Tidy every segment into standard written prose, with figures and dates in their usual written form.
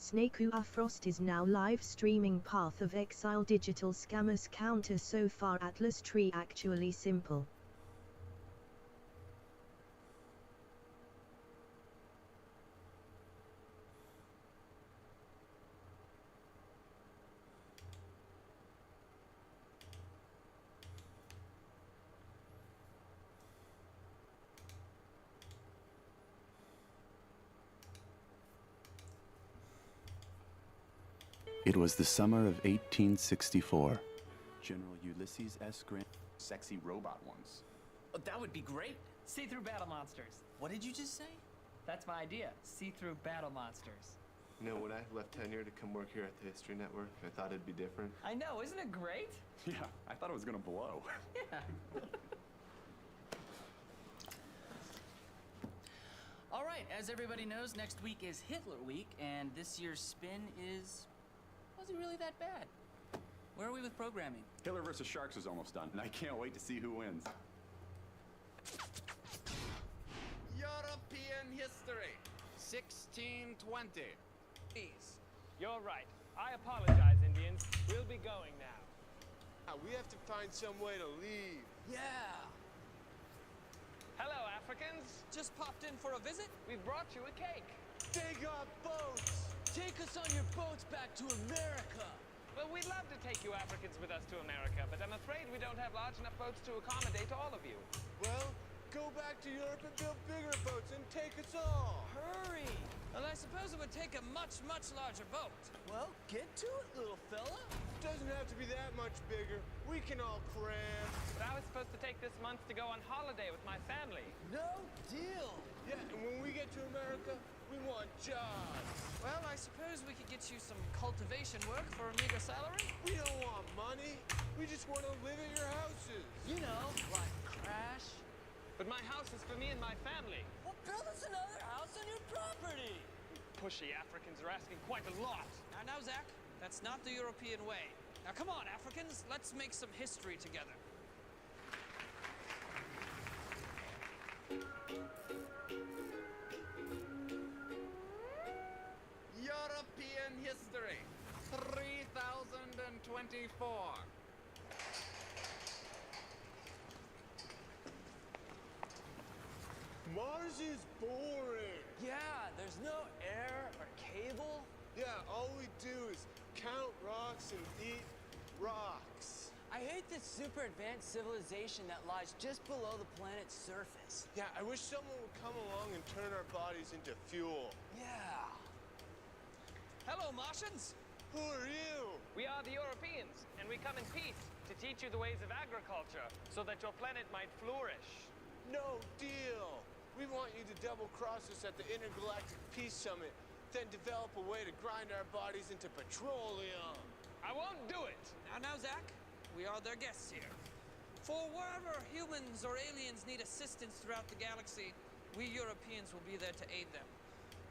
S.W.Frost is now live streaming Path of Exile digital scammers counter so far Atlas tree actually simple. It was the summer of 1864. General Ulysses S. Grant. Sexy robot ones. Oh, that would be great. See-through battle monsters. What did you just say? That's my idea. See-through battle monsters. You know, when I left tenure to come work here at the History Network, I thought it'd be different. I know, isn't it great? Yeah, I thought it was gonna blow. Yeah. All right, as everybody knows, next week is Hitler Week, and this year's spin wasn't really that bad. Where are we with programming? Hitler vs. Sharks is almost done, and I can't wait to see who wins. European history, 1620. Please. You're right. I apologize, Indians. We'll be going now. We have to find some way to leave. Yeah. Hello, Africans. Just popped in for a visit? We brought you a cake. They got boats! Take us on your boats back to America. Well, we'd love to take you Africans with us to America, but I'm afraid we don't have large enough boats to accommodate all of you. Well, go back to Europe and build bigger boats and take us all. Hurry! Well, I suppose it would take a much, much larger boat. Well, get to it, little fella. Doesn't have to be that much bigger. We can all cram. But I was supposed to take this month to go on holiday with my family. No deal. Yeah, and when we get to America, we want jobs. Well, I suppose we could get you some cultivation work for a meager salary. We don't want money. We just want to live at your houses. You know, like Crash. But my house is for me and my family. Well, build us another house on your property. Pushy Africans are asking quite a lot. Now, Zach, that's not the European way. Now, come on, Africans, let's make some history together. European history, 3024. Mars is boring. Yeah, there's no air or cable. Yeah, all we do is count rocks and eat rocks. I hate this super advanced civilization that lies just below the planet's surface. Yeah, I wish someone would come along and turn our bodies into fuel. Yeah. Hello, Martians. Who are you? We are the Europeans, and we come in peace to teach you the ways of agriculture so that your planet might flourish. No deal. We want you to double-cross us at the Intergalactic Peace Summit, then develop a way to grind our bodies into petroleum. I won't do it. Now, Zach, we are their guests here. For wherever humans or aliens need assistance throughout the galaxy, we Europeans will be there to aid them.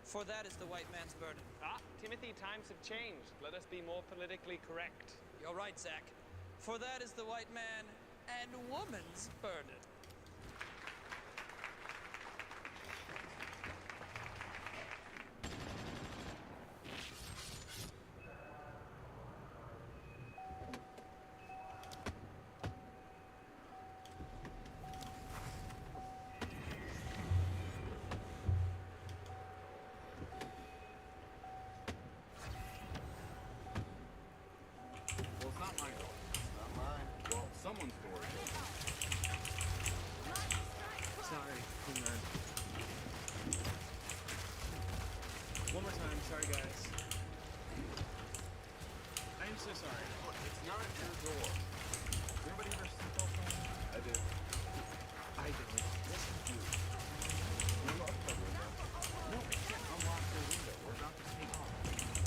For that is the white man's burden. Ah, Timothy, times have changed. Let us be more politically correct. You're right, Zach. For that is the white man and woman's burden. Well, it's not my door. It's not mine. Well, someone's door is open. Sorry, man. One more time, sorry guys. I am so sorry. Look, it's not your door. Does anybody ever seatbelt on? I do. I don't. Yes, you do. Unlock the window. No, I can't unlock the window. We're about to take off.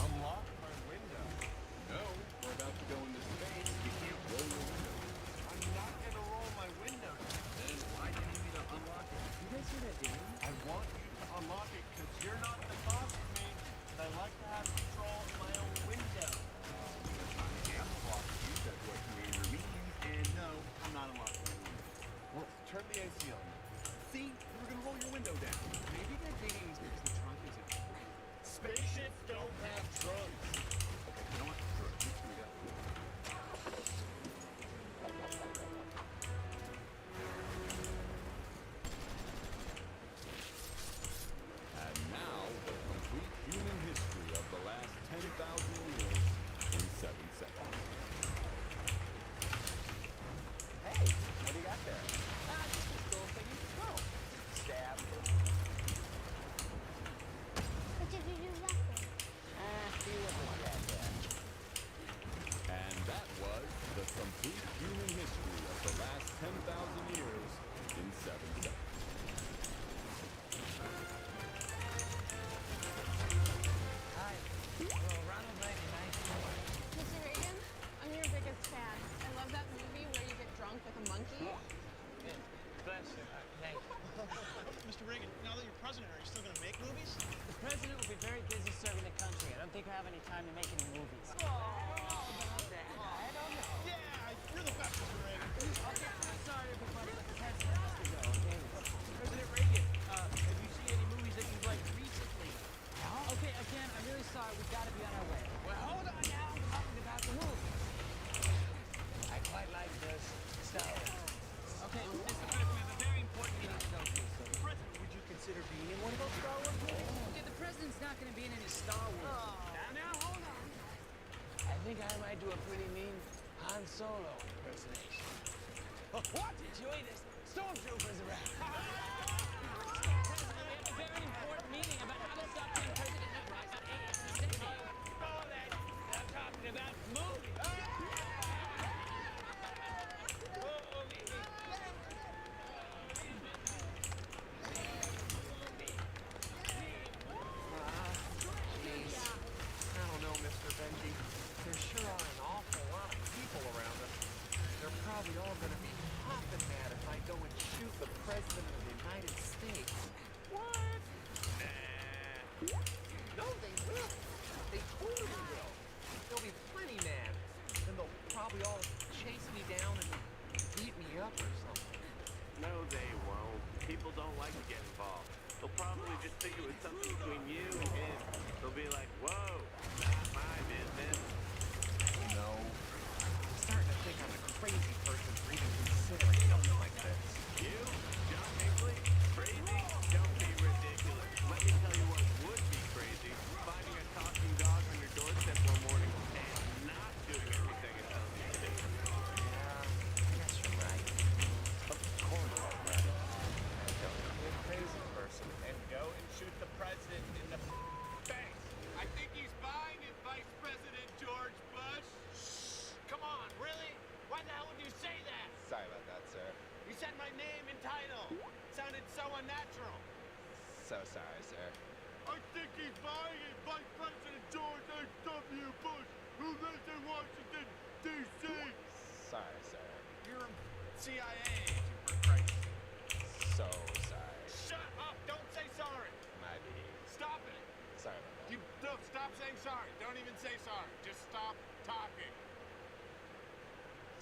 Unlock my window. No, we're about to go into space. You can't roll your window. I'm not gonna roll my window. Then why do you need me to unlock it? You guys hear that, Dan? I want you to unlock it because you're not the boss of me. I like to have control of my own window. I'm the boss of you. That's what commander means. And no, I'm not unlocking my window. Well, turn the AC on. See? You were gonna roll your window down. Maybe they're dating because they're trying time I do a pretty mean Han Solo impersonation. Oh, what? Enjoy this. Stormtroopers around. President, we have a very important meeting about how to stop the president uprising. Oh, that. I'm talking about movies. Jeez. I don't know, Mr. Benji. There sure are an awful lot of people around us. They're probably all gonna be hopping mad if I go and shoot the President of the United States. What? Nah. No, they will. They totally will. They'll be plenty mad. Then they'll probably all chase me down and beat me up or something. No, they won't. People don't like to get involved. They'll probably just think it was something between you and him. They'll be like, whoa, not my business. No. I'm starting to think I'm a crazy person for even considering something like this. You? John Hinckley? Crazy? Don't be ridiculous. Let me tell you what would be crazy. Finding a talking dog on your doorstep one morning and not doing everything it tells you to do. Yeah, I guess you're right. Of course I'm right. Don't be a crazy person and go and shoot the president in the face. I think he's buying it, Vice President George Bush. Come on, really? Why the hell would you say that? Sorry about that, sir. You said my name and title. Sounded so unnatural. So sorry, sir. I think he's buying it, Vice President George H.W. Bush, who lives in Washington, D.C. Sorry, sir. You're a CIA agent, for Christ's sake. So sorry. Shut up! Don't say sorry! My bad. Stop it! Sorry about that. You no, stop saying sorry. Don't even say sorry. Just stop talking.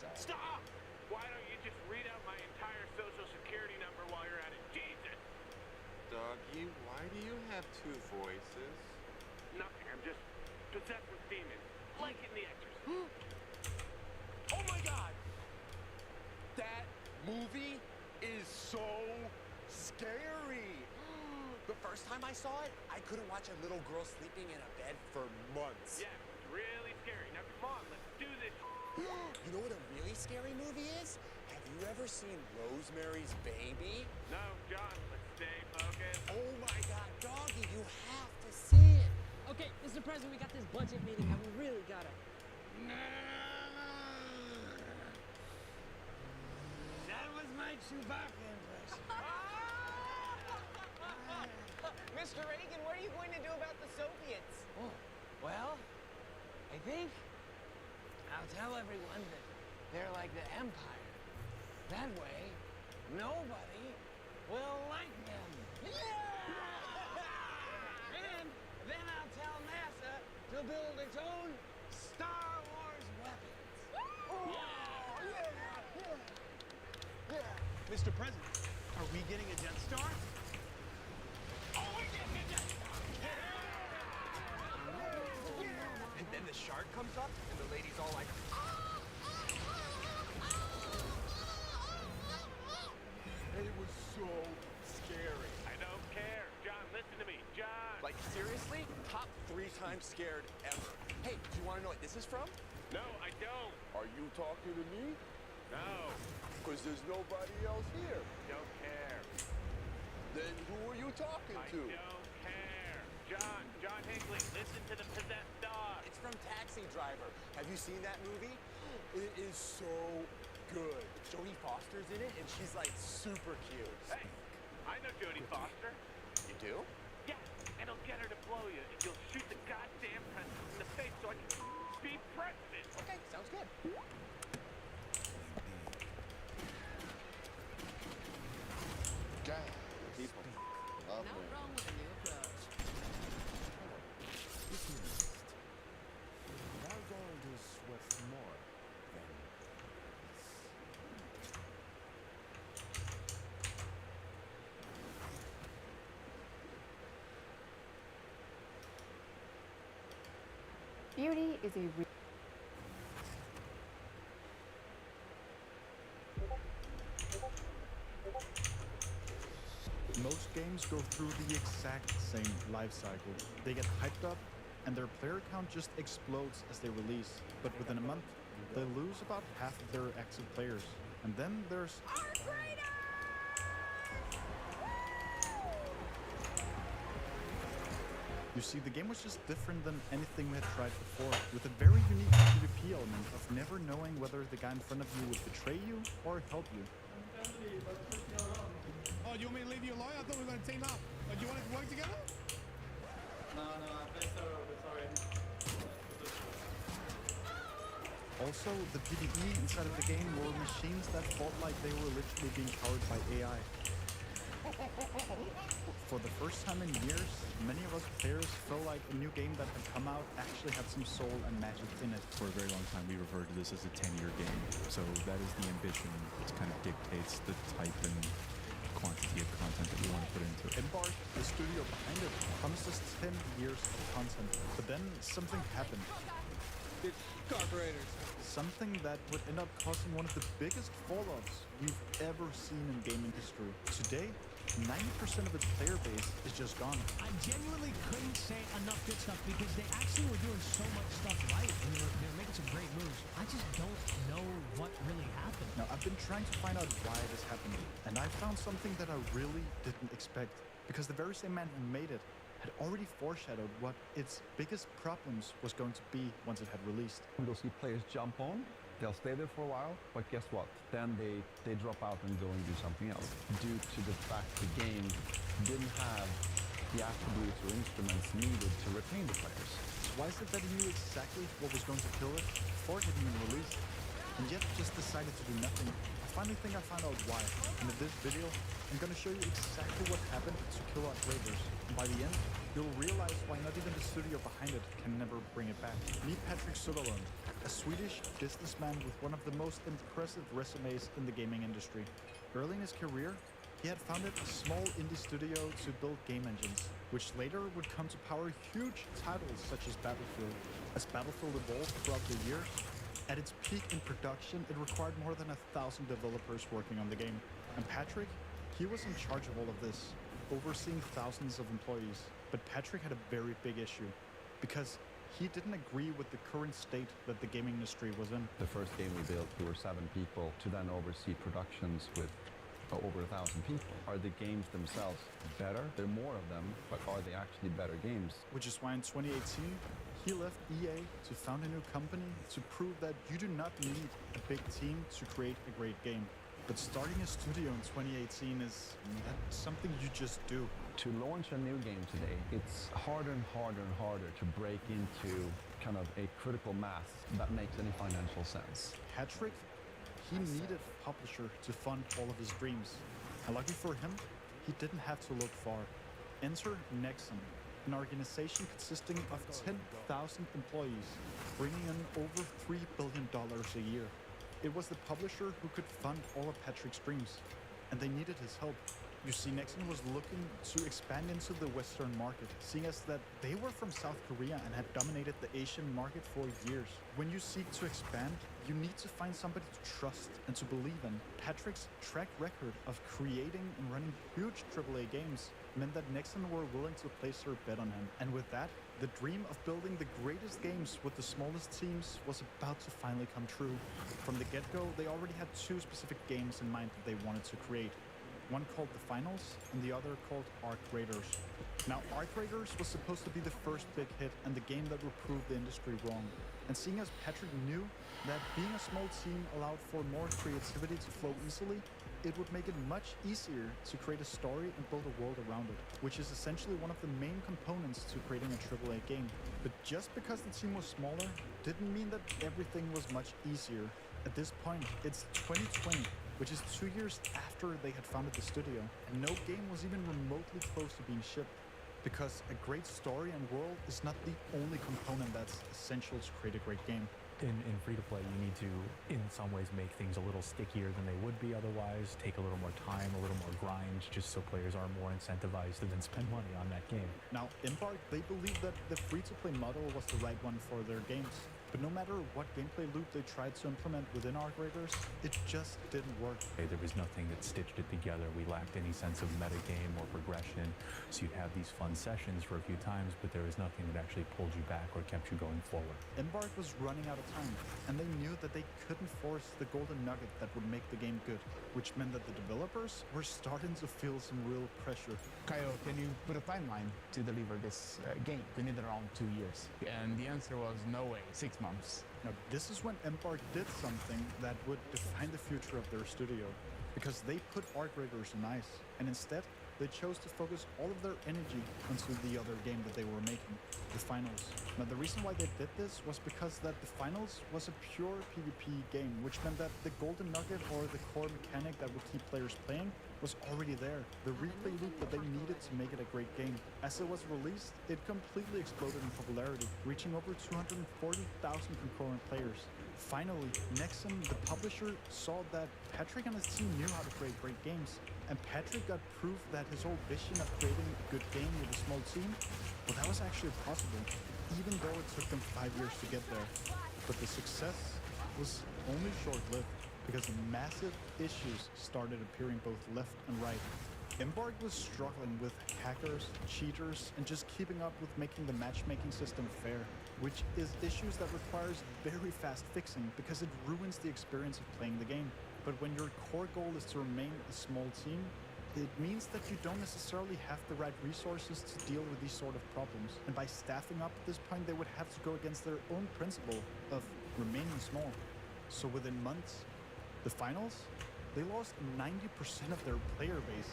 Sorry. Stop! Why don't you just read out my entire social security number while you're at it? Jesus! Doggy, why do you have two voices? Nothing. I'm just possessed with demons. Like in The Exorcist. Oh my god! That movie is so scary! The first time I saw it, I couldn't watch a little girl sleeping in a bed for months. Yeah, it's really scary. Now come on, let's do this. You know what a really scary movie is? Have you ever seen Rosemary's Baby? No, John, let's stay focused. Oh my god, Doggy, you have to see it! Okay, Mr. President, we got this budget meeting and we really gotta. That was my Chewbacca impression. Mr. Reagan, what are you going to do about the Soviets? Oh, well, I think I'll tell everyone that they're like the Empire. That way, nobody will like them. And then I'll tell NASA to build its own Star Wars weapons. Mr. President, are we getting a Death Star? And then the shark comes up, and the lady's all like, and it was so scary. I don't care. John, listen to me. John! Like, seriously? Top 3 times scared ever. Hey, do you want to know what this is from? No, I don't. Are you talking to me? No. Because there's nobody else here. Don't care. Then who are you talking I to? don't care. John Hinckley, listen to the possessed dog. It's from Taxi Driver. Have you seen that movie? It is so good. Jodie Foster's in it, and she's like super cute. Hey, I know Jodie Foster. You do? Yeah, and I'll get her to blow you, and you'll shoot the goddamn president in the face so I can be president. Okay, sounds good. God, people. Lovely. Not wrong with a new approach. Dismissed. Our gold is worth more than Beauty is a Most games go through the exact same life cycle. They get hyped up and their player count just explodes as they release. But within a month, they lose about half of their active players. And then there's You see, the game was just different than anything we had tried before, with a very unique PvP element of never knowing whether the guy in front of you would betray you or help you. Oh, you want me to leave you alone? I thought we were going to team up. Oh, do you want to work together? No, I played solo, sorry. Also, the PvE inside of the game were machines that felt like they were literally being powered by AI. For the first time in years, many of us players felt like a new game that had come out actually had some soul and magic in it. For a very long time, we referred to this as a 10-year game. So that is the ambition. It kind of dictates the type and quantity of content that we want to put into it. Embark, the studio behind it, promised us 10 years of content. But then something happened. It's carburetors. Something that would end up causing one of the biggest fallouts we've ever seen in gaming history. Today, 90% of its player base is just gone. I genuinely couldn't say enough good stuff because they actually were doing so much stuff right and they were making some great moves. I just don't know what really happened. Now, I've been trying to find out why this happened, and I found something that I really didn't expect, because the very same man who made it had already foreshadowed what its biggest problems was going to be once it had released. You'll see players jump on, they'll stay there for a while, but guess what? Then they drop out and go and do something else due to the fact the game didn't have the attributes or instruments needed to retain the players. Why is it that he knew exactly what was going to kill it before it had even released, and yet just decided to do nothing? I finally think I found out why, and in this video, I'm going to show you exactly what happened to kill Arc Raiders, and by the end, you'll realize why not even the studio behind it can never bring it back. Meet Patrick Söderlund, a Swedish businessman with one of the most impressive resumes in the gaming industry. Early in his career, he had founded a small indie studio to build game engines, which later would come to power huge titles such as Battlefield. As Battlefield evolved throughout the years, at its peak in production, it required more than 1,000 developers working on the game. And Patrick, he was in charge of all of this, overseeing thousands of employees. But Patrick had a very big issue, because he didn't agree with the current state that the gaming industry was in. The first game we built, we were 7 people to then oversee productions with over 1,000 people. Are the games themselves better? There are more of them, but are they actually better games? Which is why in 2018, he left EA to found a new company to prove that you do not need a big team to create a great game. But starting a studio in 2018 is something you just do. To launch a new game today, it's harder and harder and harder to break into kind of a critical mass that makes any financial sense. Patrick, he needed a publisher to fund all of his dreams. And lucky for him, he didn't have to look far. Enter Nexon, an organization consisting of 10,000 employees, bringing in over $3 billion a year. It was the publisher who could fund all of Patrick's dreams, and they needed his help. You see, Nexon was looking to expand into the Western market, seeing as that they were from South Korea and had dominated the Asian market for years. When you seek to expand, you need to find somebody to trust and to believe in. Patrick's track record of creating and running huge AAA games meant that Nexon were willing to place their bet on him. And with that, the dream of building the greatest games with the smallest teams was about to finally come true. From the get-go, they already had 2 specific games in mind that they wanted to create. One called The Finals, and the other called Arc Raiders. Now, Arc Raiders was supposed to be the first big hit and the game that would prove the industry wrong. And seeing as Patrick knew that being a small team allowed for more creativity to flow easily, it would make it much easier to create a story and build a world around it, which is essentially one of the main components to creating a AAA game. But just because the team was smaller didn't mean that everything was much easier. At this point, it's 2020, which is 2 years after they had founded the studio, and no game was even remotely close to being shipped. Because a great story and world is not the only component that's essential to create a great game. In free-to-play, you need to, in some ways, make things a little stickier than they would be otherwise, take a little more time, a little more grind, just so players are more incentivized to then spend money on that game. Now, Embark, they believed that the free-to-play model was the right one for their games. But no matter what gameplay loop they tried to implement within Arc Raiders, it just didn't work. There was nothing that stitched it together. We lacked any sense of metagame or progression. So you'd have these fun sessions for a few times, but there was nothing that actually pulled you back or kept you going forward. Embark was running out of time, and they knew that they couldn't force the golden nugget that would make the game good, which meant that the developers were starting to feel some real pressure. Kyle, can you put a timeline to deliver this game? We need around 2 years. And the answer was no way, 6 months. Now, this is when Embark did something that would define the future of their studio, because they put Arc Raiders on ice, and instead, they chose to focus all of their energy into the other game that they were making, the Finals. Now, the reason why they did this was because that the Finals was a pure PvP game, which meant that the golden nugget or the core mechanic that would keep players playing was already there. The replay loop that they needed to make it a great game. As it was released, it completely exploded in popularity, reaching over 240,000 concurrent players. Finally, Nexon, the publisher, saw that Patrick and his team knew how to create great games, and Patrick got proof that his whole vision of creating a good game with a small team, well, that was actually possible, even though it took them 5 years to get there. But the success was only short-lived, because massive issues started appearing both left and right. Embark was struggling with hackers, cheaters, and just keeping up with making the matchmaking system fair, which is issues that requires very fast fixing because it ruins the experience of playing the game. But when your core goal is to remain a small team, it means that you don't necessarily have the right resources to deal with these sort of problems. And by staffing up at this point, they would have to go against their own principle of remaining small. So within months, the Finals, they lost 90% of their player base.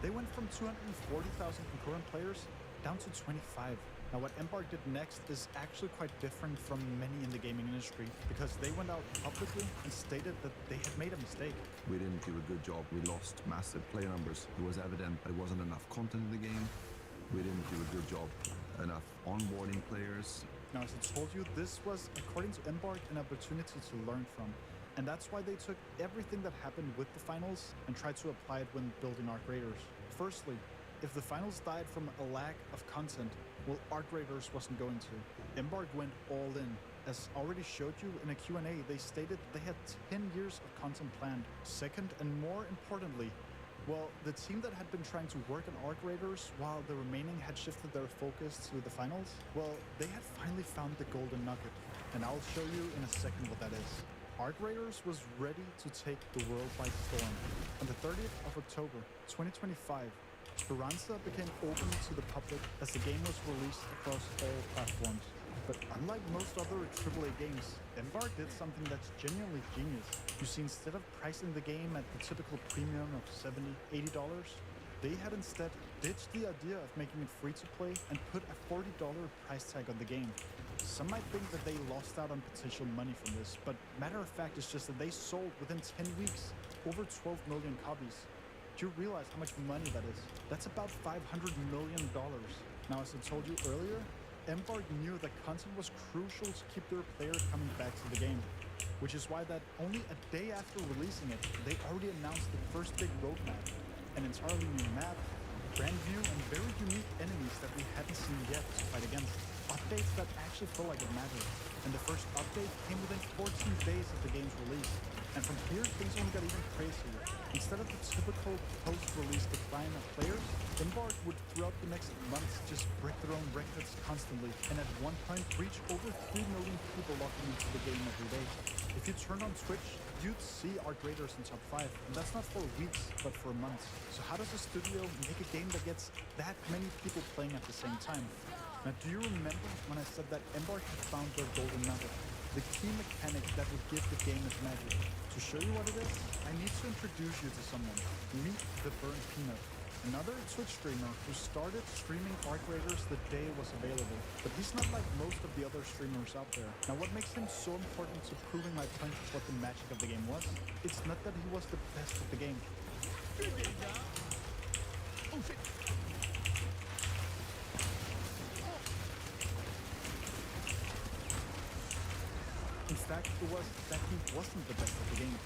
They went from 240,000 concurrent players down to 25. Now, what Embark did next is actually quite different from many in the gaming industry, because they went out publicly and stated that they had made a mistake. We didn't do a good job. We lost massive player numbers. It was evident there wasn't enough content in the game. We didn't do a good job enough onboarding players. Now, as I told you, this was, according to Embark, an opportunity to learn from. And that's why they took everything that happened with the Finals and tried to apply it when building Arc Raiders. Firstly, if the Finals died from a lack of content, well, Arc Raiders wasn't going to. Embark went all in. As already showed you in a Q&A, they stated they had 10 years of content planned. Second, and more importantly, well, the team that had been trying to work on Arc Raiders while the remaining had shifted their focus to the Finals, well, they had finally found the golden nugget. And I'll show you in a second what that is. Arc Raiders was ready to take the world by storm. On the 30th of October, 2025, Speranza became open to the public as the game was released across all platforms. But unlike most other AAA games, Embark did something that's genuinely genius. You see, instead of pricing the game at the typical premium of $70, $80, they had instead ditched the idea of making it free to play and put a $40 price tag on the game. Some might think that they lost out on potential money from this, but matter of fact is just that they sold within 10 weeks over 12 million copies. Do you realize how much money that is? That's about $500 million. Now, as I told you earlier, Embark knew that content was crucial to keep their players coming back to the game, which is why that only a day after releasing it, they already announced the first big roadmap, an entirely new map, brand new and very unique enemies that we hadn't seen yet to fight against. Updates that actually felt like it mattered. And the first update came within 14 days of the game's release. And from here, things only got even crazier. Instead of the typical post-release decline of players, Embark would throughout the next months just break their own records constantly, and at one point reach over 3 million people logging into the game every day. If you turned on Twitch, you'd see Arc Raiders in top 5, and that's not for weeks, but for months. So how does a studio make a game that gets that many people playing at the same time? Now, do you remember when I said that Embark had found their golden nugget? The key mechanic that would give the game its magic. To show you what it is, I need to introduce you to someone. Meet the Burnt Peanut, another Twitch streamer who started streaming Arc Raiders the day it was available. But he's not like most of the other streamers out there. Now, what makes him so important to proving my point of what the magic of the game was? It's not that he was the best at the game. Oh shit! In fact, it was that he wasn't the best at the game.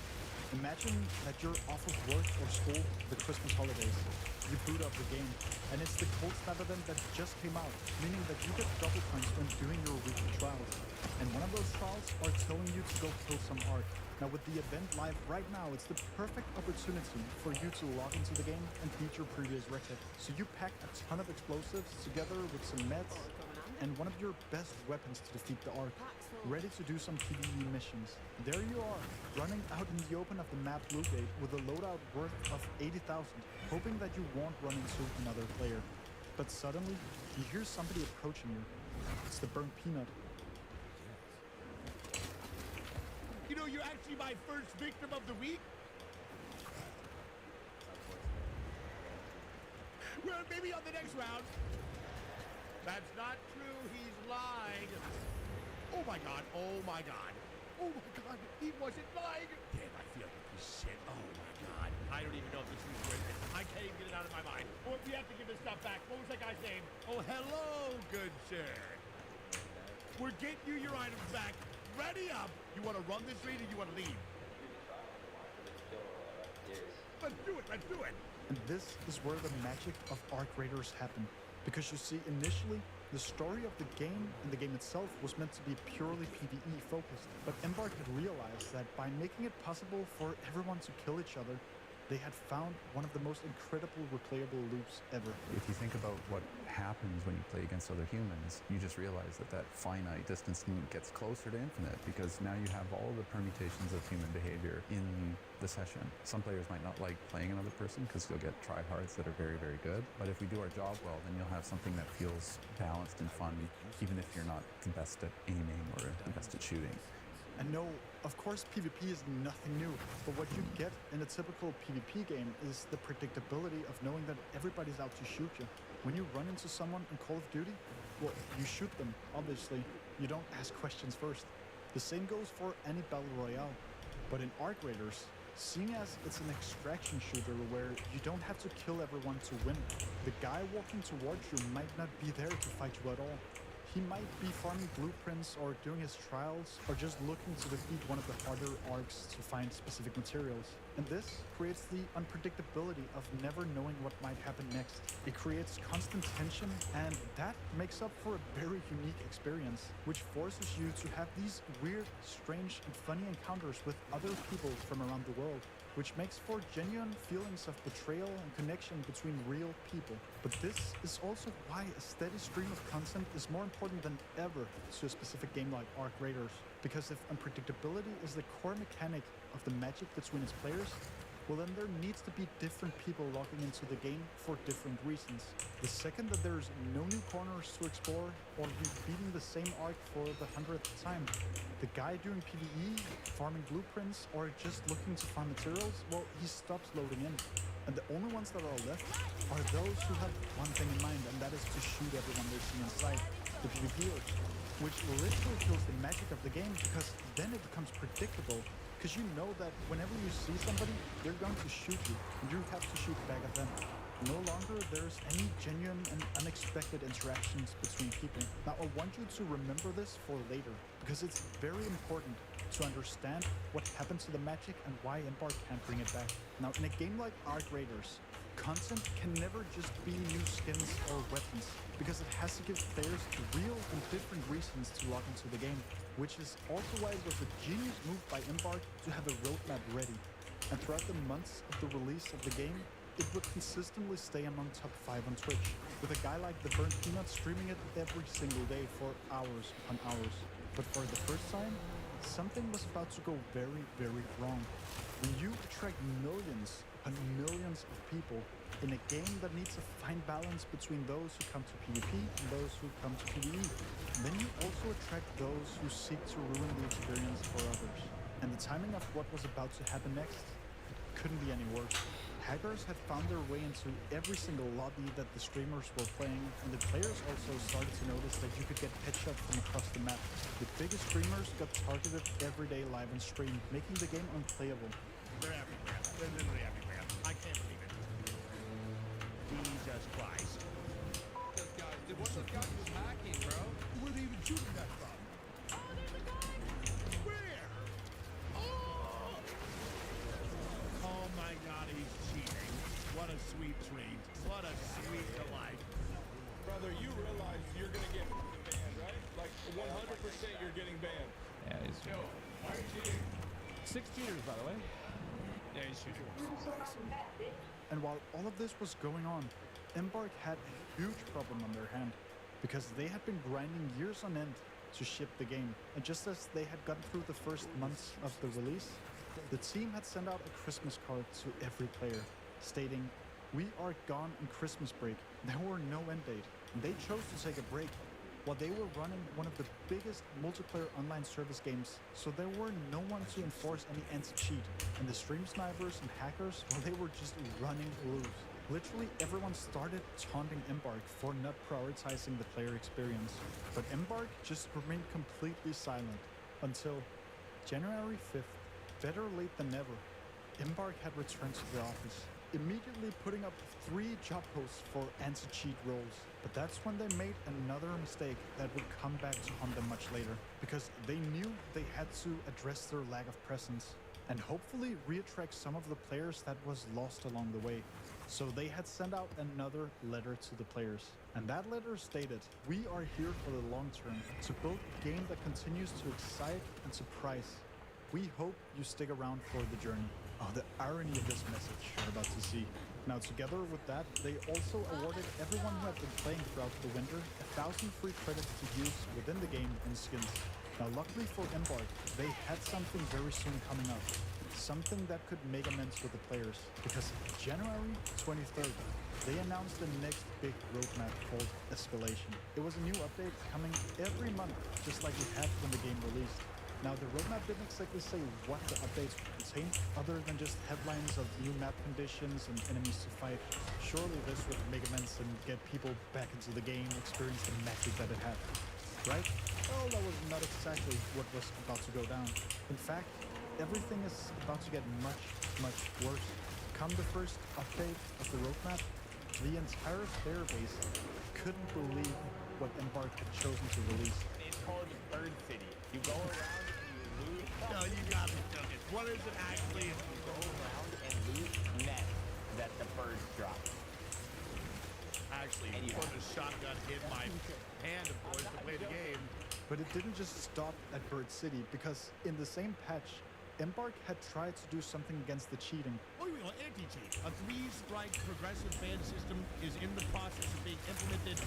Imagine that you're off of work or school the Christmas holidays. you boot up the game, and it's the cold snap event that just came out, meaning that you get double points when doing your weekly trials. And one of those trials are telling you to go kill some Ark. Now with the event live right now, it's the perfect opportunity for you to log into the game and beat your previous record. So you pack a ton of explosives together with some meds and one of your best weapons to defeat the Ark, ready to do some PvE missions. There you are, running out in the open of the map Blue Gate with a loadout worth of 80,000, hoping that you won't run into another player. But suddenly, you hear somebody approaching you. It's the Burnt Peanut. You know, you're actually my first victim of the week. Well, maybe on the next round. That's not true. He's lying. Oh my god. Oh my god. Oh my god. He wasn't lying. Damn, I feel like this shit. Oh my god. I don't even know if this is worth it. I can't even get it out of my mind. Oh, we have to give this stuff back. What was that guy's name? Oh, hello, good sir. We're getting you your items back. Ready up. You want to run this raid or you want to leave? Let's do it. Let's do it. And this is where the magic of Ark Raiders happened. Because you see, initially, the story of the game and the game itself was meant to be purely PvE focused. But Embark had realized that by making it possible for everyone to kill each other, they had found one of the most incredible replayable loops ever. If you think about what happens when you play against other humans, you just realize that that finite distance gets closer to infinite, because now you have all the permutations of human behavior in the session. Some players might not like playing another person because you'll get tryhards that are very, very good. But if we do our job well, then you'll have something that feels balanced and fun, even if you're not the best at aiming or the best at shooting. And no, of course PvP is nothing new, but what you get in a typical PvP game is the predictability of knowing that everybody's out to shoot you. When you run into someone in Call of Duty, well, you shoot them, obviously. You don't ask questions first. The same goes for any Battle Royale. But in Ark Raiders, seeing as it's an extraction shooter where you don't have to kill everyone to win, the guy walking towards you might not be there to fight you at all. He might be farming blueprints or doing his trials or just looking to defeat one of the harder arcs to find specific materials. And this creates the unpredictability of never knowing what might happen next. It creates constant tension, and that makes up for a very unique experience, which forces you to have these weird, strange, and funny encounters with other people from around the world, which makes for genuine feelings of betrayal and connection between real people. But this is also why a steady stream of content is more important than ever to a specific game like Ark Raiders. Because if unpredictability is the core mechanic of the magic between its players, well then there needs to be different people logging into the game for different reasons. The second that there's no new corners to explore, or repeating the same arc for the 100th time, the guy doing PvE, farming blueprints, or just looking to farm materials, well, he stops loading in. And the only ones that are left are those who have one thing in mind, and that is to shoot everyone they see inside, the PvPers, which literally kills the magic of the game, because then it becomes predictable. Because you know that whenever you see somebody, they're going to shoot you, and you have to shoot back at them. No longer there's any genuine and unexpected interactions between people. Now I want you to remember this for later, because it's very important to understand what happened to the magic and why Embark can't bring it back. Now in a game like Ark Raiders, content can never just be new skins or weapons, because it has to give players real and different reasons to log into the game, which is also why it was a genius move by Embark to have a roadmap ready. And throughout the months of the release of the game, it would consistently stay among top 5 on Twitch, with a guy like the Burnt Peanut streaming it every single day for hours upon hours. But for the first time, something was about to go very, very wrong. When you attract millions and millions of people in a game that needs a fine balance between those who come to PvP and those who come to PvE, then you also attract those who seek to ruin the experience for others. And the timing of what was about to happen next couldn't be any worse. Hackers had found their way into every single lobby that the streamers were playing, and the players also started to notice that you could get headshots from across the map. The biggest streamers got targeted every day live on stream, making the game unplayable. They're everywhere. They're literally everywhere. I can't believe it. Jesus Christ. Those guys, dude, what those guys was hacking, bro? Where are they even shooting that from? Oh, there's a guy! Where? Oh! Oh my god, he's cheating. What a sweet treat. What a sweet delight. Brother, you realize you're gonna get banned, right? Like 100% you're getting banned. Yeah, he's 16ers, by the way. Yeah, he's shooting. And while all of this was going on, Embark had a huge problem on their hand because they had been grinding years on end to ship the game. And just as they had gotten through the first months of the release, the team had sent out a Christmas card to every player stating, "We are gone on Christmas break." There were no end date. And they chose to take a break while they were running one of the biggest multiplayer online service games, so there were no one to enforce any anti-cheat. And the stream snipers and hackers, well, they were just running loose. Literally everyone started taunting Embark for not prioritizing the player experience. But Embark just remained completely silent until January 5th, better late than never, Embark had returned to the office, immediately putting up 3 job posts for anti-cheat roles. But that's when they made another mistake that would come back to haunt them much later, because they knew they had to address their lack of presence and hopefully reattract some of the players that was lost along the way. So they had sent out another letter to the players. And that letter stated, "We are here for the long term, to build a game that continues to excite and surprise. We hope you stick around for the journey." Oh, the irony of this message you're about to see. Now, together with that, they also awarded everyone who had been playing throughout the winter 1,000 free credits to use within the game in skins. Now, luckily for Embark, they had something very soon coming up. Something that could make amends with the players, because January 23rd, they announced the next big roadmap called Escalation. It was a new update coming every month, just like we had when the game released. Now, the roadmap didn't exactly say what the updates would contain, other than just headlines of new map conditions and enemies to fight. Surely this would make amends and get people back into the game, experience the magic that it had. Right? Well, that was not exactly what was about to go down. In fact, everything is about to get much, much worse. Come the first update of the roadmap, the entire player base couldn't believe what Embark had chosen to release. It's called Bird City. You go around and you loot. No, you got me, Douglas. What is it actually? You go around and loot net that the birds drop. Actually, you put a shotgun in my hand, of course, to play the game. But it didn't just stop at Bird City, because in the same patch, Embark had tried to do something against the cheating. Oh, you mean anti-cheat? A 3-strike progressive ban system is in the process of being implemented.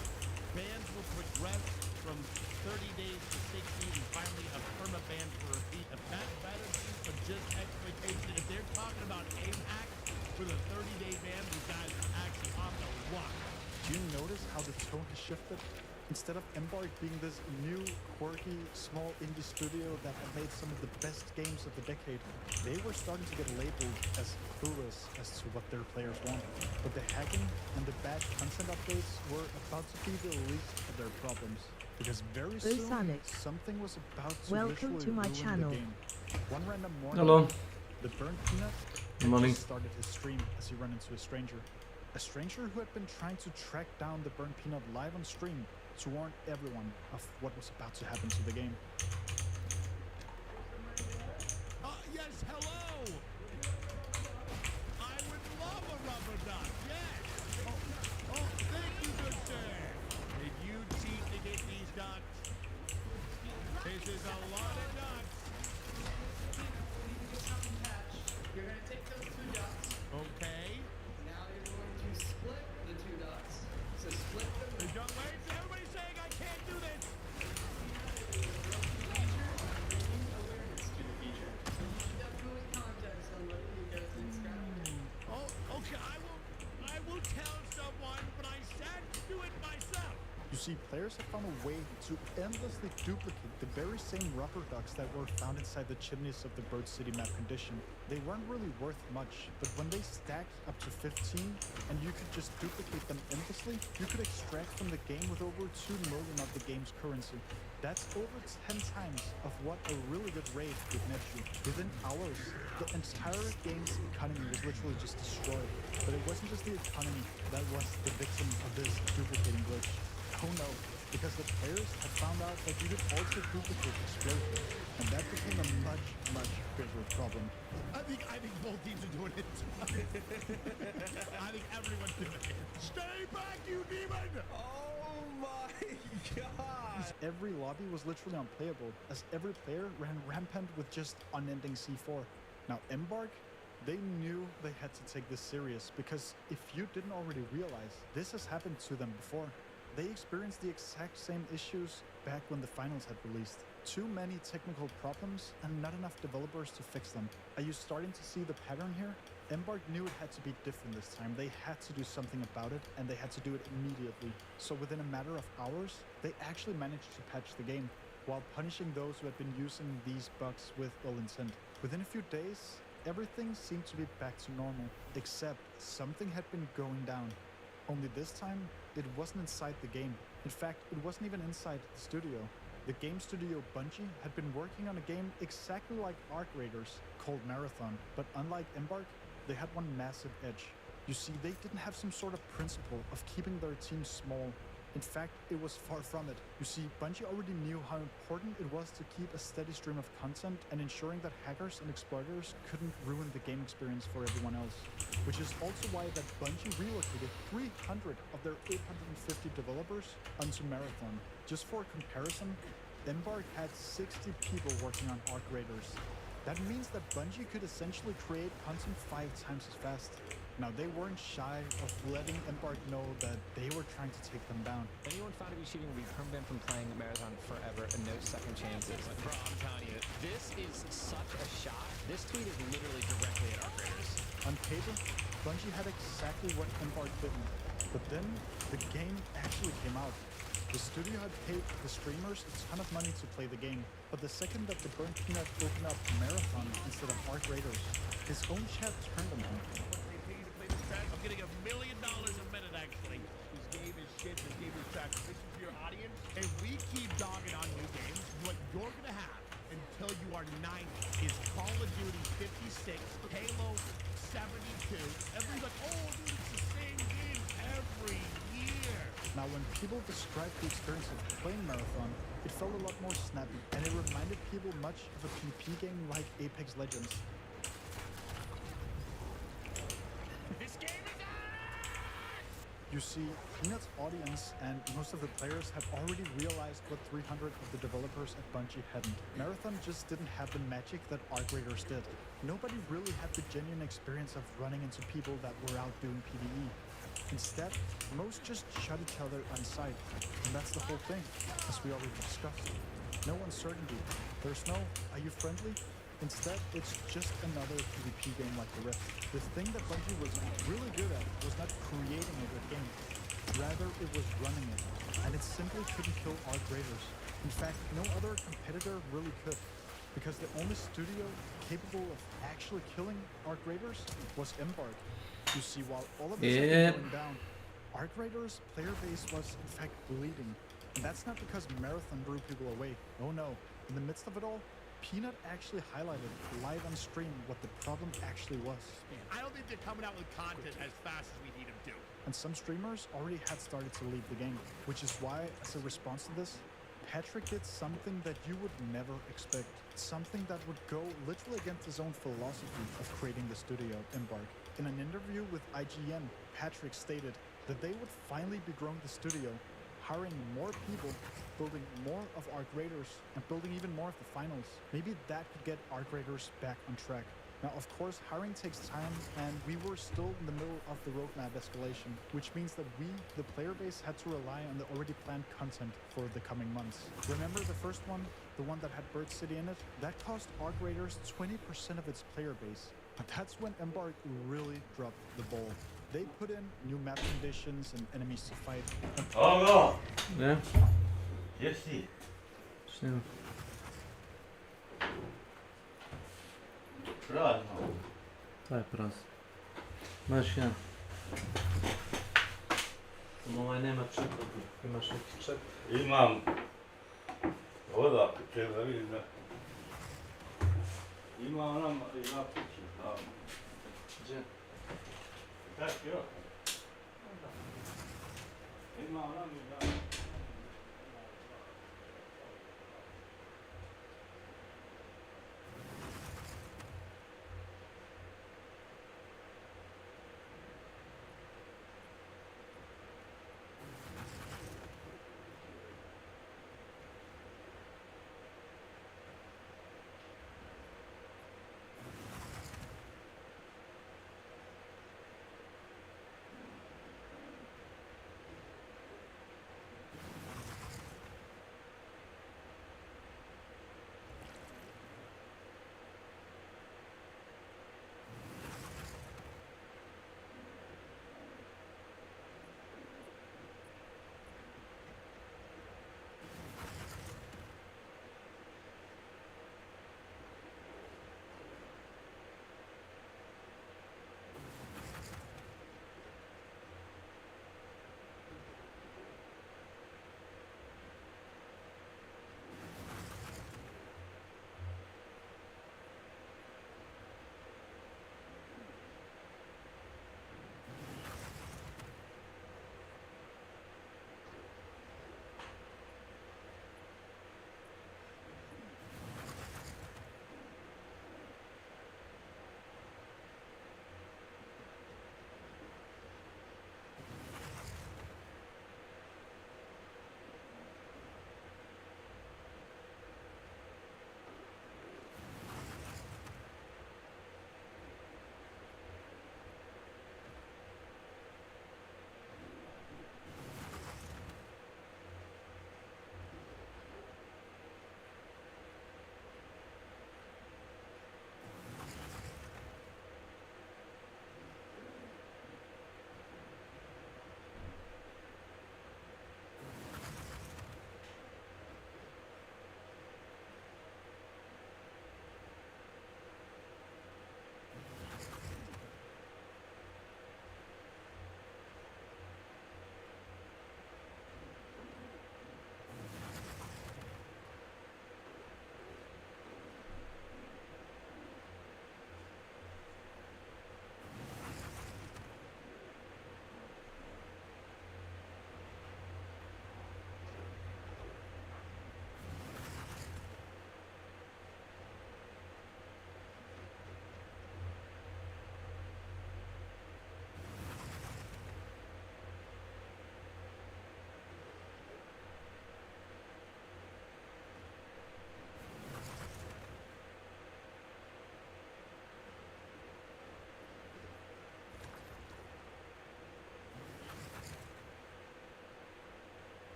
Bans will progress from 30 days to 60, and finally a perma-ban for repeat. If that matters for just exploitation, if they're talking about aim hacks for the 30-day ban, these guys are actually off the rock. Do you notice how the tone has shifted? Instead of Embark being this new, quirky, small indie studio that had made some of the best games of the decade, they were starting to get labeled as clueless as to what their players want. But the hacking and the bad content updates were about to be the least of their problems. Because very soon, something was about to Welcome to my ruin channel. the game. One random morning, Hello. the Burnt Peanut Good morning. started his stream as he ran into a stranger. A stranger who had been trying to track down the Burnt Peanut live on stream to warn everyone of what was about to happen to the game. Yes, hello! I would love a rubber duck, yes! Oh, thank you, good sir! Did you cheat to get these ducks? This is a lot of ducks. You're going to take those 2 ducks. Okay. Now you're going to split the 2 ducks. So split them. Wait, everybody's saying I can't do this! Definitely contact somebody because it's got to Oh, okay, I will tell someone, but I said do it myself. You see, players have found a way to endlessly duplicate the very same rubber ducks that were found inside the chimneys of the Bird City map condition. They weren't really worth much, but when they stacked up to 15 and you could just duplicate them endlessly, you could extract from the game with over 2 million of the game's currency. That's over 10 times of what a really good raid would net you. Within hours, the entire game's economy was literally just destroyed. But it wasn't just the economy that was the victim of this duplicating glitch. Oh no, because the players had found out that you could also duplicate explosions, and that became a much, much bigger problem. I think both teams are doing it. I think everyone's doing it. Stay back, you demon! Oh my god! Every lobby was literally unplayable, as every player ran rampant with just unending C4. Now Embark, they knew they had to take this serious, because if you didn't already realize, this has happened to them before. They experienced the exact same issues back when the finals had released. Too many technical problems and not enough developers to fix them. Are you starting to see the pattern here? Embark knew it had to be different this time. They had to do something about it, and they had to do it immediately. So within a matter of hours, they actually managed to patch the game, while punishing those who had been using these bugs with ill intent. Within a few days, everything seemed to be back to normal, except something had been going down. Only this time, it wasn't inside the game. In fact, it wasn't even inside the studio. The game studio Bungie had been working on a game exactly like Arc Raiders, called Marathon, but unlike Embark, they had one massive edge. You see, they didn't have some sort of principle of keeping their team small. In fact, it was far from it. You see, Bungie already knew how important it was to keep a steady stream of content and ensuring that hackers and exploiters couldn't ruin the game experience for everyone else. Which is also why that Bungie relocated 300 of their 850 developers onto Marathon. Just for comparison, Embark had 60 people working on Arc Raiders. That means that Bungie could essentially create content 5 times as fast. Now, they weren't shy of letting Embark know that they were trying to take them down. Anyone found to be cheating will be prevent from playing Marathon forever and no second chances. Bro, I'm telling you, this is such a shot. This tweet is literally directly at Arc Raiders. On paper, Bungie had exactly what Embark didn't. But then, the game actually came out. The studio had paid the streamers a ton of money to play the game, but the second that the Burnt Peanut opened up Marathon instead of Arc Raiders, his own chat turned on him. I'm getting $1 million a minute, actually. This game is shit. This game is trash. Listen to your audience. If we keep dogging on new games, what you're going to have until you are 90 is Call of Duty 56, Halo 72. Everybody's like, oh, dude, it's the same game every year. Now, when people described the experience of playing Marathon, it felt a lot more snappy, and it reminded people much of a PvP game like Apex Legends. This game is You see, Peanut's audience and most of the players had already realized what 300 of the developers at Bungie hadn't. Marathon just didn't have the magic that Arc Raiders did. Nobody really had the genuine experience of running into people that were out doing PvE. Instead, most just shut each other on sight. And that's the whole thing, as we already discussed. No uncertainty. There's no, are you friendly? Instead, it's just another PvP game like the rest. The thing that Bungie was really good at was not creating a good game. Rather, it was running it. And it simply couldn't kill Arc Raiders. In fact, no other competitor really could. Because the only studio capable of actually killing Arc Raiders was Embark. You see, while all of this had been going down, Arc Raiders' player base was in fact bleeding. And that's not because Marathon drew people away. Oh no. In the midst of it all, Peanut actually highlighted live on stream what the problem actually was. I don't think they're coming out with content as fast as we need them to. And some streamers already had started to leave the game, which is why, as a response to this, Patrick did something that you would never expect. Something that would go literally against his own philosophy of creating the studio, Embark. In an interview with IGN, Patrick stated that they would finally be growing the studio, hiring more people, building more of Arc Raiders, and building even more of the finals. Maybe that could get Arc Raiders back on track. Now, of course, hiring takes time, and we were still in the middle of the roadmap escalation, which means that we, the player base, had to rely on the already planned content for the coming months. Remember the first one, the one that had Bird City in it? That cost Arc Raiders 20% of its player base. But that's when Embark really dropped the ball. They put in new map conditions and enemies to fight. Ne? Jesi? Snimam. Prazno. Taj je prazno. Znaš jedan. Samo ovaj nema čepa. Imaš neki čep? Imam. Odakle treba vidim da. Ima ona i na kući. Gdje? Tako jo. Ima ona i na.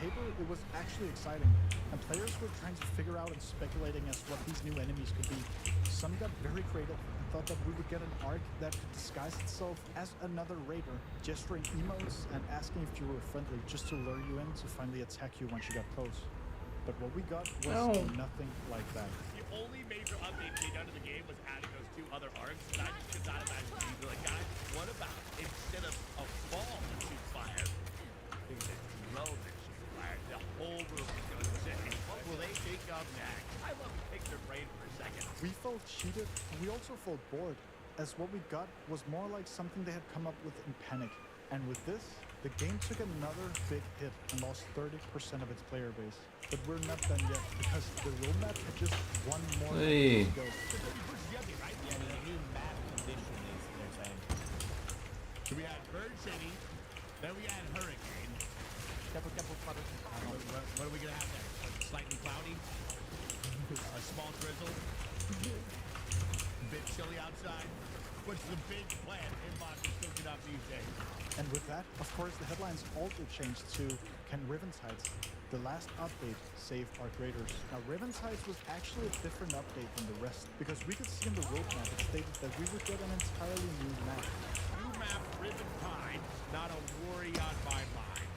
paper, it was actually exciting, and players were trying to figure out and speculating as what these new enemies could be. Some got very creative and thought that we would get an arc that could disguise itself as another raider, gesturing emotes and asking if you were friendly just to lure you in to finally attack you once you got close. But what we got was nothing like that. The only major update they done to the game was adding those 2 other arcs, and I just could not imagine being like, guys, what about instead of a ball that shoots fire, things that explode that shoot fire, the whole room is going to say, what will they think of next? I love to pick their brain for a second. We felt cheated, and we also felt bored, as what we got was more like something they had come up with in panic. And with this, the game took another big hit and lost 30% of its player base. But we're not done yet, because the roadmap had just one more Hey. to go. Right? Yeah, the new map condition is they're saying. So we had Bird City, then we had Hurricane. What are we gonna have next? Like slightly cloudy? A small drizzle? A bit chilly outside? What's the big plan Inbox is cooking up these days? And with that, of course, the headlines also changed to Can Rivensides, the last update, save our graders? Now, Rivensides was actually a different update than the rest, because we could see in the roadmap it stated that we would get an entirely new map. New map, Riventide, not a worry on my mind.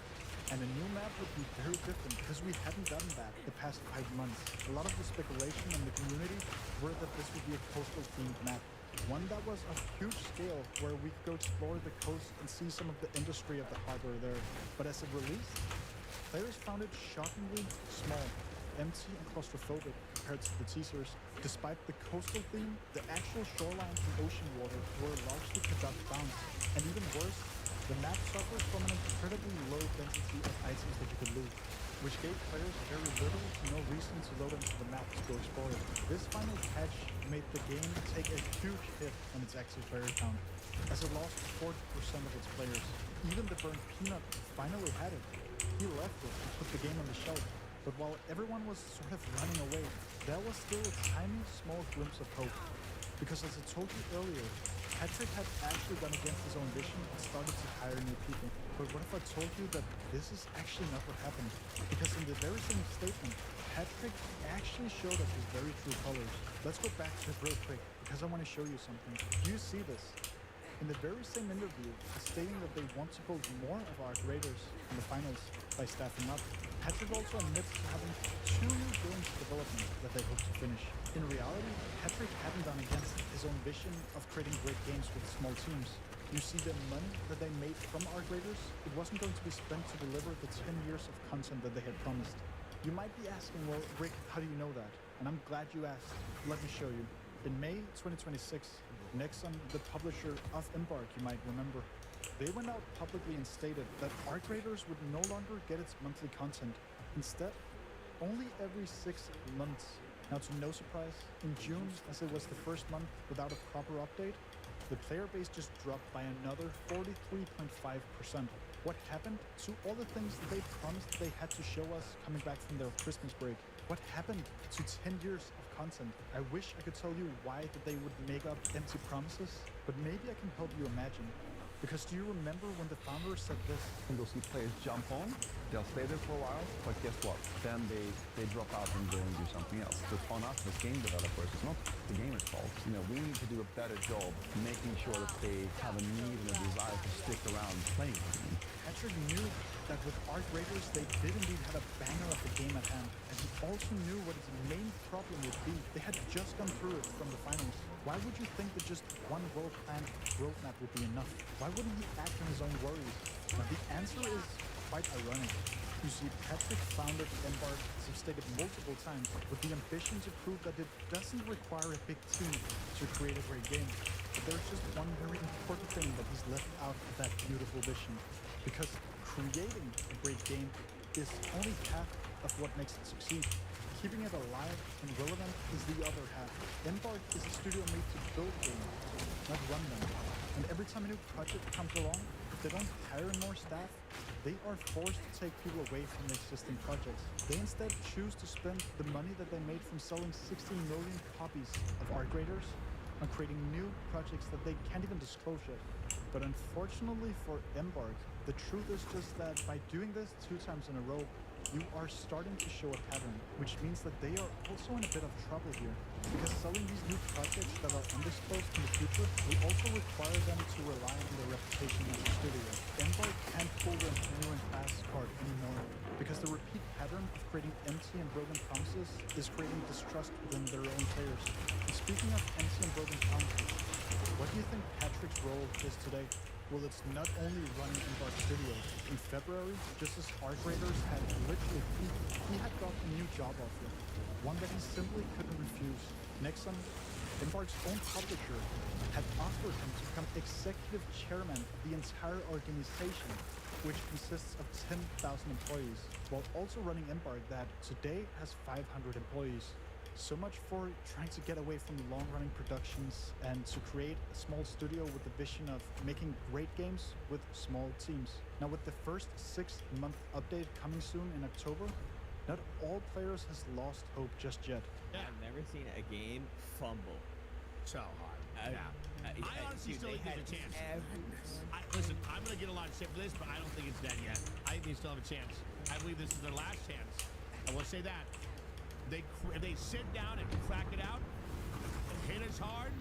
And a new map would be very different, because we hadn't done that the past 5 months. A lot of the speculation in the community were that this would be a coastal-themed map. One that was of huge scale, where we could go explore the coast and see some of the industry of the harbor there. But as it released, players found it shockingly small, empty and claustrophobic compared to the teasers. Despite the coastal theme, the actual shorelines and ocean water were largely product bound. And even worse, the map suffers from an incredibly low density of items that you could loot, which gave players very little to no reason to load into the map to go explore it. This final patch made the game take a huge hit on its active player count, as it lost 40% of its players. Even the burnt peanut finally had it. He left it and put the game on the shelf. But while everyone was sort of running away, there was still a tiny, small glimpse of hope. Because as I told you earlier, Patrick had actually gone against his own vision and started to hire new people. But what if I told you that this is actually not what happened? Because in the very same statement, Patrick actually showed us his very true colors. Let's go back to it real quick, because I want to show you something. Do you see this? In the very same interview, stating that they want to build more of our graders in the finals by staffing up, Patrick also admits to having 2 new games in development that they hope to finish. In reality, Patrick hadn't gone against his own vision of creating great games with small teams. You see, the money that they made from our graders, it wasn't going to be spent to deliver the 10 years of content that they had promised. You might be asking, well, Rick, how do you know that? And I'm glad you asked. Let me show you. In May 2026, Nexon, the publisher of Embark, you might remember, they went out publicly and stated that our graders would no longer get its monthly content. Instead, only every 6 months. Now, to no surprise, in June, as it was the first month without a proper update, the player base just dropped by another 43.5%. What happened to all the things that they promised they had to show us coming back from their Christmas break? What happened to 10 years of content? I wish I could tell you why that they would make up empty promises, but maybe I can help you imagine. Because do you remember when the founder said this? And you'll see players jump on, they'll stay there for a while, but guess what? Then they drop out and go and do something else. So on us as game developers, it's not the gamer's fault. You know, we need to do a better job making sure that they have a need and a desire to stick around playing the game. Patrick knew that with our graders, they did indeed have a banger of the game at hand. And he also knew what his main problem would be. They had just gone through it from the finals. Why would you think that just one well-planned roadmap would be enough? Why wouldn't he act on his own worries? Now, the answer is quite ironic. You see, Patrick founded Embark, as he stated multiple times, with the ambition to prove that it doesn't require a big team to create a great game. But there's just one very important thing that he's left out of that beautiful vision. Because creating a great game is only half of what makes it succeed. Keeping it alive and relevant is the other half. Embark is a studio made to build games, not run them. And every time a new project comes along, if they don't hire more staff, they are forced to take people away from the existing projects. They instead choose to spend the money that they made from selling 16 million copies of our graders on creating new projects that they can't even disclose yet. But unfortunately for Embark, the truth is just that by doing this 2 times in a row, you are starting to show a pattern, which means that they are also in a bit of trouble here. Because selling these new projects that are undisclosed in the future will also require them to rely on their reputation as a studio. Embark can't pull their new and fast card anymore, because the repeat pattern of creating empty and broken promises is creating distrust within their own players. And speaking of empty and broken promises, what do you think Patrick's role is today? Well, it's not only running Embark Studios. In February, just as Arc Raiders had literally peaked, he had got a new job offer, one that he simply couldn't refuse. Nexon, Embark's own publisher, had offered him to become executive chairman of the entire organization, which consists of 10,000 employees, while also running Embark that today has 500 employees. So much for trying to get away from long-running productions and to create a small studio with the vision of making great games with small teams. Now, with the first 6-month update coming soon in October, not all players has lost hope just yet. I've never seen a game fumble so hard. I honestly still think there's a chance. Listen, I'm going to get a lot of shit for this, but I don't think it's dead yet. I think they still have a chance. I believe this is their last chance. I will say that. If they sit down and crack it out and hit us hard,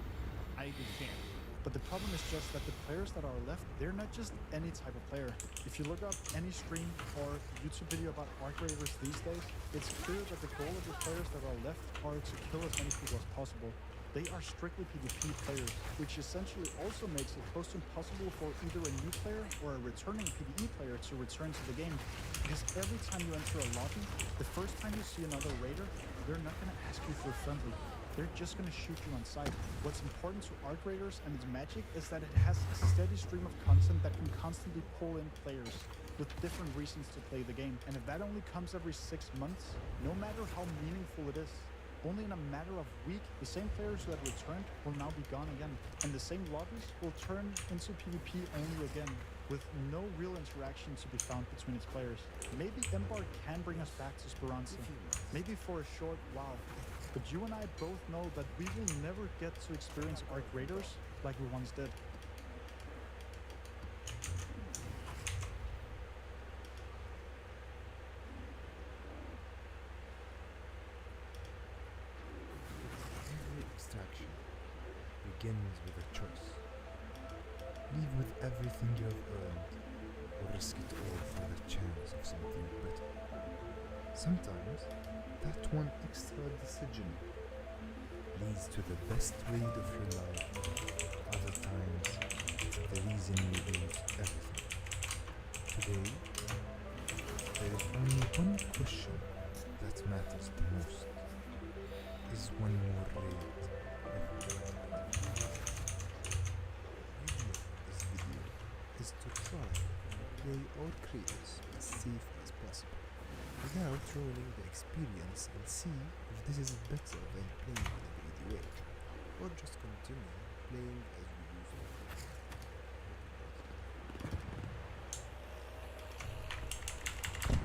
I think they can. But the problem is just that the players that are left, they're not just any type of player. If you look up any stream or YouTube video about Arc Raiders these days, it's clear that the goal of the players that are left are to kill as many people as possible. They are strictly PvP players, which essentially also makes it close to impossible for either a new player or a returning PvE player to return to the game. Because every time you enter a lobby, the first time you see another raider, they're not going to ask you for a friendly. They're just going to shoot you on sight. What's important to Arc Raiders and its magic is that it has a steady stream of content that can constantly pull in players with different reasons to play the game. And if that only comes every 6 months, no matter how meaningful it is, only in a matter of weeks, the same players who had returned will now be gone again. And the same lobbies will turn into PvP only again, with no real interaction to be found between its players. Maybe Embark can bring us back to Speranza, maybe for a short while. But you and I both know that we will never get to experience Arc Raiders like we once did. Every extraction begins with a choice. Leave with everything you have earned, or risk it all for the chance of something better. Sometimes, that one extra decision leads to the best raid of your life. Other times, it's the reason you lose everything. Today, there is only one question that matters the most. Is one more raid ever worth it? The idea of this video is to try and play all creators as safe as possible, without ruining the experience, and see if this is better than playing in a greedy way, or just continue playing as we usually do.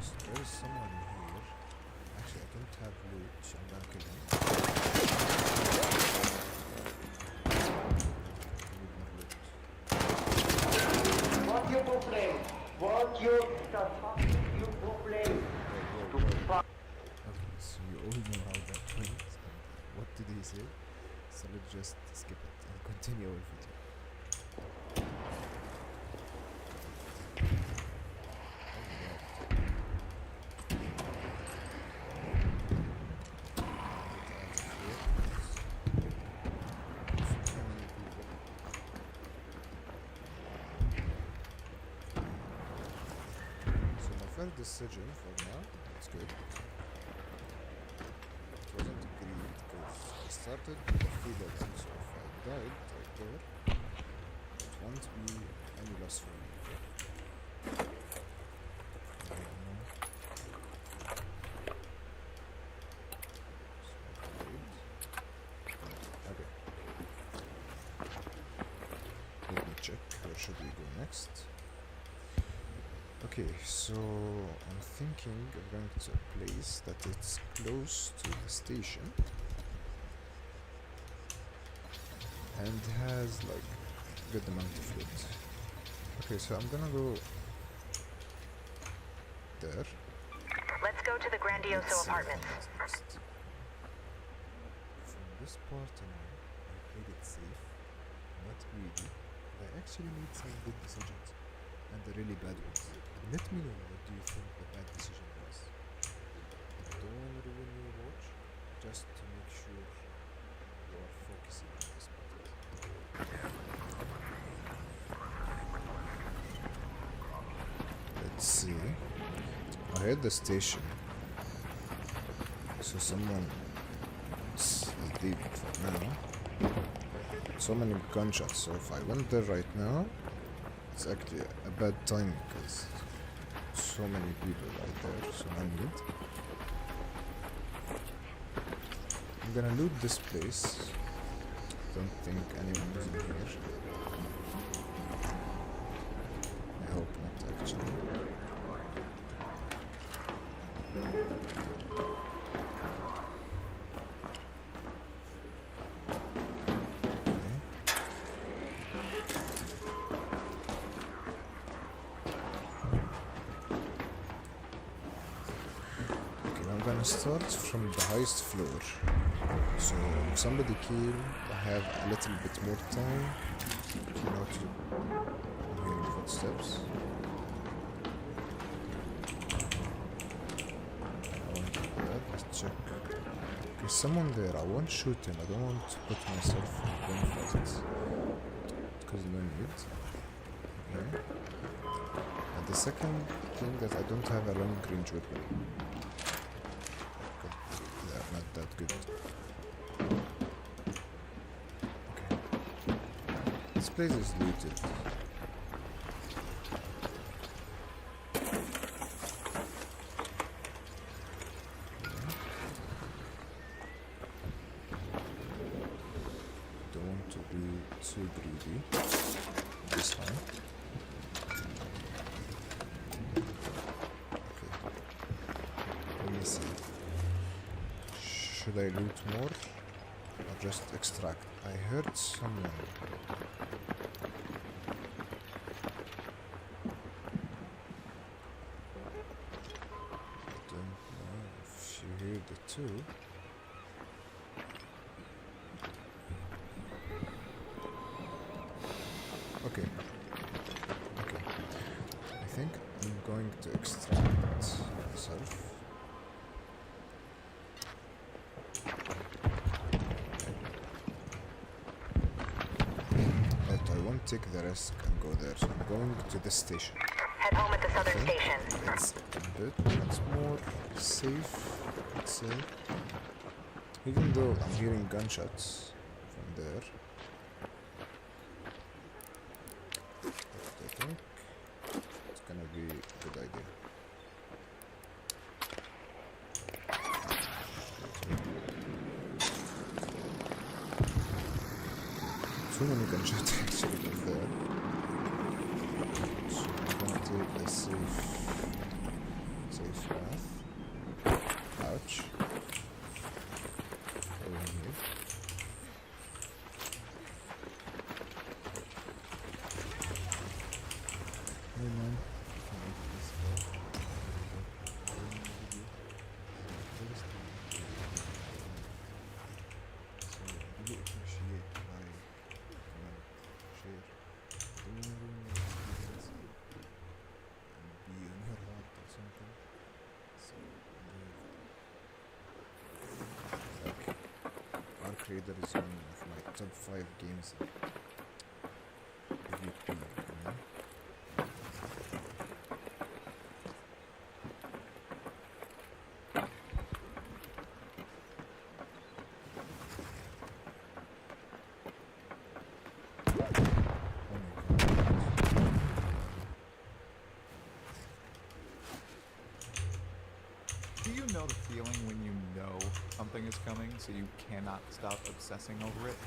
So there is someone here. Actually, I don't have loot, so I'm gonna kill him. What you go play? What you the fuck you go play? Okay, so you all know how that went and what did he say? So let's just skip it and continue our video. So my first decision for now, that's good. It wasn't great because I started with a feeler, so if I died right there, it won't be any loss for me. Okay. Let me check where should we go next. Okay, so I'm thinking of going to a place that it's close to the station and has like good amount of loot. Okay, so I'm gonna go there. Let's go to the Grandioso apartments. From this part on, I played it safe, not greedy. I actually made some good decisions, and the really bad ones. Let me know what do you think the bad decision was. I don't want to ruin your watch, just to make sure you are focusing on this part. Let's see. I heard the station, so someone is leaving for now. So many gunshots, so if I went there right now, it's actually a bad time because so many people right there surrounded. I'm gonna loot this place. Don't think anyone is in here. I hope not, actually. I'm gonna start from the highest floor. So if somebody came, I have a little bit more time. You know, I'm hearing footsteps. I want to do that. Let's check. There's someone there. I won't shoot him. I don't want to put myself in gunfights because no need. Okay. And the second thing that I don't have a long range weapon. Not that good. Okay. This place is looted. Don't want to be too greedy this time. Okay. Let me see. Should I loot more or just extract? I heard someone. I don't know if you heard it too. Okay. Okay. I think I'm going to extract myself. Take the risk and go there. So I'm going to the station. Head home at the southern station. It's a bit much more safe, let's say. Even though I'm hearing gunshots from there. But I think it's gonna be a good idea. Too many gunshots actually from there. So I'm gonna take a safe path. Ouch. Over here. Hey man, I like this spot. So I really appreciate Creator is one of my top 5 games in PvP, you know? Do you know the feeling when you know something is coming, so you cannot stop obsessing over it?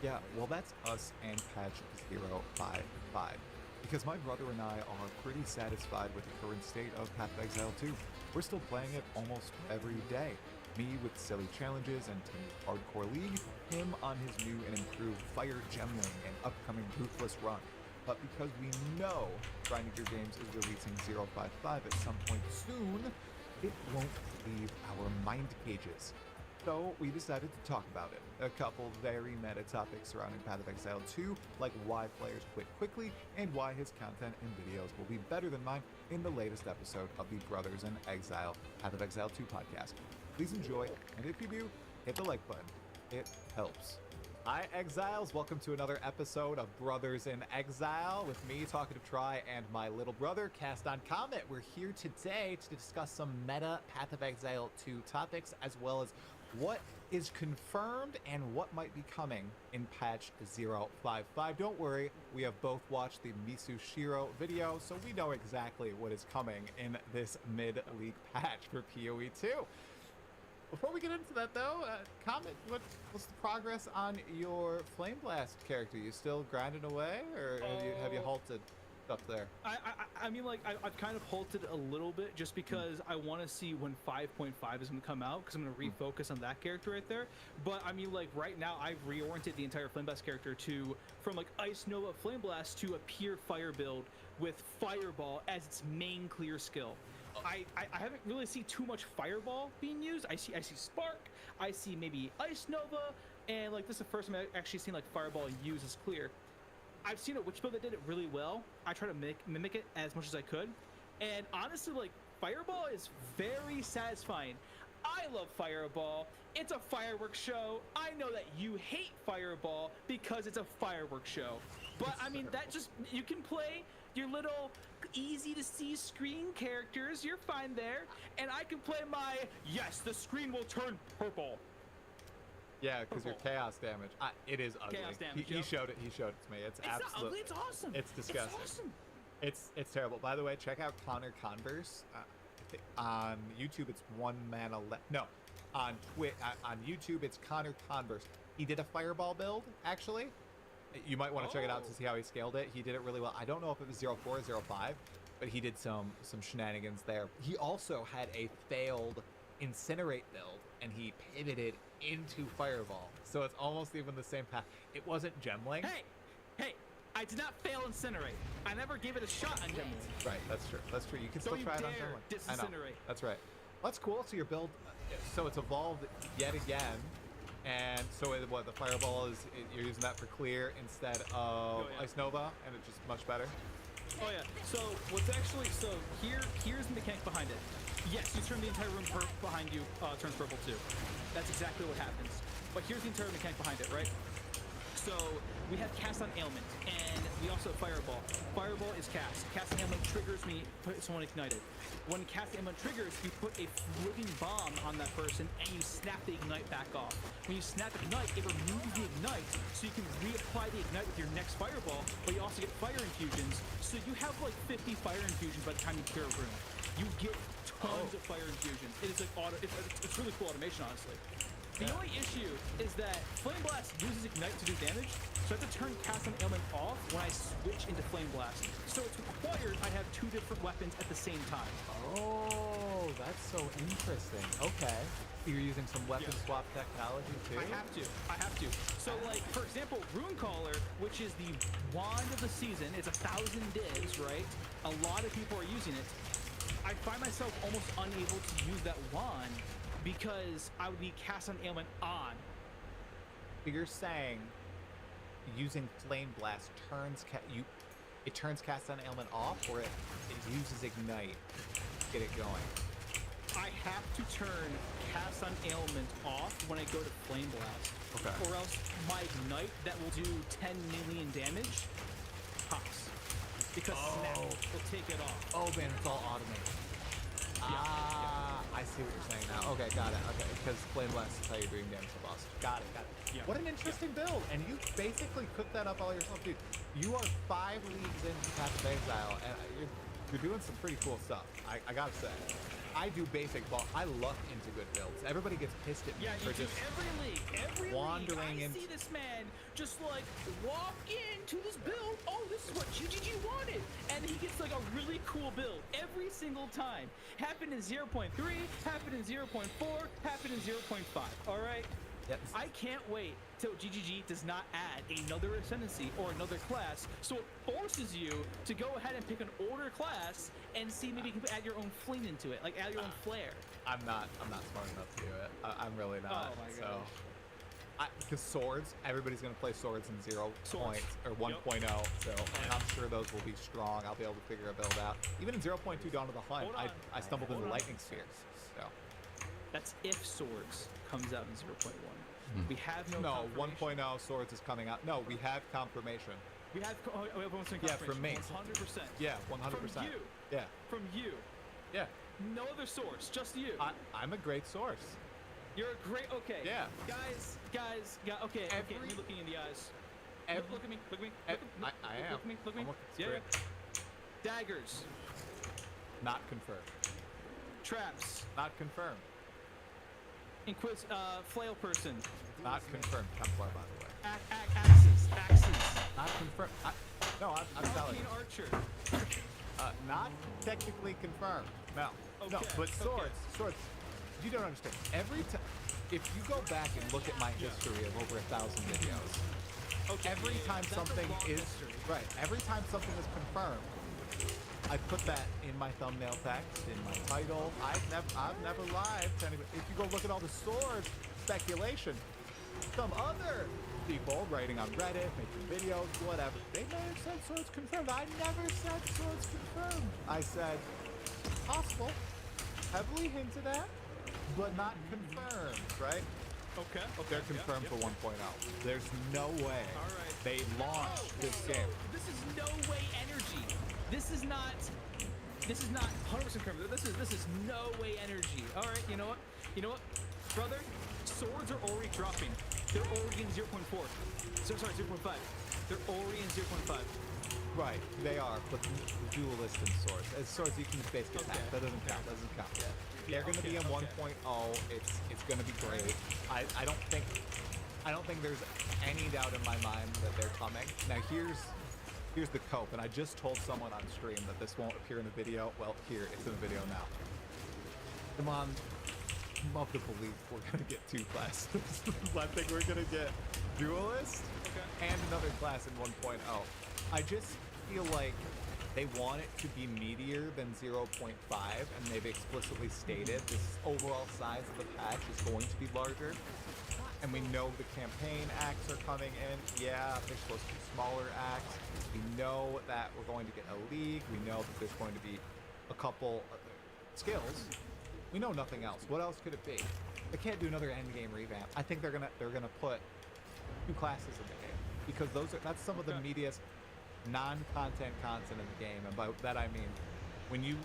Yeah, well that's us and Patch 055. Because my brother and I are pretty satisfied with the current state of Path of Exile 2. We're still playing it almost every day. Me with silly challenges and Tim's Hardcore League, him on his new and improved Fire Gemling and upcoming Ruthless Run. But because we know Grinding Games is releasing 055 at some point soon, it won't leave our mind cages. So we decided to talk about it. A couple very meta topics surrounding Path of Exile 2, like why players quit quickly and why his content and videos will be better than mine in the latest episode of the Brothers in Exile Path of Exile 2 podcast. Please enjoy, and if you do, hit the like button. It helps. Hi Exiles, welcome to another episode of Brothers in Exile with me, Talkative Try, and my little brother, Cast on Comet. We're here today to discuss some meta Path of Exile 2 topics, as well as what is confirmed and what might be coming in patch 0.55. Don't worry, we have both watched the Misu Shiro video, so we know exactly what is coming in this mid-league patch for PoE 2. Before we get into that, though, Comet, what's the progress on your Flame Blast character? You still grinding away, or have you halted up there? I mean, like, I've kind of halted a little bit just because I want to see when 5.5 is going to come out, because I'm going to refocus on that character right there. But I mean, like, right now I've reoriented the entire Flame Blast character from like Ice Nova Flame Blast to a pure fire build with Fireball as its main clear skill. I haven't really seen too much Fireball being used. I see Spark, I see maybe Ice Nova, and like this is the first time I've actually seen like Fireball used as clear. I've seen a witch build that did it really well. I try to mimic it as much as I could, and honestly, like, Fireball is very satisfying. I love Fireball. It's a fireworks show. I know that you hate Fireball because it's a fireworks show, but I mean, that just, you can play your little easy to see screen characters, you're fine there, and I can play my, yes, the screen will turn purple. Yeah, because your chaos damage, it is ugly. Chaos damage, he showed it to me. It's absolutely, not ugly, it's awesome. It's disgusting. It's awesome. It's terrible. By the way, check out Connor Converse. On YouTube, it's One Man No, on YouTube, it's Connor Converse. He did a Fireball build, actually. You might want to check it out to see how he scaled it. He did it really well. I don't know if it was 0.4 or 0.5, but he did some shenanigans there. He also had a failed Incinerate build, and he pivoted into Fireball. So it's almost even the same path. It wasn't Gemling. Hey, I did not fail Incinerate. I never gave it a shot on Gemling. Right, that's true. That's true. You can still try it on Gemling. I know. That's right. That's cool. So your build, so it's evolved yet again. And so the Fireball is, you're using that for clear instead of Ice Nova, and it's just much better. Oh yeah. So here's the mechanic behind it. Yes, you turn the entire room behind you turns purple too. That's exactly what happens. But here's the entire mechanic behind it, right? So we have Cast on Ailment, and we also have Fireball. Fireball is cast. Cast on Ailment triggers me, put someone ignited. When Cast on Ailment triggers, you put a floating bomb on that person, and you snap the ignite back off. When you snap ignite, it removes the ignite, so you can reapply the ignite with your next Fireball, but you also get fire infusions, so you have like 50 fire infusions by the time you clear a room. You get tons of fire infusions. It is like it's really cool automation, honestly. The only issue is that Flame Blast uses Ignite to do damage, so I have to turn Cast on Ailment off when I switch into Flame Blast. So it's required I have two different weapons at the same time. Oh, that's so interesting. Okay. You're using some weapon swap technology too? I have to. So like, for example, Runecaller, which is the wand of the season, it's 1,000 divs, right? A lot of people are using it. I find myself almost unable to use that wand because I would need Cast on Ailment on. You're saying using Flame Blast turns it turns Cast on Ailment off, or it uses Ignite to get it going? I have to turn Cast on Ailment off when I go to Flame Blast. Okay. Or else my Ignite that will do 10 million damage pops. Because Snap will take it off. Oh man, it's all automated. I see what you're saying now. Okay, got it. Okay, because Flame Blast is how you're doing damage to the boss. Got it. Yeah. What an interesting build, and you basically cooked that up all yourself, dude. You are 5 leagues into Path of Exile, and you're doing some pretty cool stuff. I gotta say. I do basic ball. I luck into good builds. Everybody gets pissed at me for just every wandering league. I see this man just like walk into this build. Oh, this is what GGG wanted, and he gets like a really cool build every single time. Happened in 0.3, happened in 0.4, happened in 0.5. All right. Yes. I can't wait till GGG does not add another ascendancy or another class, so it forces you to go ahead and pick an older class and see maybe you can add your own fleet into it, like add your own flair. I'm not smart enough to do it. I'm really not. Oh my so. gosh. Because swords, everybody's going to play swords in 0 points or 1.0, so and I'm sure those will be strong. I'll be able to figure a build out. Even in 0.2 Dawn of the Hunt, I stumbled into lightning spheres. So that's if swords comes out in 0.1. We have no 1.0 swords is coming out. No, we have confirmation. We have confirmation. Yeah, from me. 100%. Yeah, 100%. From you. Yeah. From you. Yeah. No other source, just you. I'm a great source. You're a great. Okay. Yeah. Guys. Okay. Okay. Me looking in the eyes. Look at me. Look at me. I am. Look at me. Look at me. Yeah. Daggers. Not confirmed. Traps. Not confirmed. Flail person. Not confirmed. Templar, by the way. Axes. Not confirmed. No, I'm telling you. Archer. Not technically confirmed. No. Okay. No, but swords. You don't understand. Every time, if you go back and look at my history of over 1,000 videos, every time something is confirmed, I put that in my thumbnail text, in my title. I've never lied to anybody. If you go look at all the sword speculation, some other people writing on Reddit, making videos, whatever, they may have said swords confirmed. I never said swords confirmed. I said possible, heavily hinted at, but not confirmed, right? Okay. They're confirmed for 1.0. There's no way they launched this game. This is no way energy. This is not 100% confirmed. This is no way energy. All right, you know what, brother? Swords are already dropping. They're already in 0.4. So sorry, 0.5. They're already in 0.5. Right, they are, but duelist and swords. As swords, you can just basic attack. That doesn't count. Doesn't count yet. They're going to be in 1.0. It's going to be great. I don't think there's any doubt in my mind that they're coming. Now here's the cope, and I just told someone on stream that this won't appear in a video. Well, here it's in a video now. Come on, I'm of the belief we're going to get 2 classes. I think we're going to get duelist and another class in 1.0. I just feel like they want it to be meatier than 0.5, and they've explicitly stated this overall size of the patch is going to be larger. And we know the campaign acts are coming in. Yeah, they're supposed to be smaller acts. We know that we're going to get a league. We know that there's going to be a couple skills. We know nothing else. What else could it be? They can't do another endgame revamp. I think they're gonna put 2 classes in the game because that's some of the meatiest non-content content in the game, and by that I mean when you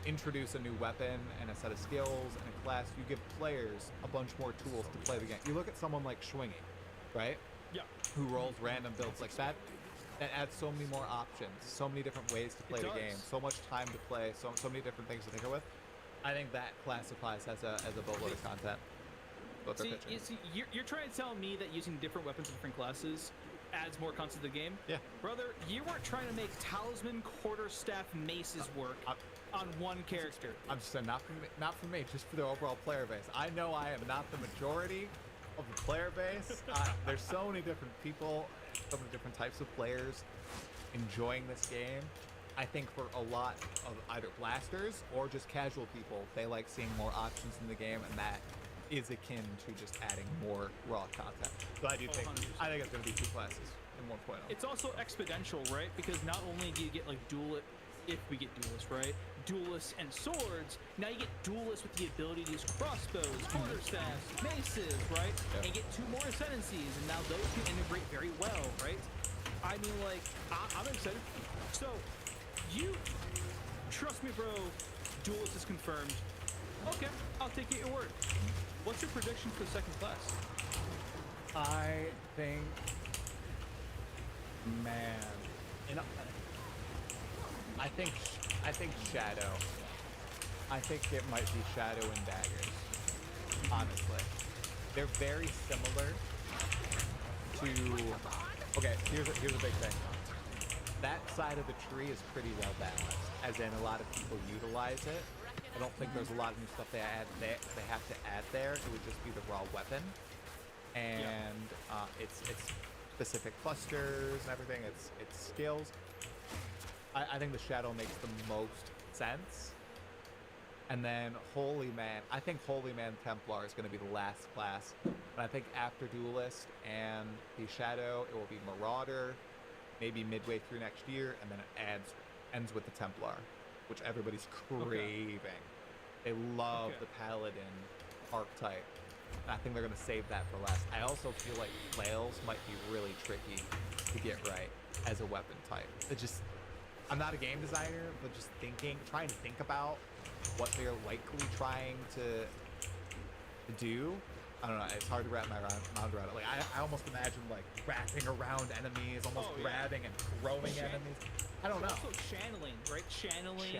introduce a new weapon and a set of skills and a class, you give players a bunch more tools to play the game. You look at someone like Schwingy, right? Yeah. Who rolls random builds like that. That adds so many more options, so many different ways to play the game, so much time to play, so many different things to tinker with. I think that classifies as a boatload of content. You're trying to tell me that using different weapons and different classes adds more content to the game? Yeah. Brother, you weren't trying to make talisman, quarterstaff, maces work on one character. I'm just saying, not for me, just for the overall player base. I know I am not the majority of the player base. There's so many different people, so many different types of players enjoying this game. I think for a lot of either blasters or just casual people, they like seeing more options in the game, and that is akin to just adding more raw content. So I think it's going to be 2 classes in 1.0. It's also exponential, right? Because not only do you get like if we get duelists, right? Duelists and swords, now you get duelists with the ability to use crossbows, quarterstaffs, maces, right? Yep. And get 2 more ascendancies, and now those can integrate very well, right? I mean, like, I'm excited. So, you trust me, bro, duelist is confirmed. Okay, I'll take it at your word. What's your prediction for the second class? I think, man, I think Shadow. I think it might be Shadow and Daggers. Honestly, they're very similar to. Okay, here's a big thing. That side of the tree is pretty well balanced, as in a lot of people utilize it. I don't think there's a lot of new stuff they have to add there. It would just be the raw weapon. and it's specific clusters and everything. It's skills. I think the Shadow makes the most sense. And then Holy Man. I think Holy Man Templar is going to be the last class. And I think after Duelist and the Shadow, it will be Marauder, maybe midway through next year, and then it ends with the Templar, which everybody's craving. They love the Paladin archetype. And I think they're going to save that for last. I also feel like flails might be really tricky to get right as a weapon type. I'm not a game designer, but just trying to think about what they're likely trying to do. I don't know. It's hard to wrap my mind around it. Like I almost imagine like wrapping around enemies, almost grabbing and throwing enemies. I don't know. Also channeling, right? Channeling.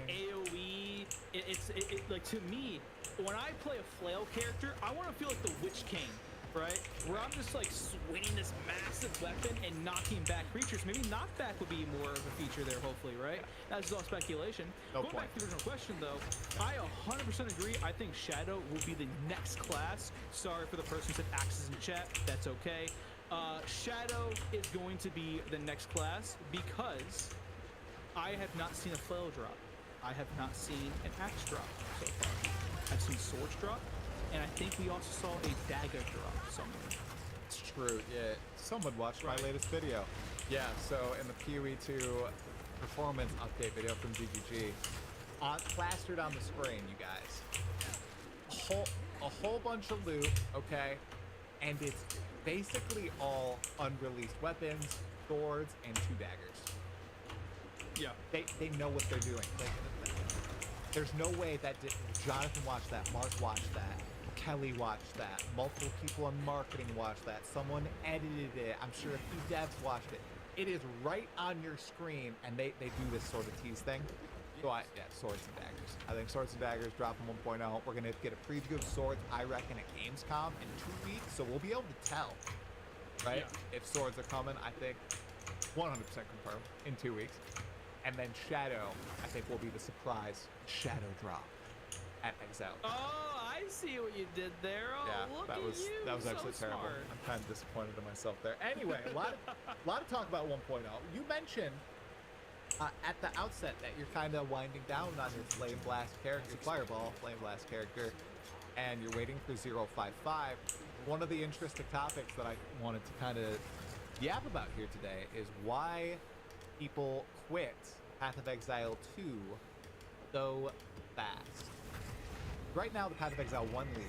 AOE. It's like, to me, when I play a flail character, I want to feel like the Witch King, right? Where I'm just like swinging this massive weapon and knocking back creatures. Maybe knockback would be more of a feature there, hopefully, right? That's all speculation. Going back to the original question, though, I 100% agree. I think Shadow will be the next class. Sorry for the person who said Axes in chat. That's okay. Shadow is going to be the next class because I have not seen a flail drop. I have not seen an axe drop so far. I've seen swords drop, and I think we also saw a dagger drop somewhere. It's true, yeah. Someone watched my latest video. Yeah, so in the PoE 2 performance update video from GGG, plastered on the screen, you guys. A whole bunch of loot, okay? And it's basically all unreleased weapons, swords, and 2 daggers. Yeah. They know what they're doing. There's no way that Jonathan watched that, Mark watched that, Kelly watched that, multiple people in marketing watched that, someone edited it, I'm sure a few devs watched it. It is right on your screen, and they do this sort of tease thing. So Swords and Daggers. I think Swords and Daggers dropping 1.0. We're going to get a preview of Swords, I reckon, at Gamescom in 2 weeks, so we'll be able to tell, right? If Swords are coming, I think 100% confirmed in 2 weeks. And then Shadow, I think, will be the surprise Shadow drop at Exile. Oh, I see what you did there. Oh, yeah, look that was actually terrible. Smart. I'm kind of disappointed in myself there. Anyway, a lot of talk about 1.0. You mentioned at the outset that you're kind of winding down on your Flame Blast character, Fireball Flame Blast character, and you're waiting for 055. One of the interesting topics that I wanted to kind of yap about here today is why people quit Path of Exile 2 so fast. Right now, the Path of Exile 1 League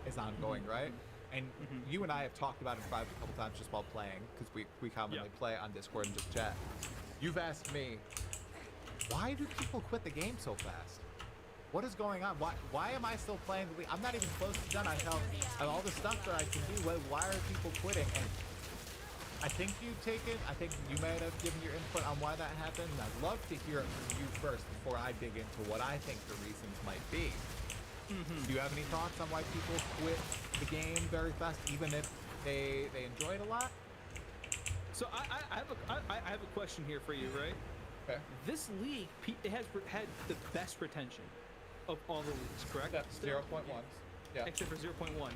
is ongoing, right? And you and I have talked about it in private a couple times just while playing, because we commonly play on Discord and just chat. You've asked me, why do people quit the game so fast? What is going on? Why am I still playing the league? I'm not even close to done. I have all the stuff that I can do. Why are people quitting? And I think you've taken, I think you might have given your input on why that happened. And I'd love to hear it from you first before I dig into what I think the reasons might be. Do you have any thoughts on why people quit the game very fast, even if they enjoy it a lot? So I have a question here for you, right? Okay. This league, it has had the best retention of all the leagues, correct? That's 0.1. Yeah. Except for 0.1.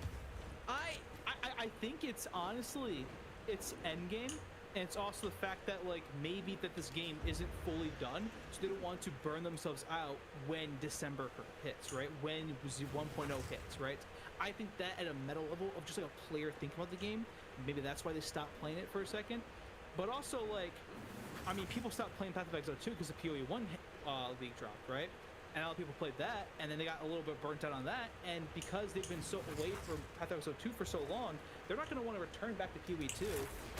I think it's honestly, it's endgame, and it's also the fact that like maybe that this game isn't fully done, so they don't want to burn themselves out when December hits, right? When 1.0 hits, right? I think that at a meta level of just like a player thinking about the game, maybe that's why they stopped playing it for a second. But also like, I mean, people stopped playing Path of Exile 2 because the PoE 1 league dropped, right? And a lot of people played that, and then they got a little bit burnt out on that. And because they've been so away from Path of Exile 2 for so long, they're not going to want to return back to PoE 2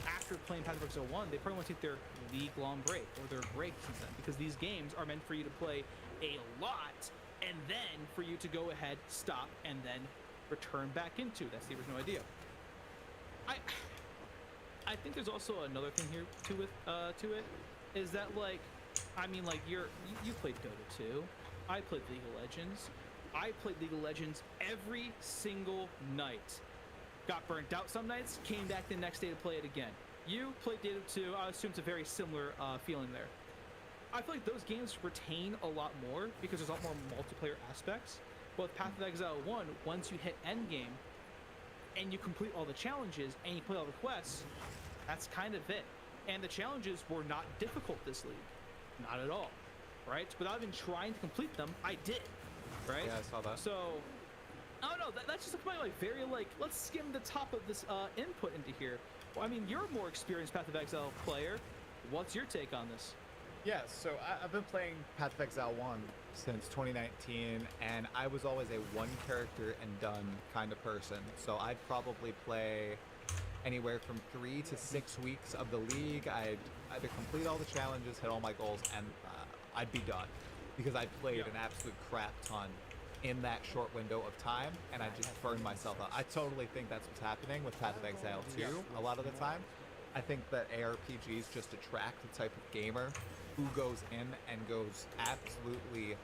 after playing Path of Exile 1. They probably want to take their league-long break or their break since then, because these games are meant for you to play a lot, and then for you to go ahead, stop, and then return back into. That's the original idea. I think there's also another thing here to it, is that like, I mean, like you played Dota 2. I played League of Legends. I played League of Legends every single night. Got burnt out some nights, came back the next day to play it again. You played Dota 2. I assume it's a very similar feeling there. I feel like those games retain a lot more because there's a lot more multiplayer aspects. But with Path of Exile 1, once you hit endgame, and you complete all the challenges and you play all the quests, that's kind of it. And the challenges were not difficult this league, not at all, right? Without even trying to complete them, I did, right? Yeah, I saw that. So, I don't know. That's just my very let's skim the top of this input into here. Well, I mean, you're a more experienced Path of Exile player. What's your take on this? Yeah, so I've been playing Path of Exile 1 since 2019, and I was always a one character and done kind of person. So I'd probably play anywhere from 3 to 6 weeks of the league. I'd either complete all the challenges, hit all my goals, and I'd be done. Because I played an absolute crap ton in that short window of time, and I just burned myself out. I totally think that's what's happening with Path of Exile 2 a lot of the time. I think that ARPGs just attract the type of gamer who goes in and goes absolutely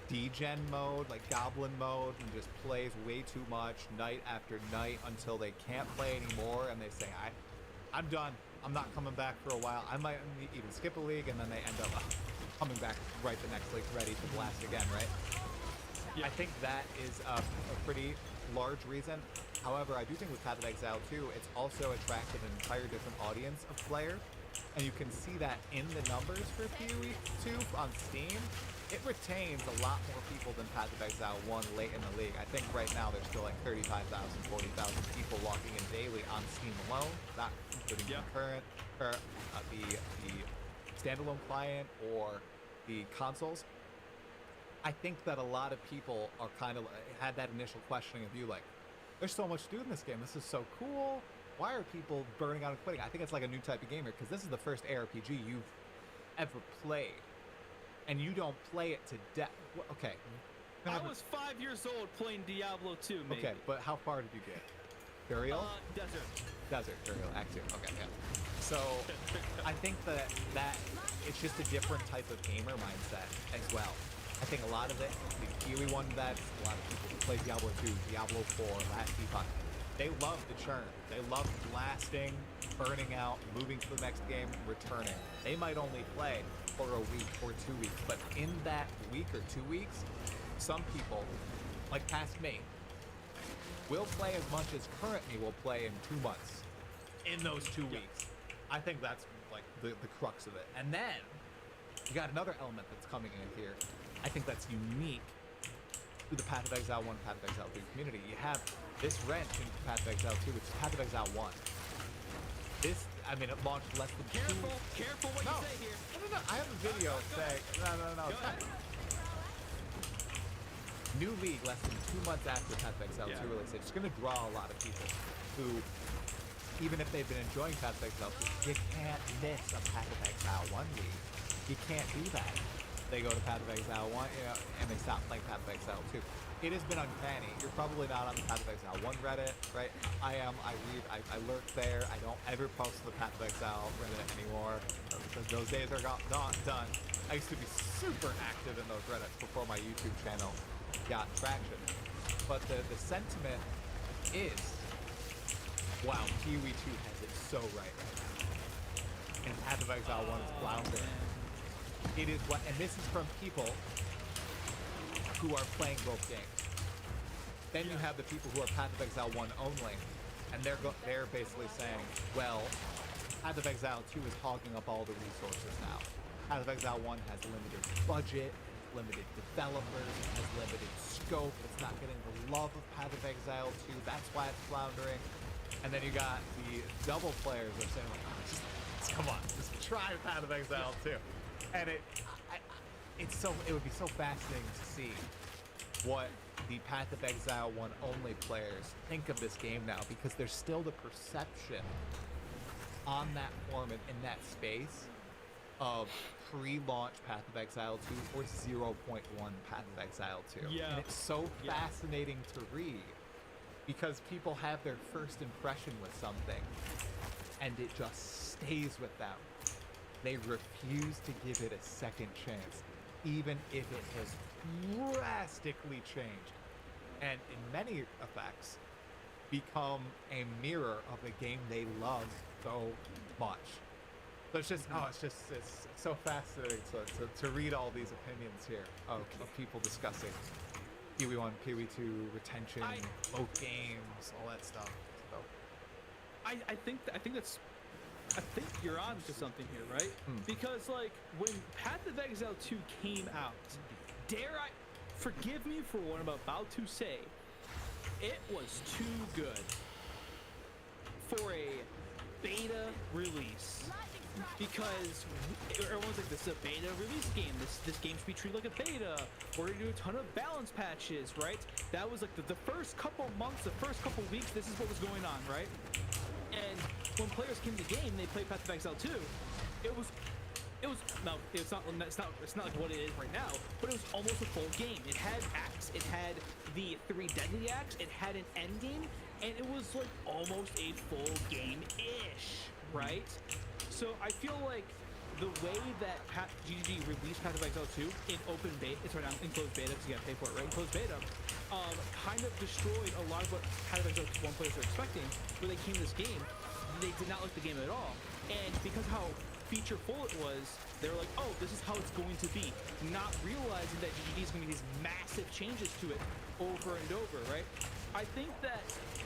degen mode, like goblin mode, and just plays way too much night after night until they can't play anymore, and they say, I'm done. I'm not coming back for a while. I might even skip a league, and then they end up coming back right the next league, ready to blast again, right? Yeah. I think that is a pretty large reason. However, I do think with Path of Exile 2, it's also attracted an entire different audience of player, and you can see that in the numbers for PoE 2 on Steam. It retains a lot more people than Path of Exile 1 late in the league. I think right now there's still like 35,000, 40,000 people logging in daily on Steam alone, not including concurrent or the standalone client or the consoles. I think that a lot of people are kind of had that initial questioning of you, like, there's so much to do in this game. This is so cool. Why are people burning out and quitting? I think it's like a new type of gamer, because this is the first ARPG you've ever played, and you don't play it to death. Okay. I was 5 years old playing Diablo 2, maybe. Okay, but how far did you get? Burial? Desert. Burial, Act 2. Okay, yeah. So, I think that it's just a different type of gamer mindset as well. I think a lot of it, the PoE 1 vets, a lot of people who play Diablo 2, Diablo 4, Last Epoch, they love the churn. They love blasting, burning out, moving to the next game, returning. They might only play for a week or 2 weeks, but in that week or 2 weeks, some people, like past me, will play as much as current me will play in 2 months. In those 2 weeks. I think that's like the crux of it. And then, you got another element that's coming in here. I think that's unique to the Path of Exile 1, Path of Exile 2 community. You have this wrench in Path of Exile 2, which is Path of Exile 1. This, I mean, it launched less than Careful what you say here. No. I have a video saying, no. New league less than 2 months after Path of Exile 2 release. It's going to draw a lot of people who, even if they've been enjoying Path of Exile 2, you can't miss a Path of Exile 1 league. You can't do that. They go to Path of Exile 1, and they stop playing Path of Exile 2. It has been uncanny. You're probably not on the Path of Exile 1 Reddit, right? I am. I read. I lurk there. I don't ever post to the Path of Exile Reddit anymore, because those days are done. I used to be super active in those Reddits before my YouTube channel got traction. But the sentiment is, wow, PoE 2 has it so right now. And Path of Exile 1 is floundering. It is what, and this is from people who are playing both games. Then you have the people who are Path of Exile 1 only, and they're basically saying, well, Path of Exile 2 is hogging up all the resources now. Path of Exile 1 has limited budget, limited developers, it has limited scope, it's not getting the love of Path of Exile 2, that's why it's floundering. And then you got the double players that are saying, like, oh, just come on, just try Path of Exile 2. And it would be so fascinating to see what the Path of Exile 1 only players think of this game now, because there's still the perception on that forum and in that space of pre-launch Path of Exile 2 or 0.1 Path of Exile 2. Yeah. And it's so fascinating to read, because people have their first impression with something and it just stays with them. They refuse to give it a second chance, even if it has drastically changed, and in many effects become a mirror of the game they love so much. So it's so fascinating to read all these opinions here of people discussing Pee-wee 1, Pee-wee 2, retention, both games, all that stuff. So. I think you're on to something here, right? Because like when Path of Exile 2 came out, forgive me for what I'm about to say, it was too good for a beta release. Because everyone's like, this is a beta release game. This game should be treated like a beta. We're gonna do a ton of balance patches, right? That was like the first couple months, the first couple weeks. This is what was going on, right? And when players came to the game, they played Path of Exile 2. It's not like what it is right now, but it was almost a full game. It had acts, it had the 3 deadly acts, it had an end game, and it was like almost a full game-ish, right? So I feel like the way that GGG released Path of Exile 2 in open beta, it's right now in closed beta because you gotta pay for it, right? In closed beta, kind of destroyed a lot of what Path of Exile 1 players were expecting. When they came to this game, they did not like the game at all. And because how featureful it was, they were like, oh, this is how it's going to be. Not realizing that GGG is going to be these massive changes to it over and over, right? I think that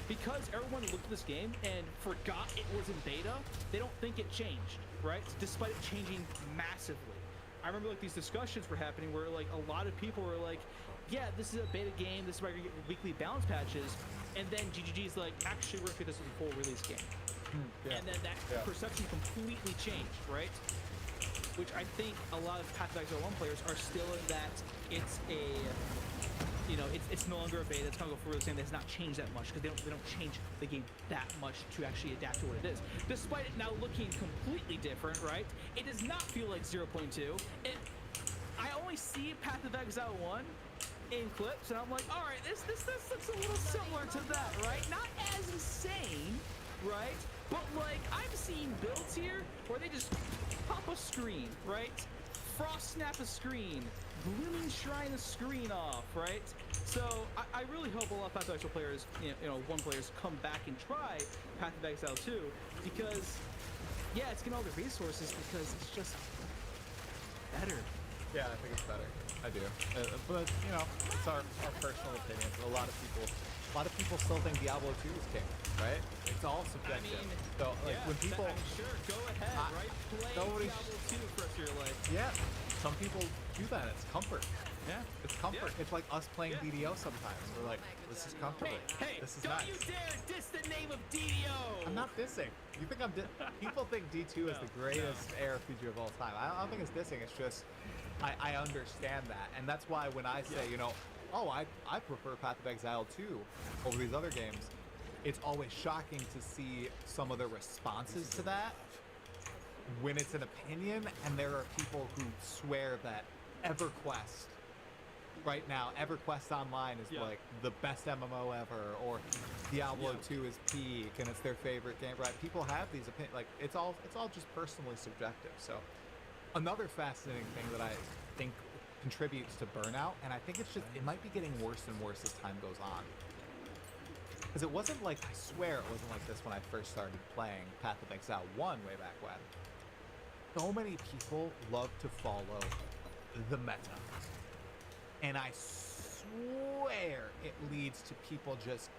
because everyone looked at this game and forgot it was in beta, they don't think it changed, right? Despite it changing massively. I remember like these discussions were happening where like a lot of people were like, yeah, this is a beta game, this is why you're gonna get weekly balance patches, and then GGG's like, actually we're gonna treat this as a full release game. And then that perception completely changed, right? Which I think a lot of Path of Exile 1 players are still in that it's a, you know, it's no longer a beta, it's gonna go for the same. It's not changed that much because they don't change the game that much to actually adapt to what it is. Despite it now looking completely different, right? It does not feel like 0.2. I only see Path of Exile 1 in clips, and I'm like, all right, this looks a little similar to that, right? Not as insane, right? But like I've seen builds here where they just pop a screen, right? Frost snap a screen, Blooming Shrine a screen off, right? So I really hope a lot of Path of Exile players, you know, 1 players come back and try Path of Exile 2 because, yeah, it's getting all the resources because it's just better. Yeah, I think it's better. I do. But you know, it's our personal opinion. A lot of people still think Diablo 2 is king, right? It's all subjective. I mean, so like when people, sure, go ahead, right? Play Diablo 2 for the rest of your life. Yeah, some people do that. It's comfort. Yeah, it's comfort. Yeah. It's like us playing DDO sometimes. We're like, this is comfortable. Hey, this is don't nice. you dare diss the name of DDO! I'm not dissing. You think I'm people think D2 is the greatest ARPG of all time. I don't think it's dissing. It's just I understand that, and that's why when I say, you know, oh, I prefer Path of Exile 2 over these other games, it's always shocking to see some of the responses to that when it's an opinion, and there are people who swear that EverQuest right now, EverQuest Online is like the best MMO ever, or Diablo 2 is peak and it's their favorite game, right? People have these opinions. Like it's all just personally subjective. So another fascinating thing that I think contributes to burnout, and I think it might be getting worse and worse as time goes on, because it wasn't like, I swear it wasn't like this when I first started playing Path of Exile 1 way back when. So many people love to follow the meta, and I swear it leads to people just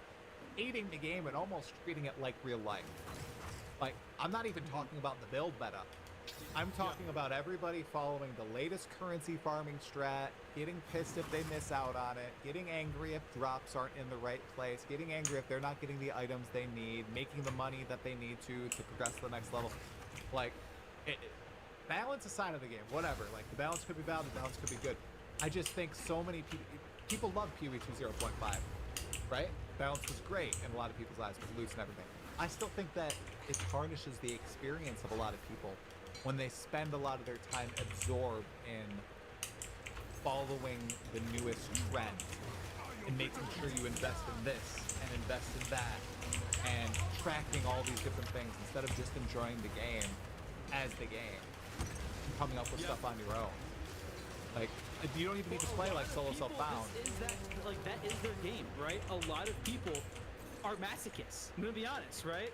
hating the game and almost treating it like real life. Like, I'm not even talking about the build meta. I'm talking about everybody following the latest currency farming strat, getting pissed if they miss out on it, getting angry if drops aren't in the right place, getting angry if they're not getting the items they need, making the money that they need to progress to the next level. Like, balance aside of the game, whatever. Like, the balance could be bad, the balance could be good. I just think so many people love Pee-wee 2 0.5, right? Balance was great in a lot of people's eyes with loot and everything. I still think that it tarnishes the experience of a lot of people when they spend a lot of their time absorbed in following the newest trend and making sure you invest in this and invest in that and tracking all these different things instead of just enjoying the game as the game and coming up with stuff on your own. Like, you don't even need to play like solo self-bound. That is their game, right? A lot of people are masochists, I'm gonna be honest, right?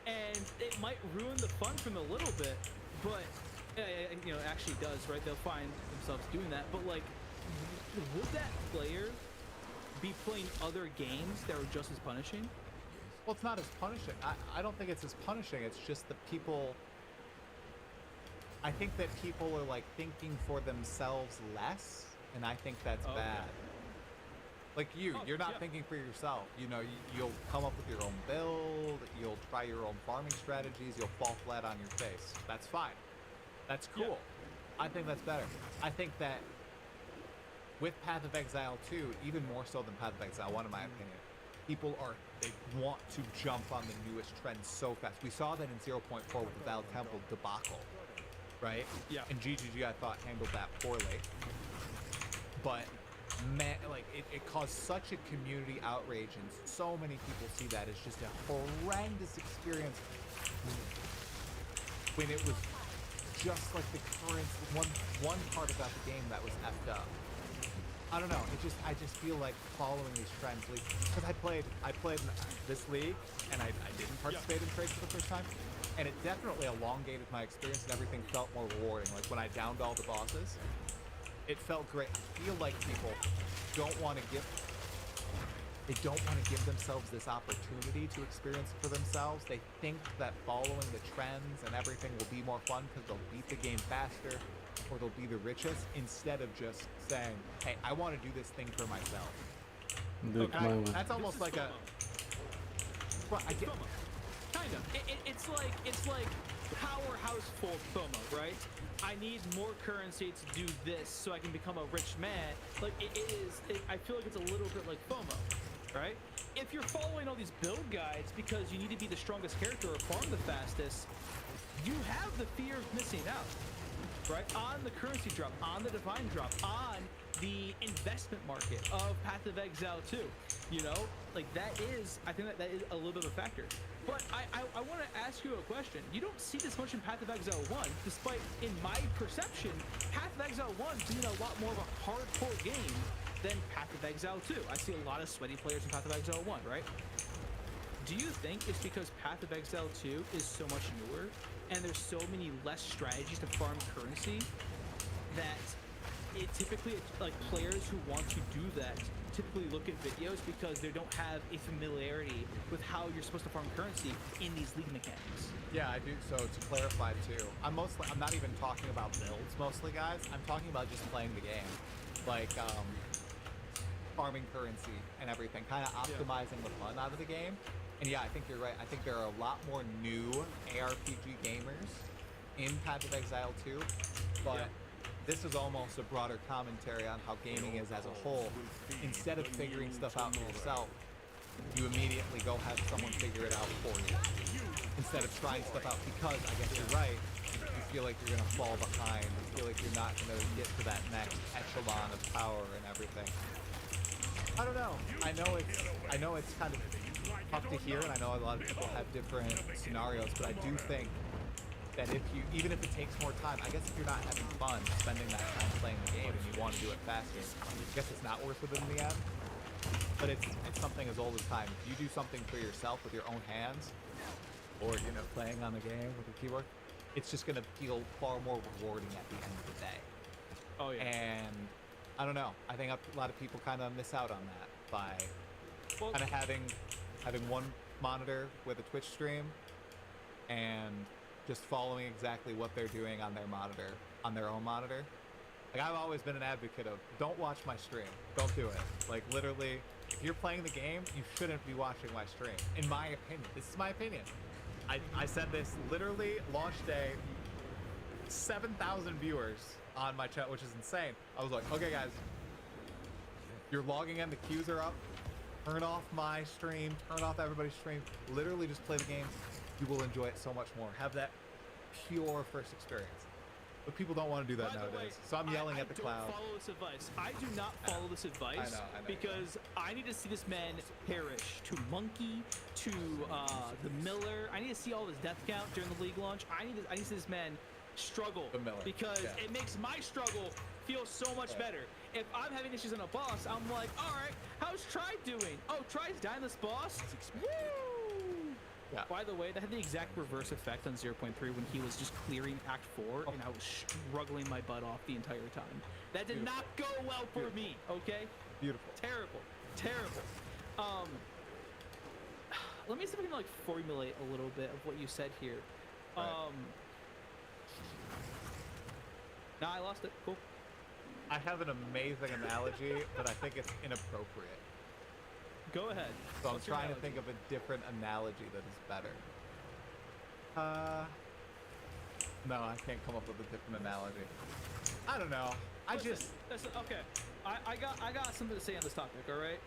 And it might ruin the fun from a little bit, but you know, it actually does, right? They'll find themselves doing that. But like, would that player be playing other games that are just as punishing? Well, it's not as punishing. I don't think it's as punishing. It's just that people... I think that people are, like, thinking for themselves less, and I think that's bad. Like you're not thinking for yourself. You know, you'll come up with your own build, you'll try your own farming strategies, you'll fall flat on your face. That's fine. That's cool. I think that's better. I think that with Path of Exile 2, even more so than Path of Exile 1 in my opinion, they want to jump on the newest trends so fast. We saw that in 0.4 with the Val Temple debacle, right? Yeah. And GGG I thought handled that poorly. But man, like it caused such a community outrage, and so many people see that as just a horrendous experience when it was just like the current one part about the game that was effed up. I don't know. I just feel like following these trends, because I played in this league and I didn't participate in trades for the first time, and it definitely elongated my experience and everything felt more rewarding. Like when I downed all the bosses, it felt great. I feel like people don't want to give themselves this opportunity to experience it for themselves. They think that following the trends and everything will be more fun because they'll beat the game faster or they'll be the richest, instead of just saying, hey, I want to do this thing for myself. That's almost like a... Well, I get... Kind of. It's like powerhouse full FOMO, right? I need more currency to do this so I can become a rich man. Like I feel like it's a little bit like FOMO, right? If you're following all these build guides because you need to be the strongest character or farm the fastest, you have the fear of missing out, right? On the currency drop, on the divine drop, on the investment market of Path of Exile 2, you know? Like I think that is a little bit of a factor. But I want to ask you a question. You don't see this much in Path of Exile 1, despite, in my perception, Path of Exile 1 being a lot more of a hardcore game than Path of Exile 2. I see a lot of sweaty players in Path of Exile 1, right? Do you think it's because Path of Exile 2 is so much newer, and there's so many less strategies to farm currency, that it typically, like, players who want to do that typically look at videos because they don't have a familiarity with how you're supposed to farm currency in these league mechanics? Yeah, I do. So to clarify too, I'm not even talking about builds mostly, guys. I'm talking about just playing the game, like farming currency and everything, kind of optimizing the fun out of the game. And yeah, I think you're right. I think there are a lot more new ARPG gamers in Path of Exile 2, but this is almost a broader commentary on how gaming is as a whole. Instead of figuring stuff out for yourself, you immediately go have someone figure it out for you. Instead of trying stuff out, because I guess you're right, you feel like you're gonna fall behind. You feel like you're not gonna get to that next echelon of power and everything. I don't know. I know it's kind of tough to hear, and I know a lot of people have different scenarios, but I do think that even if it takes more time, I guess if you're not having fun spending that time playing the game and you want to do it faster, I guess it's not worth it in the end. But it's something as old as time. If you do something for yourself with your own hands, or playing on the game with your keyboard, it's just gonna feel far more rewarding at the end of the day. Oh yeah. And I don't know. I think a lot of people kind of miss out on that by kind of having one monitor with a Twitch stream and just following exactly what they're doing on their own monitor. Like, I've always been an advocate of, don't watch my stream. Don't do it. Like, literally, if you're playing the game, you shouldn't be watching my stream. In my opinion. This is my opinion. I said this literally launch day, 7,000 viewers on my chat, which is insane. I was like, okay guys, you're logging in, the queues are up. Turn off my stream, turn off everybody's stream. Literally just play the game. You will enjoy it so much more. Have that pure first experience. But people don't want to do that nowadays. So I'm yelling at the cloud. I don't follow this advice. I do not follow this advice. I know, because I need to see this man perish. To Monkey, to the Miller. I need to see all his death count during the league launch. I need to see this man struggle. The Miller. Because it makes my struggle feel so much better. If I'm having issues on a boss, I'm like, all right, how's Try doing? Oh, Try's dying this boss? Woo! Yeah. By the way, that had the exact reverse effect on 0.3 when he was just clearing Act 4 and I was struggling my butt off the entire time. That did not go well for me, okay? Beautiful. Terrible. Terrible. Let me see if I can like formulate a little bit of what you said here. Right. Nah, I lost it. Cool. I have an amazing analogy, but I think it's inappropriate. Go ahead. So I'm What's your trying to analogy? think of a different analogy that is better. No, I can't come up with a different analogy. I don't know. Listen, okay. I got something to say on this topic. All right.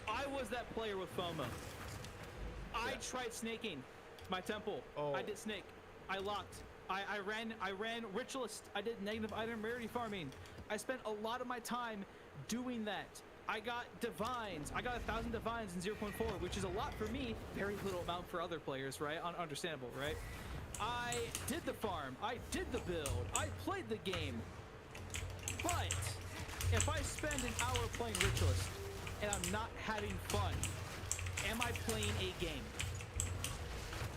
I was that player with FOMO. I tried snaking my temple. Oh. I did snake. I locked. I ran ritualist. I did negative item rarity farming. I spent a lot of my time doing that. I got divines. I got 1,000 divines in 0.4, which is a lot for me. Very little amount for other players, right? Understandable, right? I did the farm. I did the build. I played the game. But if I spend an hour playing ritualist and I'm not having fun, am I playing a game?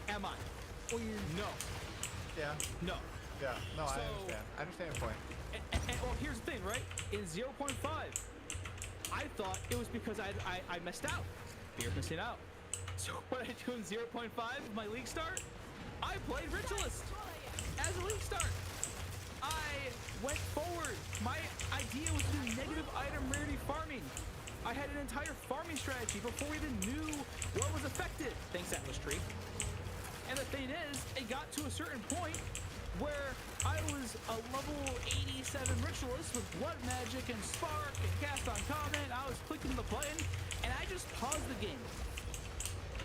Am I? No. Yeah. No. Yeah. No, So- I understand. I understand your point. And well, here's the thing, right? In 0.5, I thought it was because I messed out. Fear of missing out. So what I do in 0.5 with my league start, I played Ritualist as a league start. I went forward. My idea was to do negative item rarity farming. I had an entire farming strategy before we even knew what was affected. Thanks, Atlas Tree. And the thing is, it got to a certain point where I was a level 87 ritualist with blood magic and spark and cast on comment. I was clicking the button and I just paused the game.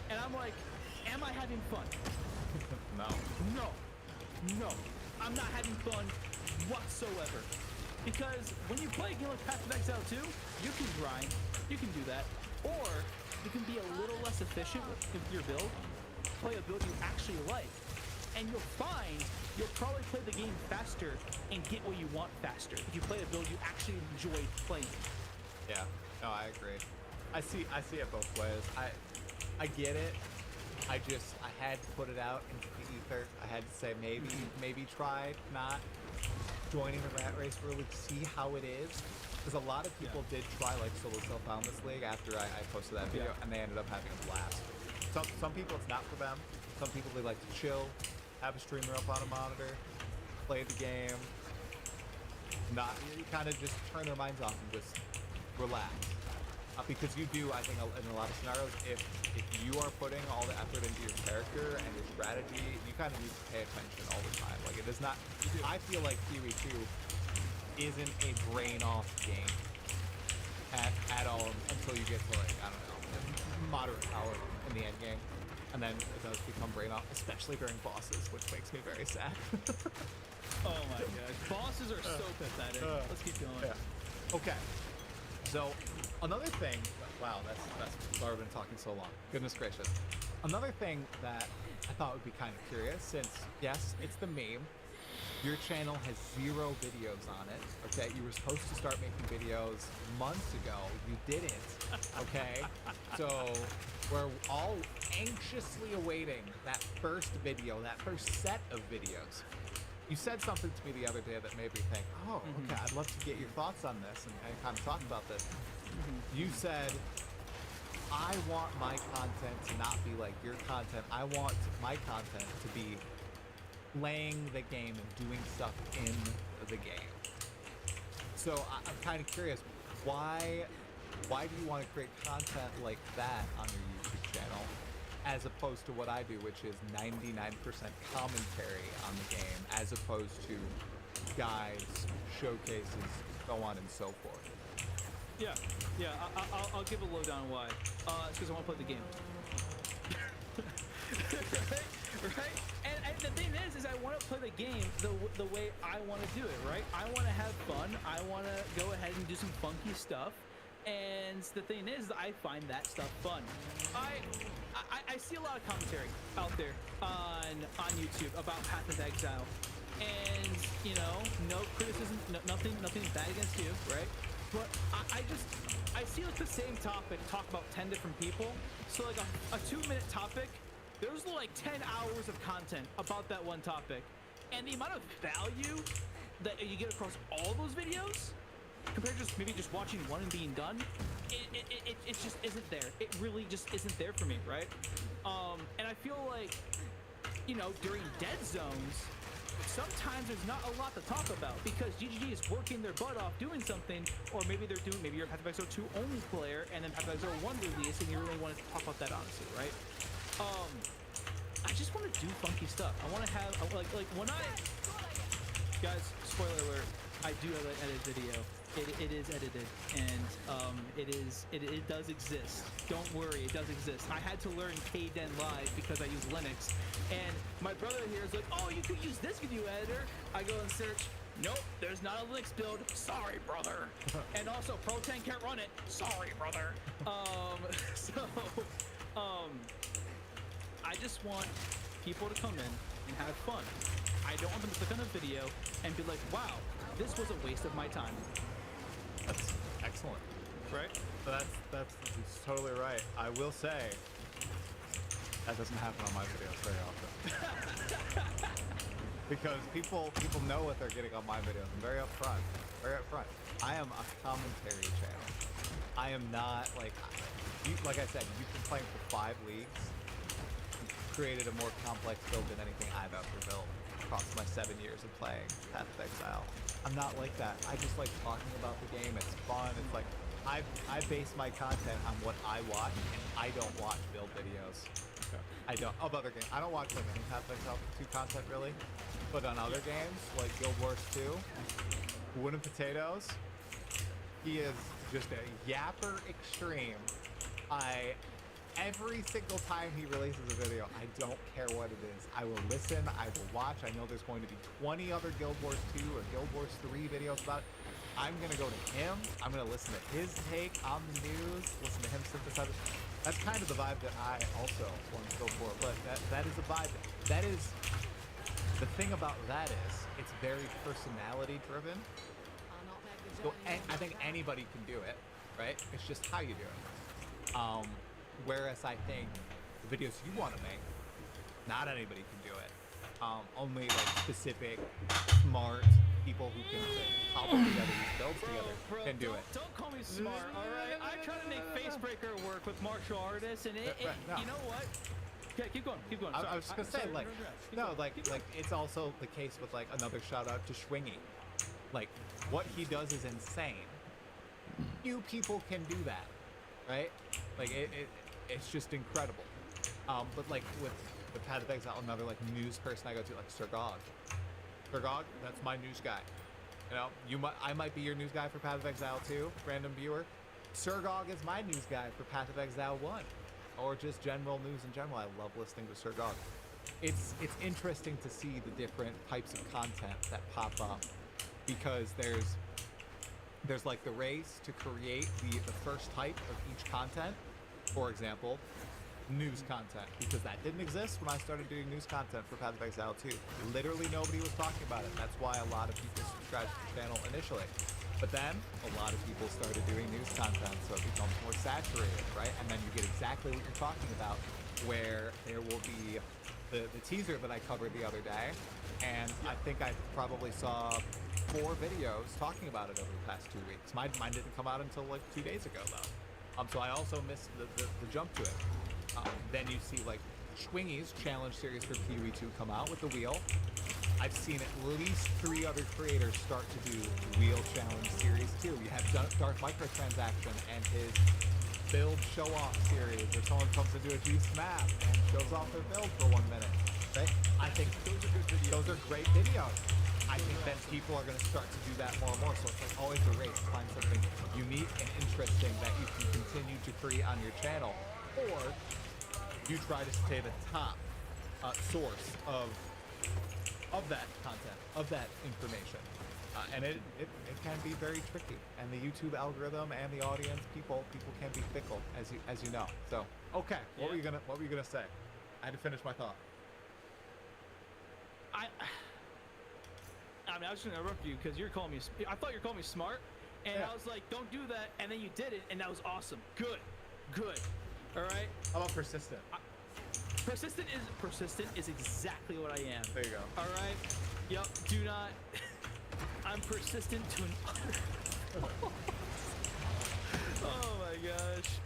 And I'm like, am I having fun? No. No. I'm not having fun whatsoever. Because when you play a game like Path of Exile 2, you can grind, you can do that, or you can be a little less efficient with your build, play a build you actually like, and you'll find you'll probably play the game faster and get what you want faster if you play a build you actually enjoy playing. Yeah. No, I agree. I see it both ways. I get it. I had to put it out into the ether. I had to say maybe try not joining the rat race really to see how it is. Because a lot of people did try like solo self-found this league after I posted that video, and they ended up having a blast. Some people it's not for them. Some people they like to chill, have a streamer up on a monitor, play the game, not kind of just turn their minds off and just relax. Because you do, I think, in a lot of scenarios, if you are putting all the effort into your character and your strategy, you kind of need to pay attention all the time. Like it is not. I feel like Kiwi 2 isn't a brain off game at all until you get to like I don't know moderate power in the end game, and then it does become brain off, especially during bosses, which makes me very sad. Oh my gosh, bosses are so pathetic. Let's keep going. Yeah. Okay. So another thing, wow, that's sorry I've been talking so long. Goodness gracious. Another thing that I thought would be kind of curious, since yes, it's the meme. Your channel has 0 videos on it. Okay, you were supposed to start making videos months ago. You didn't. Okay, so we're all anxiously awaiting that first video, that first set of videos. You said something to me the other day that made me think, oh, okay, I'd love to get your thoughts on this and kind of talk about this. You said, I want my content to not be like your content. I want my content to be playing the game and doing stuff in the game. So I'm kind of curious, why do you want to create content like that on your YouTube channel? As opposed to what I do, which is 99% commentary on the game, as opposed to guides, showcases, so on and so forth. Yeah. I'll give a lowdown why. It's because I want to play the game. right? And the thing is I want to play the game the way I want to do it, right? I want to have fun. I want to go ahead and do some funky stuff. And the thing is, I find that stuff fun. I see a lot of commentary out there on YouTube about Path of Exile, and you know, no criticism, nothing bad against you, right? But I see like the same topic talk about 10 different people. So like a 2-minute topic, there's like 10 hours of content about that one topic, and the amount of value that you get across all those videos compared to just maybe just watching one and being done, it just isn't there. It really just isn't there for me, right? And I feel like, you know, during dead zones, sometimes there's not a lot to talk about because GGG is working their butt off doing something, or maybe maybe you're a Path of Exile 2 only player and then Path of Exile 1 release and you really want to talk about that honestly, right? I just want to do funky stuff. I want to have, like when guys, spoiler alert, I do have an edited video. It is edited, and it does exist. Don't worry, it does exist. I had to learn KDen Live because I use Linux, and my brother here is like, oh, you could use this video editor. I go and search. Nope, there's not a Linux build. Sorry, brother. And also, Pro10 can't run it. Sorry, brother. I just want people to come in and have fun. I don't want them to click on a video and be like, wow, this was a waste of my time. That's excellent. Right? That's totally right. I will say that doesn't happen on my videos very often. Because people know what they're getting on my videos. I'm very upfront. Very upfront. I am a commentary channel. I am not like I said, you've been playing for 5 leagues. Created a more complex build than anything I've ever built across my 7 years of playing Path of Exile. I'm not like that. I just like talking about the game. It's fun. It's like I base my content on what I watch, and I don't watch build videos. Okay. I don't of other games. I don't watch like any Path of Exile 2 content really, but on other games like Guild Wars 2, Wooden Potatoes, he is just a yapper extreme. Every single time he releases a video, I don't care what it is. I will listen, I will watch. I know there's going to be 20 other Guild Wars 2 or Guild Wars 3 videos about it. I'm going to go to him. I'm going to listen to his take on the news, listen to him synthesize it. That's kind of the vibe that I also want to go for. But that is a vibe. That is, the thing about that is, it's very personality driven. So I think anybody can do it, right? It's just how you do it. Whereas I think the videos you want to make, not anybody can do it. Only like specific, smart people who can cobble together these builds together can do it. Don't call me smart, all right? I try to make Facebreaker work with martial artists, and you know what? Okay, keep going. I was just gonna say, like, it's also the case with like another shout out to Schwingy. Like, what he does is insane. Few people can do that, right? Like it's just incredible. But like with the Path of Exile, another like news person I go to, like Sir Gog. Sir Gog, that's my news guy. You know, I might be your news guy for Path of Exile 2, random viewer. Sir Gog is my news guy for Path of Exile 1, or just general news in general. I love listening to Sir Gog. It's interesting to see the different types of content that pop up, because there's like the race to create the first type of each content. For example, news content, because that didn't exist when I started doing news content for Path of Exile 2. Literally nobody was talking about it. That's why a lot of people subscribed to the channel initially. But then a lot of people started doing news content, so it becomes more saturated, right? And then you get exactly what you're talking about, where there will be the teaser that I covered the other day, and I think I probably saw 4 videos talking about it over the past 2 weeks. Mine didn't come out until like 2 days ago though. So I also missed the jump to it. Then you see like Schwingy's challenge series for PoE 2 come out with the wheel. I've seen at least 3 other creators start to do wheel challenge series too. You have Dark Microtransaction and his build show-off series, where someone comes into a juice map and shows off their build for 1 minute. Right? I think those are good videos. Those are great videos. I think that people are going to start to do that more and more. So it's like always a race to find something unique and interesting that you can continue to create on your channel, or you try to stay the top source of that content, of that information, and it can be very tricky. And the YouTube algorithm and the audience, people can be fickle, as you know. So okay, what were you gonna say? I had to finish my thought. I mean, I was just gonna interrupt you because you're calling me. I thought you were calling me smart, and I was like, "Don't do that," and then you did it, and that was awesome. Good. All right. How about persistent? Persistent is exactly what I am. There you go. All right. Yep. Do not. I'm persistent to an utter Oh my gosh.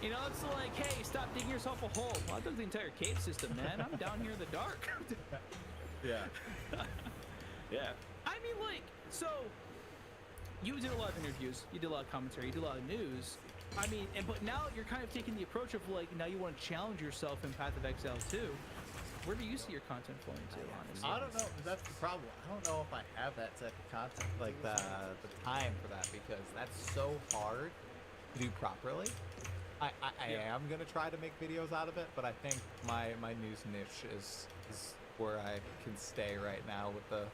You know, it's like, hey, stop digging yourself a hole. Well, I dug the entire cave system, man. I'm down here in the dark. Yeah. Yeah. I mean, like, so you did a lot of interviews, you did a lot of commentary, you did a lot of news. I mean, but now you're kind of taking the approach of like, now you want to challenge yourself in Path of Exile 2. Where do you see your content flowing to, honestly? I don't know. That's the problem. I don't know if I have that type of content, like the time for that, because that's so hard to do properly. I am gonna try to make videos out of it, but I think my news niche is where I can stay right now with the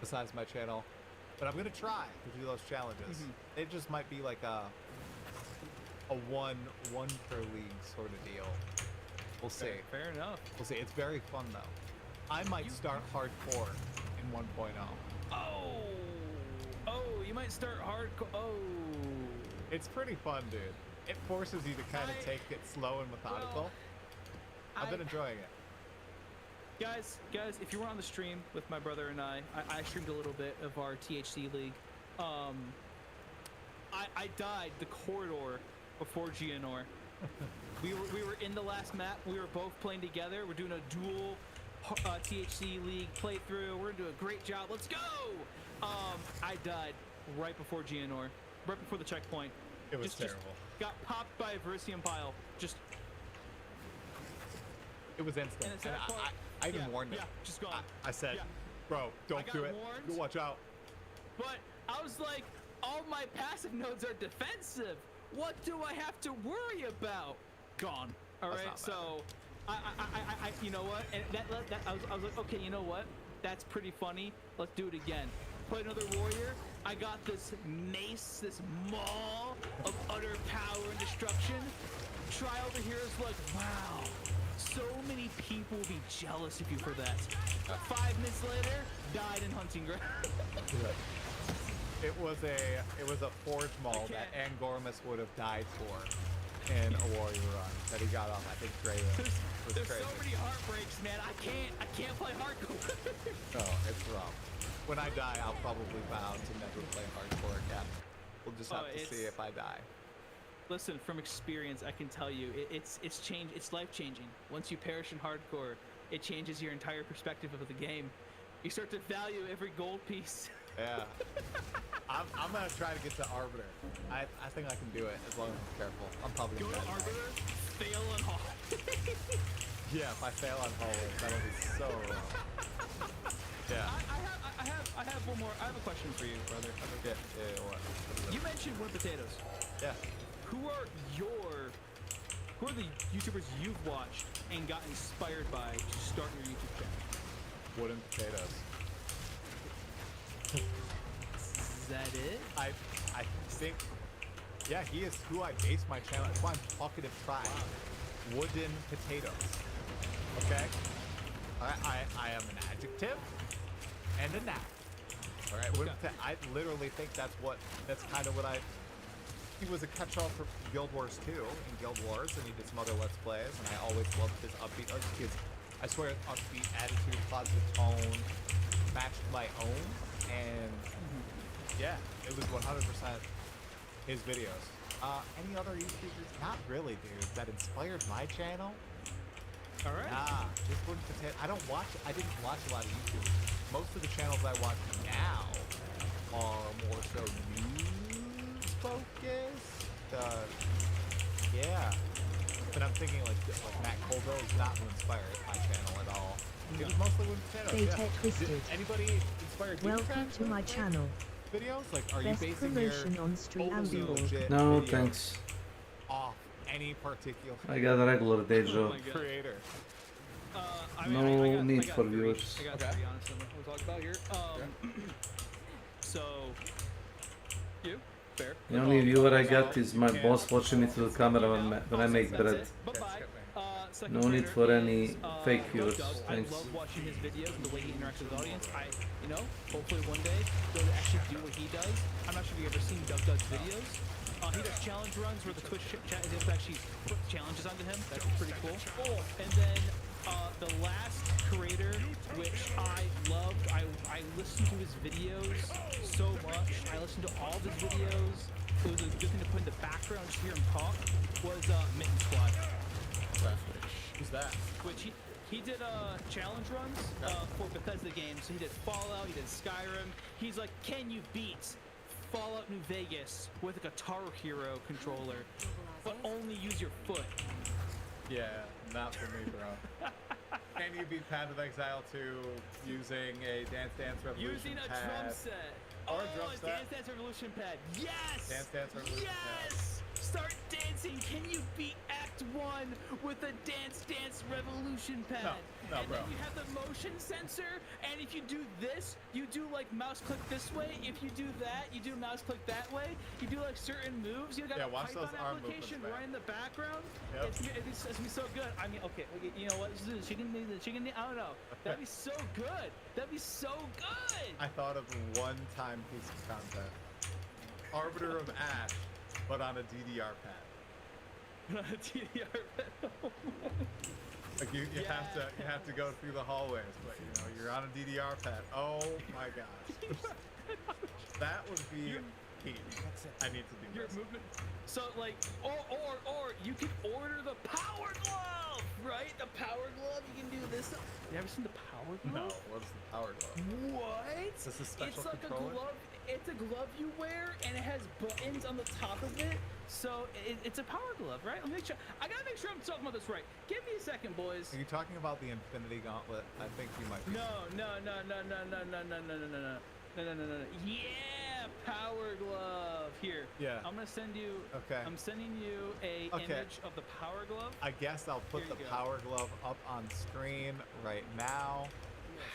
size of my channel. But I'm gonna try to do those challenges. It just might be like a one per league sort of deal. We'll see. Fair enough. We'll see. It's very fun though. I might start hardcore in 1.0. Oh, you might start hardcore. Oh, it's pretty fun, dude. It forces you to kind of take it slow and methodical. Well, I've been enjoying it. Guys, if you were on the stream with my brother and I streamed a little bit of our THC league. I died the corridor before GNR. we were in the last map. We were both playing together. We're doing a dual THC league playthrough. We're gonna do a great job. Let's go! I died right before GNR, right before the checkpoint. It was terrible. Got popped by a Verisium pile. It was instant. And I even warned him. Yeah, just gone. I said, bro, don't do it. Warned, watch out. But I was like, all my passive nodes are defensive. What do I have to worry about? Gone. All right. So, I you know what? And I was like, okay, you know what? That's pretty funny. Let's do it again. Play another warrior. I got this mace, this maul of utter power and destruction. Try over here is like, wow. So many people will be jealous of you for that. 5 minutes later, died in hunting ground. It was a forge maul that Angormus would have died for in a warrior run that he got off. I think Draven was There's crazy. so many heartbreaks, man. I can't play hardcore. No, it's rough. When I die, I'll probably vow to never play hardcore again. We'll just have to see if I die. Listen, from experience, I can tell you, it's changed. It's life changing. Once you perish in hardcore, it changes your entire perspective of the game. You start to value every gold piece. Yeah. I'm gonna try to get to Arbiter. I think I can do it as long as I'm careful. I'm probably gonna go to Arbiter, fail on Hall. Yeah, if I fail on Hall, that'll be so wrong. Yeah. I have one more. I have a question for you, brother. Yeah, what? You mentioned Wooden Potatoes. Yeah. Who are the YouTubers you've watched and got inspired by to start your YouTube channel? Wooden Potatoes. Is that it? I think, yeah, he is who I base my channel. That's why I'm talkative tribe. Wooden Potatoes. Okay? I am an adjective and a noun. All right? I literally think that's kind of what he was a catch-all for Guild Wars 2 in Guild Wars, and he did some other Let's Plays, and I always loved his upbeat, I swear, upbeat attitude, positive tone, matched my own, and yeah, it was 100% his videos. Any other YouTubers? Not really, dude. That inspired my channel? All right. Nah, just Wooden Potato. I didn't watch a lot of YouTubers. Most of the channels I watch now are more so news focused. Yeah. But I'm thinking like Matt Colville is not who inspired my channel at all. It was mostly Wooden Potatoes. Data twisted. Did anybody inspired you? Welcome to my channel. Videos? Like, are Best you basing promotion your on stream overly legit No, videos thanks. off any particular I got a regular day job. creator? No need for viewers. I got to be honest on what we're talking about here. So, you? Fair. The only viewer I got is my boss watching me to the camera when I make bread. No need for any fake viewers, thanks. I love watching his videos and the way he interacts with his audience. Hopefully one day he'll actually do what he does. I'm not sure if you've ever seen Doug Doug's videos. He does challenge runs where the Twitch chat is able to actually put challenges onto him. That's pretty cool. And then The last creator, which I loved, I listened to his videos so much. I listened to all of his videos. It was a good thing to put in the background, just hear him talk. Was Mitten Squad. Who's that? Which he did challenge runs for Bethesda games. So he did Fallout, he did Skyrim. He's like, can you beat Fallout New Vegas with a Guitar Hero controller, but only use your foot? Yeah, not for me, bro. Can you beat Path of Exile 2 using a Dance Dance Revolution Using a pad? drum set. Or a Oh, drum a set. Dance Dance Revolution pad. Yes! Dance Dance Revolution pad. Yes! Start dancing. Can you beat Act 1 with a Dance Dance Revolution pad? No, and bro. then you have the motion sensor, and if you do this, you do like mouse click this way. If you do that, you do mouse click that way. You do like certain moves. You got Yeah, a watch Python those arm application movements, man. right in the background. Yep. It's gonna be so good. I mean, okay, you know what? Let's do the chicken. I don't know. That'd be so good. That'd be so good. I thought of one-time piece of content. Arbiter of Ash, but on a DDR pad. DDR pad. Like you have to go through the hallways, but you know you're on a DDR pad. Oh my gosh, that would be key. I need to do Your this. movement. So like, or you can order the Power Glove, right? The Power Glove. You can do this. You ever seen the Power No, Glove? what's the Power Glove? What? Is this a special It's like controller? a glove. It's a glove you wear, and it has buttons on the top of it. So it's a Power Glove, right? Let me make sure. I gotta make sure I'm talking about this right. Give me a second, boys. Are you talking about the Infinity Gauntlet? I think you might be. No. Yeah, Power Glove. Here. Yeah. I'm gonna send you. Okay. I'm sending you a Okay. image of the Power Glove. I guess I'll put Here the you go. Power Glove up on screen right now.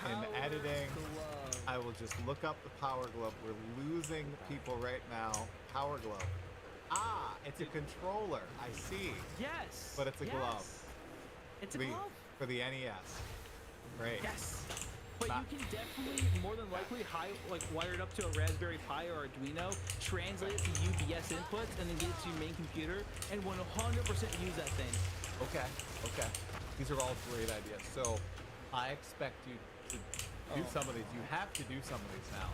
In Power editing, Glove. I will just look up the Power Glove. We're losing people right now. Power Glove. Ah, it's a controller. I see. Yes. But it's a glove. It's a The- glove. For the NES. Great. Yes. But Not- you can definitely, more than likely, wire it up to a Raspberry Pi or Arduino, translate it to UBS inputs, and then get it to your main computer, and 100% use that thing. Okay. These are all great ideas. So I expect you to do some of these. You have to do some of these now.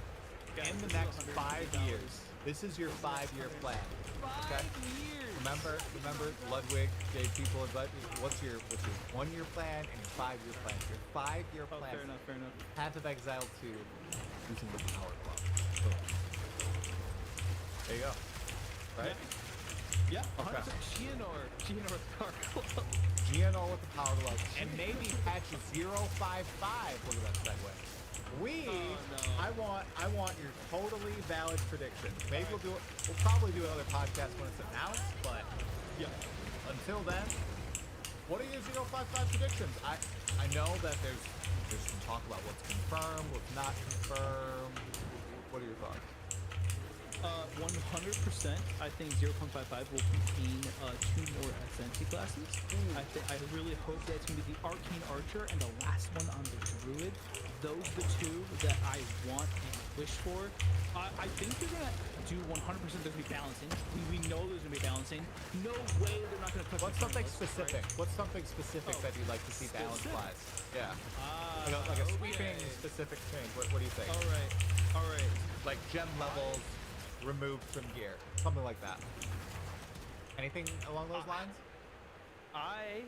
Guys, In the this is next 5 $150. years. This is your 5-year plan. Okay? 5 years. Remember, Ludwig gave people advice. What's your 1-year plan and your 5-year plan? Your 5-year Oh, plan. fair enough. Path of Exile 2 using the Power Glove. Boom. There you go. Right? Yeah. Okay. 100% Gianor Power Glove. GNO with the Power Glove. And maybe patch 055. Look at that segue. I want your totally valid predictions. Maybe we'll probably do another podcast when it's announced, but yeah. Until then, what are your 055 predictions? I know that there's some talk about what's confirmed, what's not confirmed. What are your thoughts? 100%. I think 0.55 will contain 2 more Ascensi classes. I really hope that it's going to be the Arcane Archer and the last one on the Druid. Those are the 2 that I want and wish for. I think they're going to do 100%. There's going to be balancing. We know there's going to be balancing. No way they're not going to touch. What's something Eternals, specific? right? What's something specific that you'd like to see balance wise? Yeah. Like a sweeping specific change. What do you think? All right. Like gem levels removed from gear, something like that. Anything along those lines? I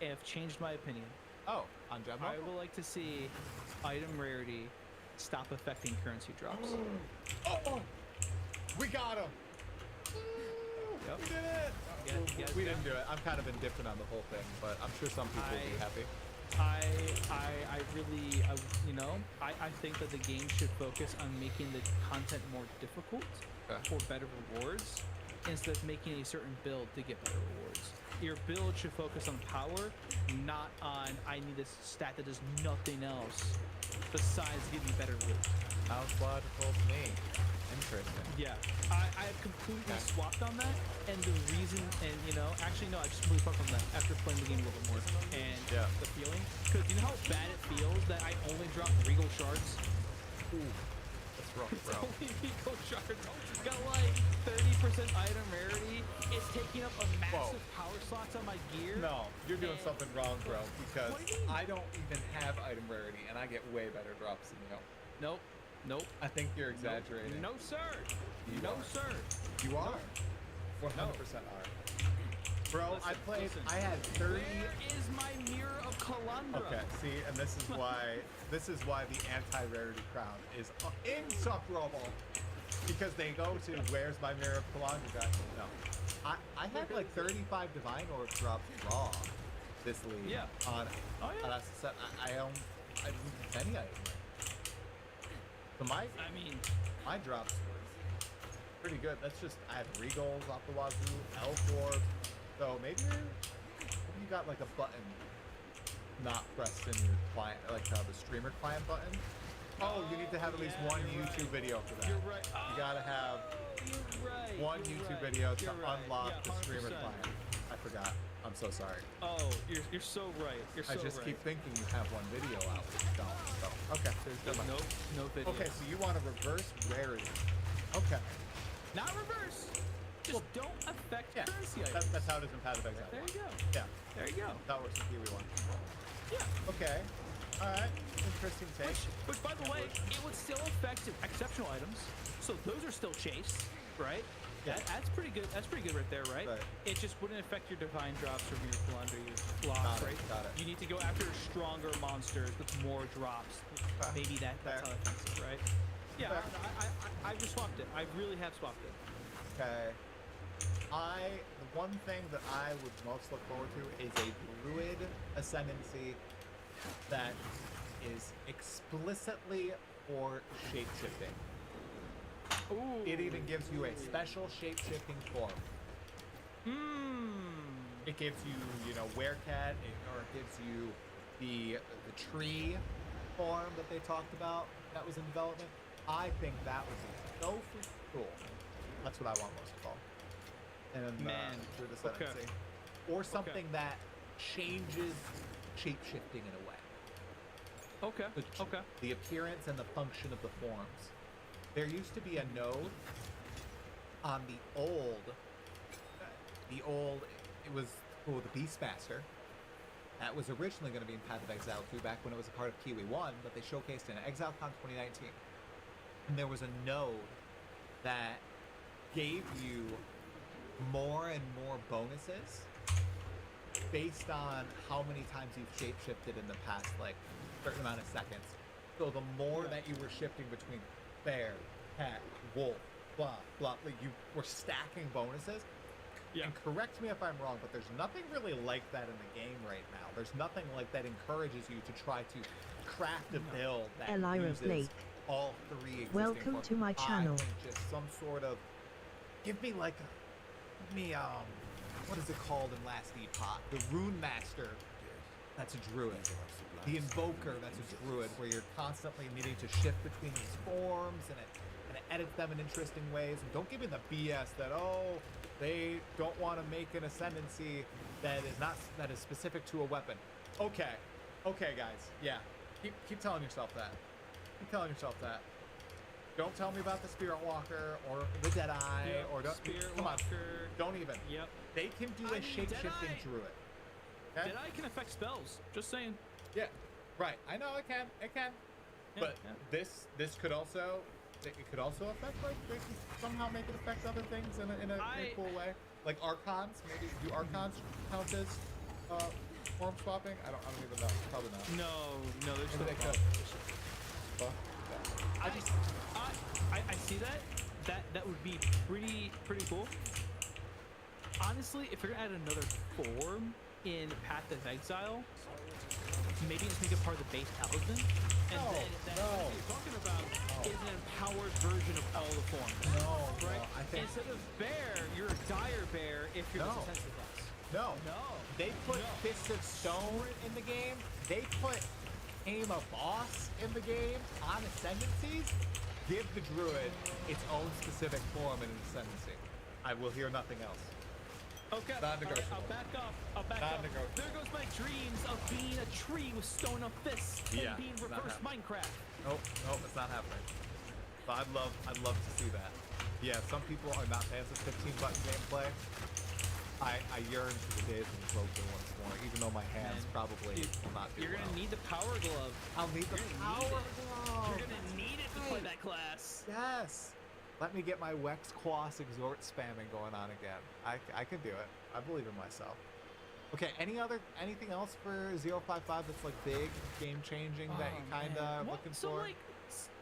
have changed my opinion. Oh, on gem I level? would like to see item rarity stop affecting currency drops. Oh, we got him. Yep. We did it. We didn't do it. I'm kind of indifferent on the whole thing, but I'm sure some people will be happy. I really, I think that the game should focus on making the content more difficult for better rewards instead of making a certain build to get better rewards. Your build should focus on power, not on I need a stat that does nothing else besides giving me better loot. Sounds logical to me. Interesting. Yeah, I have completely swapped on that, and the reason, and actually no, I just completely swapped on that after playing the game a little bit more, and the feeling, because you know how bad it feels that I only drop Regal Shards? Ooh, that's rough, It's bro. only Eco Shard. Got like 30% item rarity. It's taking up a massive power slots on my gear. No, you're doing and- something wrong, bro, because What do you mean? I don't even have item rarity, and I get way better drops than you. Nope. Nope. I think you're exaggerating. No, sir. You No, are. sir. You are. 100% are. Bro, Listen, listen. I had 30. Where is my Mirror of Calandra? Okay, see, and this is why the anti-rarity crowd is insufferable. Because they go to, where's my Mirror of Calandra? No. I had like 35 Divine Orb drops raw this league. Yeah. On yeah. I didn't use any item. So my drops were pretty good. That's just, I had Regals off the wazoo, Elf Orb. So maybe you got like a button not pressed in your client, like the streamer client button. Oh, you need to have at least one YouTube video for that. You're right. You gotta have one YouTube video to unlock the streamer client. I forgot. I'm so sorry. Oh, you're so right. You're so I just right. keep thinking you have one video out. But you don't. So okay. There's no video. Okay, so you want to reverse rarity. Okay. Not reverse. Just don't affect currency items. That's how it is in Path of Exile. There you go. Yeah. There you go. That works in Kiwi 1. Yeah. Okay. Alright. Interesting take. Which, by the way, it would still affect exceptional items. So those are still chase, right? Yeah. That's pretty good. That's pretty good right there, right? It just wouldn't affect your divine drops or your Calandra blocks, right? Got it. You need to go after stronger monsters with more drops. Maybe that's how it affects it, right? Yeah, I just swapped it. I really have swapped it. Okay. The one thing that I would most look forward to is a Druid Ascendancy that is explicitly for shape-shifting. Ooh. It even gives you a special shape-shifting form. It gives you, Werecat, or it gives you the tree form that they talked about that was in development. I think that would be so freaking cool. That's what I want most of all. And Druid Ascendancy. Or something that changes shape-shifting in a way. Okay. The appearance and the function of the forms. There used to be a node on the old, it was called the Beastmaster. That was originally going to be in Path of Exile 2 back when it was a part of Kiwi 1, but they showcased in ExileCon 2019. And there was a node that gave you more and more bonuses based on how many times you've shapeshifted in the past, like, certain amount of seconds. So the more that you were shifting between bear, cat, wolf, blah, blah, like you were stacking bonuses. Yeah. And correct me if I'm wrong, but there's nothing really like that in the game right now. There's nothing like that encourages you to try to craft a build that Elira uses Blake. all three existing Welcome forms. to my channel. I think just some sort of, give me what is it called in Last Epoch? The Rune Master. That's a druid. The Invoker, that's a druid, where you're constantly needing to shift between these forms, and it edits them in interesting ways. And don't give me the BS that, they don't want to make an ascendancy that is specific to a weapon. Okay, guys, yeah. Keep telling yourself that. Keep telling yourself that. Don't tell me about the Spirit Walker or the Deadeye or come on. Don't even. Yep. They can do a shape-shifting druid. Okay? Deadeye can affect spells. Just saying. Yeah. Right. I know it can. Yeah, But this could also affect, like, they can somehow make it affect other things in a cool way. Like Archons, maybe do Archons count as form swapping? I don't even know. Probably not. No, there's Maybe no they could. I see that. That would be pretty cool. Honestly, if you're gonna add another form in Path of Exile, maybe just make it part of the base talisman, and then what you're talking about is an empowered version of all the forms. Right? I think instead of bear, you're a dire bear if you're the defensive class. No. They put Fists of Stone in the game. They put Aim a Boss in the game on ascendancies. Give the druid its own specific form in an ascendancy. I will hear nothing else. Okay, Non-negotiable. I'll back up. There goes my dreams of being a tree with stone of fists and being reverse Minecraft. Nope, it's not happening. But I'd love to see that. Yeah, some people are not fans of 15-button gameplay. I yearn for the days when you broke it once more, even though my hands probably will not do You're well. gonna need the power glove. I'll need the power glove. You're gonna need it to play that class. Yes. Let me get my Wex Quas exhort spamming going on again. I can do it. I believe in myself. Okay, anything else for 055 that's like big, game changing that you kinda looking for?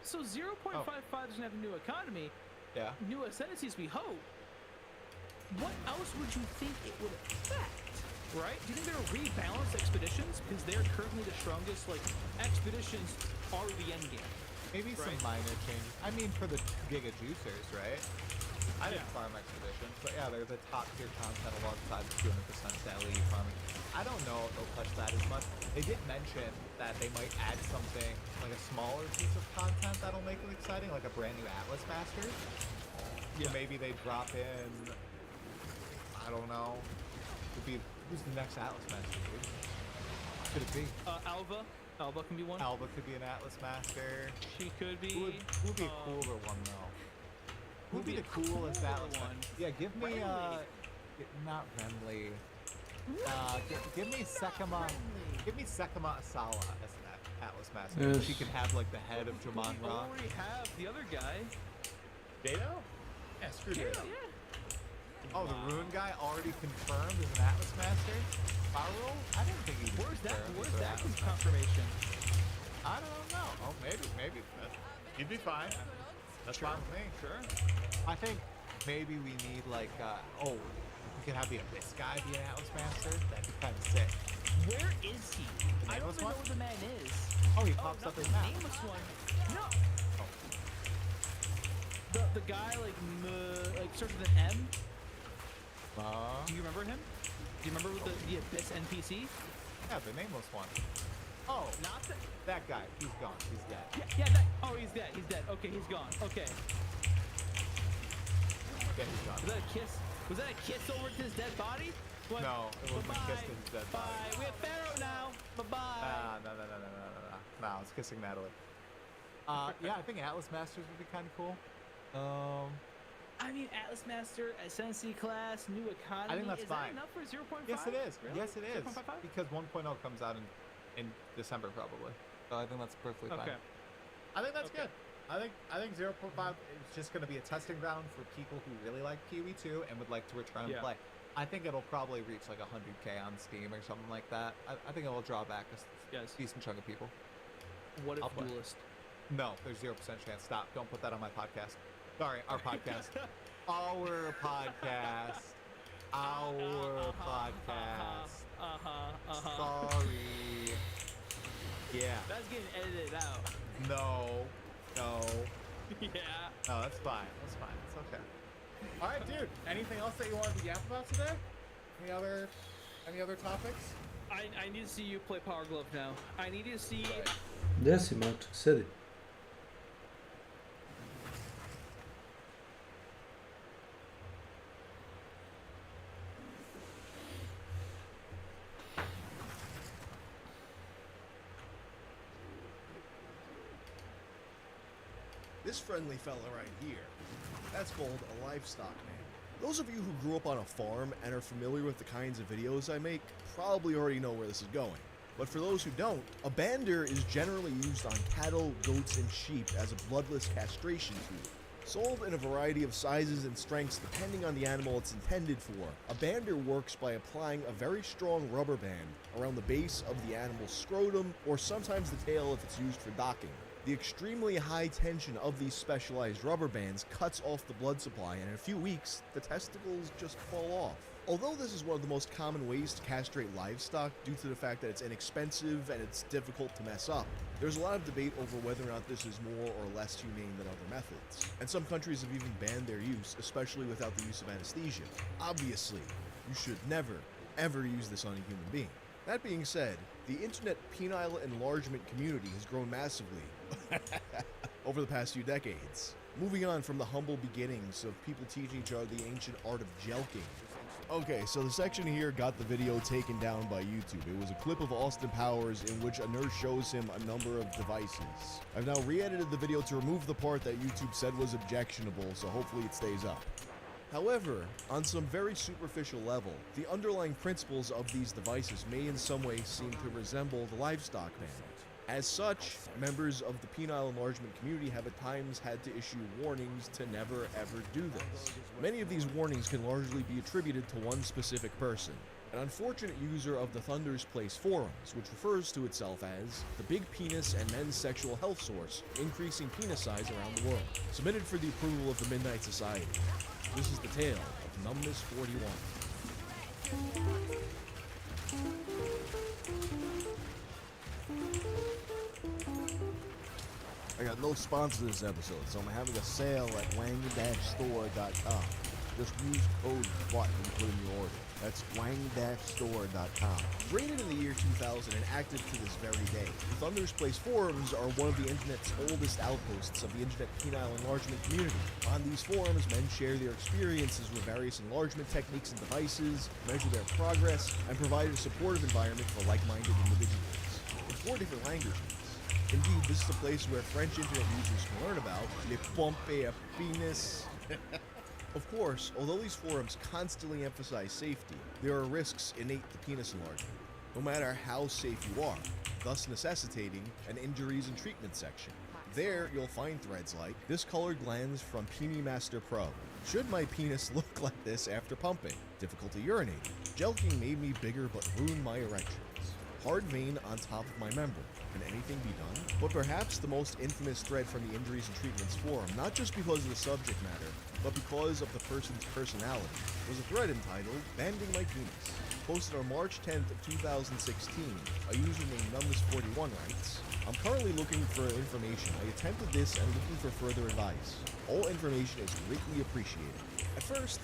So 0.55 doesn't have a new economy. Yeah. New ascendancies, we hope. What else would you think it would affect? Right? Do you think they'll rebalance expeditions? Because they're currently the strongest. Like, expeditions are the end game. Maybe some minor changes. I mean, for the Giga Juicers, right? I didn't farm expeditions, but yeah, they're the top tier content alongside the 200% daily farming. I don't know if they'll touch that as much. They did mention that they might add something, like a smaller piece of content that'll make it exciting, like a brand new Atlas Masters. Yeah. So maybe they drop in, I don't know, who's the next Atlas Master, dude? Could it be? Alva. Alva can be one. Alva could be an Atlas Master. She could be. Who would be a cooler one, though? Who would be the coolest Atlas one? Yeah, give me, not Renly. Give me Sekima. Give me Sekima Asala as an Atlas Master. Yes. She could have, like, the head of Jamon We Ra. already have the other guy. Dado? Yeah, screw Yeah, Dado. yeah. Oh, the Rune guy already confirmed as an Atlas Master? Viral? I didn't think he was Where's that confirmation? I don't know. Oh, maybe. He'd be fine. That's fine with me. Sure. I think maybe we need like, we could have the Abyss guy be an Atlas Master. That'd be kind of sick. Where is he? I don't even know where the man is. Oh, he pops up the in map. nameless one. No. The guy like starts with an M. Do you remember him? Do you remember the Abyss NPC? Yeah, the nameless one. Oh, Not the. that guy. He's gone. He's dead. Yeah, that. Oh, he's dead. He's dead. Okay, he's gone. Okay. Yeah, he's gone. Was that a kiss? Was that a kiss over to his dead body? What? No, it wasn't a kiss to his dead body. Bye. We have Pharaoh now. Bye-bye. No. No, I was kissing Natalie. Yeah, I think Atlas Masters would be kind of cool. I mean, Atlas Master, Ascendancy class, new economy. I think that's is fine. That enough for 0.5? Yes, it is. Really? Yes, it is. 0.55? Because 1.0 comes out in December probably. So I think that's perfectly fine. Okay. I think that's good. I think 0.5 is just going to be a testing ground for people who really like PoE 2 and would like to return and play. I think it'll probably reach like 100K on Steam or something like that. I think it will draw back a decent chunk of people. What if I'll play. Duelist? No, there's 0% chance. Stop. Don't put that on my podcast. Sorry, our podcast. Our podcast. Our podcast. Sorry. Yeah. That's getting edited out. No. Yeah. No, that's fine. That's fine. It's okay. All right, dude. Anything else that you wanted to yap about today? Any other topics? I need to see you play Power Glove now. I need to see. Gdje si, mačak? Sedi. This friendly fella right here, that's called a livestock man. Those of you who grew up on a farm and are familiar with the kinds of videos I make probably already know where this is going. But for those who don't, a bander is generally used on cattle, goats, and sheep as a bloodless castration tool. Sold in a variety of sizes and strengths depending on the animal it's intended for, a bander works by applying a very strong rubber band around the base of the animal's scrotum, or sometimes the tail if it's used for docking. The extremely high tension of these specialized rubber bands cuts off the blood supply, and in a few weeks, the testicles just fall off. Although this is one of the most common ways to castrate livestock due to the fact that it's inexpensive and it's difficult to mess up, there's a lot of debate over whether or not this is more or less humane than other methods. And some countries have even banned their use, especially without the use of anesthesia. Obviously, you should never, ever use this on a human being. That being said, the internet penile enlargement community has grown massively over the past few decades. Moving on from the humble beginnings of people teaching each other the ancient art of jelking. Okay, so the section here got the video taken down by YouTube. It was a clip of Austin Powers in which a nurse shows him a number of devices. I've now re-edited the video to remove the part that YouTube said was objectionable, so hopefully it stays up. However, on some very superficial level, the underlying principles of these devices may in some way seem to resemble the livestock ban. As such, members of the penile enlargement community have at times had to issue warnings to never ever do this. Many of these warnings can largely be attributed to one specific person, an unfortunate user of the Thunder's Place forums, which refers to itself as the big penis and men's sexual health source, increasing penis size around the world, submitted for the approval of the Midnight Society. This is the tale of Numbness 41. I got no sponsor this episode, so I'm having a sale at wang-store.com. Just use code SWAT when you put in your order. That's wang-store.com. Created in the year 2000 and active to this very day, the Thunder's Place forums are one of the internet's oldest outposts of the internet penile enlargement community. On these forums, men share their experiences with various enlargement techniques and devices, measure their progress, and provide a supportive environment for like-minded individuals. In 4 different languages. Indeed, this is a place where French internet users can learn about les pompes à penis. Of course, although these forums constantly emphasize safety, there are risks innate to penis enlargement, no matter how safe you are, thus necessitating an injuries and treatment section. There, you'll find threads like, discolored glands from Peenie Master Pro. Should my penis look like this after pumping? Difficulty urinating. Jelking made me bigger but ruined my erections. Hard vein on top of my member. Can anything be done? But perhaps the most infamous thread from the Injuries and Treatments forum, not just because of the subject matter, but because of the person's personality, was a thread entitled, Banding My Penis. Posted on March 10th of 2016, a user named Numbness41 writes, I'm currently looking for information. I attempted this and looking for further advice. All information is greatly appreciated. At first,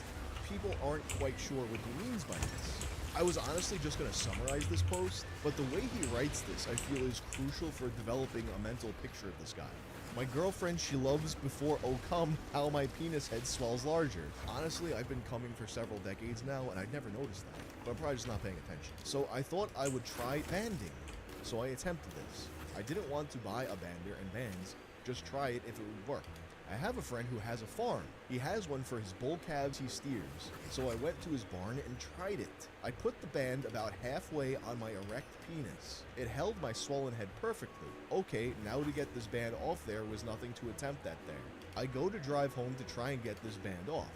people aren't quite sure what he means by this. I was honestly just going to summarize this post, but the way he writes this I feel is crucial for developing a mental picture of this guy. My girlfriend, she loves before oh come how my penis head swells larger. Honestly, I've been coming for several decades now and I'd never noticed that, but I'm probably just not paying attention. So I thought I would try banding, so I attempted this. I didn't want to buy a bander and bands, just try it if it would work. I have a friend who has a farm. He has one for his bull calves he steers. So I went to his barn and tried it. I put the band about halfway on my erect penis. It held my swollen head perfectly. Okay, now to get this band off there was nothing to attempt at there. I go to drive home to try and get this band off.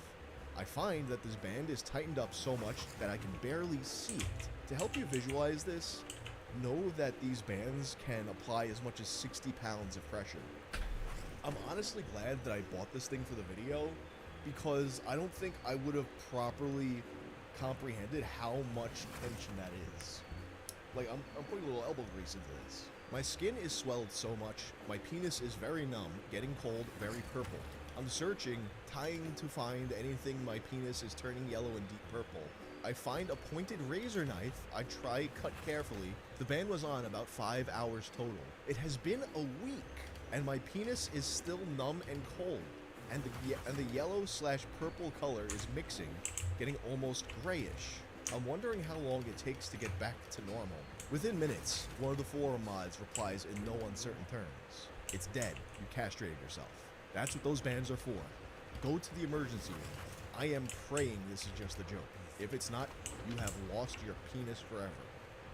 I find that this band is tightened up so much that I can barely see it. To help you visualize this, know that these bands can apply as much as 60 pounds of pressure. I'm honestly glad that I bought this thing for the video because I don't think I would have properly comprehended how much tension that is. Like, I'm putting a little elbow grease into this. My skin is swelled so much, my penis is very numb, getting cold, very purple. I'm searching, trying to find anything my penis is turning yellow and deep purple. I find a pointed razor knife, I try, cut carefully. The band was on about 5 hours total. It has been a week. And my penis is still numb and cold, and the yellow/purple color is mixing, getting almost grayish. I'm wondering how long it takes to get back to normal. Within minutes, one of the forum mods replies in no uncertain terms. It's dead. You castrated yourself. That's what those bands are for. Go to the emergency room. I am praying this is just a joke. If it's not, you have lost your penis forever.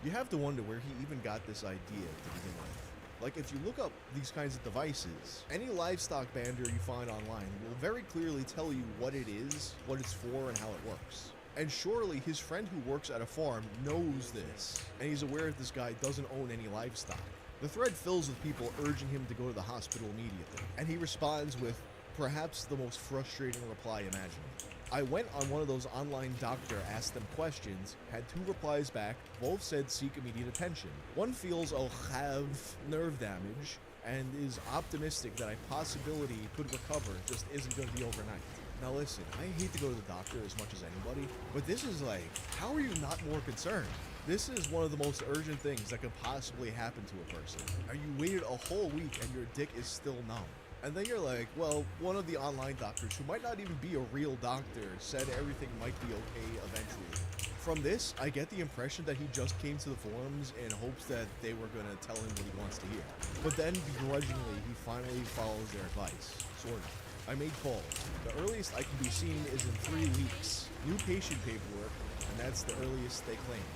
You have to wonder where he even got this idea to begin with. Like, if you look up these kinds of devices, any livestock bander you find online will very clearly tell you what it is, what it's for, and how it works. And surely his friend who works at a farm knows this, and he's aware that this guy doesn't own any livestock. The thread fills with people urging him to go to the hospital immediately, and he responds with perhaps the most frustrating reply imaginable. I went on one of those online doctor asked them questions, had 2 replies back, both said seek immediate attention. One feels I'll have nerve damage and is optimistic that a possibility could recover, just isn't going to be overnight. Now listen, I hate to go to the doctor as much as anybody, but this is like, how are you not more concerned? This is one of the most urgent things that could possibly happen to a person. Now you waited a whole week and your dick is still numb. And then you're like, well, one of the online doctors, who might not even be a real doctor, said everything might be okay eventually. From this, I get the impression that he just came to the forums in hopes that they were going to tell him what he wants to hear. But then, begrudgingly, he finally follows their advice. Sort of. I made calls. The earliest I can be seen is in 3 weeks. New patient paperwork, and that's the earliest they claim.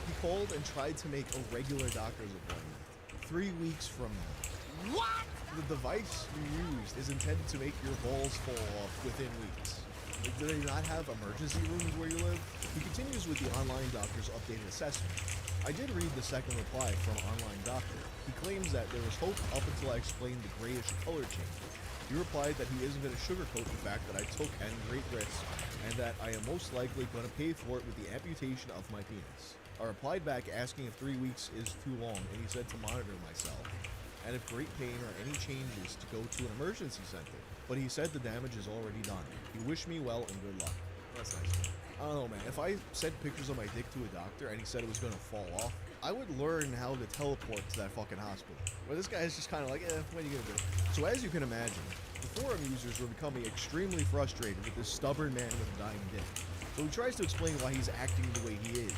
He called and tried to make a regular doctor's appointment. 3 weeks from now. What? The device you used is intended to make your balls fall off within weeks. Like, do they not have emergency rooms where you live? He continues with the online doctor's updated assessment. I did read the second reply from online doctor. He claims that there was hope up until I explained the grayish color change. He replied that he isn't going to sugarcoat the fact that I took an great risk and that I am most likely going to pay for it with the amputation of my penis. I replied back asking if 3 weeks is too long, and he said to monitor myself, and if great pain or any changes to go to an emergency center. But he said the damage is already done. He wished me well and good luck. That's nice. I don't know, man. If I sent pictures of my dick to a doctor and he said it was going to fall off, I would learn how to teleport to that fucking hospital. But this guy is just kind of like, what are you going to do? So as you can imagine, the forum users were becoming extremely frustrated with this stubborn man with a dying dick. So he tries to explain why he's acting the way he is.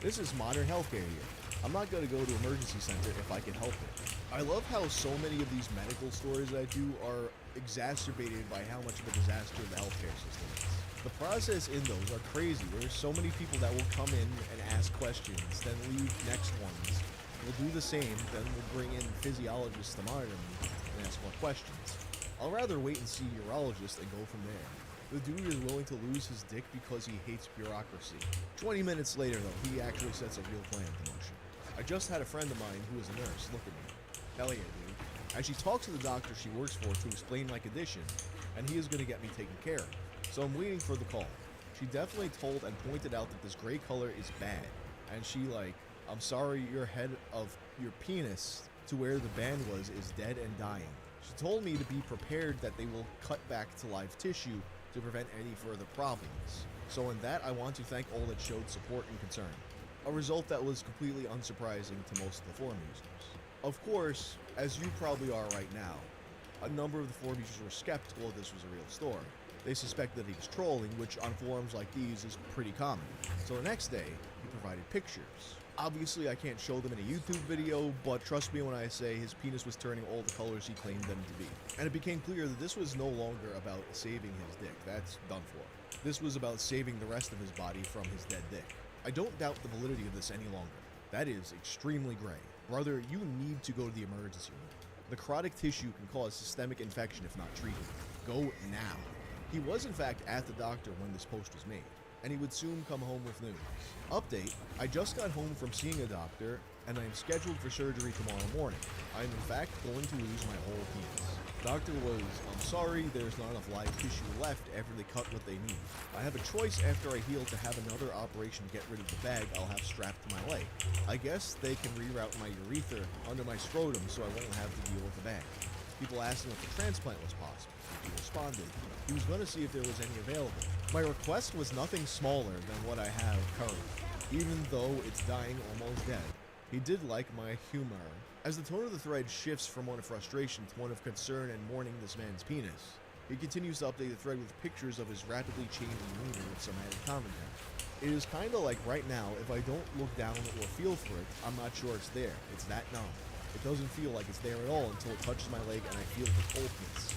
This is modern healthcare here. I'm not going to go to emergency center if I can help it. I love how so many of these medical stories I do are exacerbated by how much of a disaster the healthcare system is. The process in those are crazy. There's so many people that will come in and ask questions, then leave next ones. We'll do the same, then we'll bring in physiologists to monitor me and ask more questions. I'll rather wait and see urologists and go from there. The dude is willing to lose his dick because he hates bureaucracy. 20 minutes later, though, he actually sets a real plan into motion. I just had a friend of mine who is a nurse look at me. Hell yeah, dude. As she talks to the doctor she works for to explain my condition, and he is going to get me taken care of. So I'm waiting for the call. She definitely told and pointed out that this gray color is bad. And she like, I'm sorry your head of your penis to where the band was is dead and dying. She told me to be prepared that they will cut back to live tissue to prevent any further problems. So in that, I want to thank all that showed support and concern. A result that was completely unsurprising to most of the forum users. Of course, as you probably are right now, a number of the forum users were skeptical if this was a real story. They suspected that he was trolling, which on forums like these is pretty common. So the next day, he provided pictures. Obviously, I can't show them in a YouTube video, but trust me when I say his penis was turning all the colors he claimed them to be. And it became clear that this was no longer about saving his dick. That's done for. This was about saving the rest of his body from his dead dick. I don't doubt the validity of this any longer. That is extremely gray. Brother, you need to go to the emergency room. Necrotic tissue can cause systemic infection if not treated. Go now. He was in fact at the doctor when this post was made, and he would soon come home with news. Update, I just got home from seeing a doctor, and I am scheduled for surgery tomorrow morning. I am in fact going to lose my whole penis. Doctor was, I'm sorry, there's not enough live tissue left after they cut what they need. I have a choice after I heal to have another operation to get rid of the bag I'll have strapped to my leg. I guess they can reroute my urethra under my scrotum so I won't have to deal with the bag. People asked him if a transplant was possible. He responded he was going to see if there was any available. My request was nothing smaller than what I have currently, even though it's dying almost dead. He did like my humor. As the tone of the thread shifts from one of frustration to one of concern and mourning this man's penis, he continues to update the thread with pictures of his rapidly changing wiener with some added commentary. It is kinda like right now, if I don't look down or feel for it, I'm not sure it's there. It's that numb. It doesn't feel like it's there at all until it touches my leg and I feel the coldness.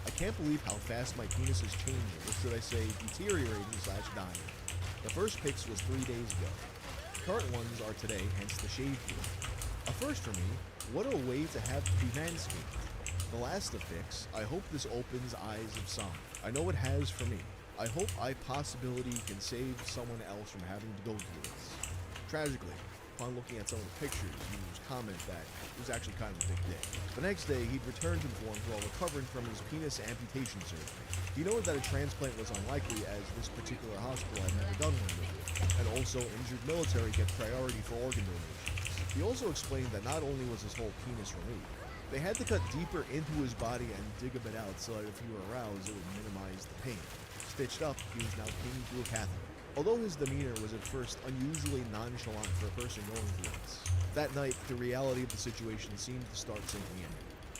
I can't believe how fast my penis is changing, or should I say deteriorating/dying. The first pics was 3 days ago. Current ones are today, hence the shave here. A first for me, what a way to have to be manscaped. The last of pics, I hope this opens eyes of some. I know it has for me. I hope I possibility can save someone else from having to go through this. Tragically, upon looking at some of the pictures, users comment that it was actually kind of a big dick. The next day, he'd returned to the forum while recovering from his penis amputation surgery. He noted that a transplant was unlikely as this particular hospital had never done one before, and also injured military get priority for organ donations. He also explained that not only was his whole penis removed, they had to cut deeper into his body and dig a bit out so that if he were aroused, it would minimize the pain. Stitched up, he was now clinging to a catheter. Although his demeanor was at first unusually nonchalant for a person going through this, that night, the reality of the situation seemed to start sinking in.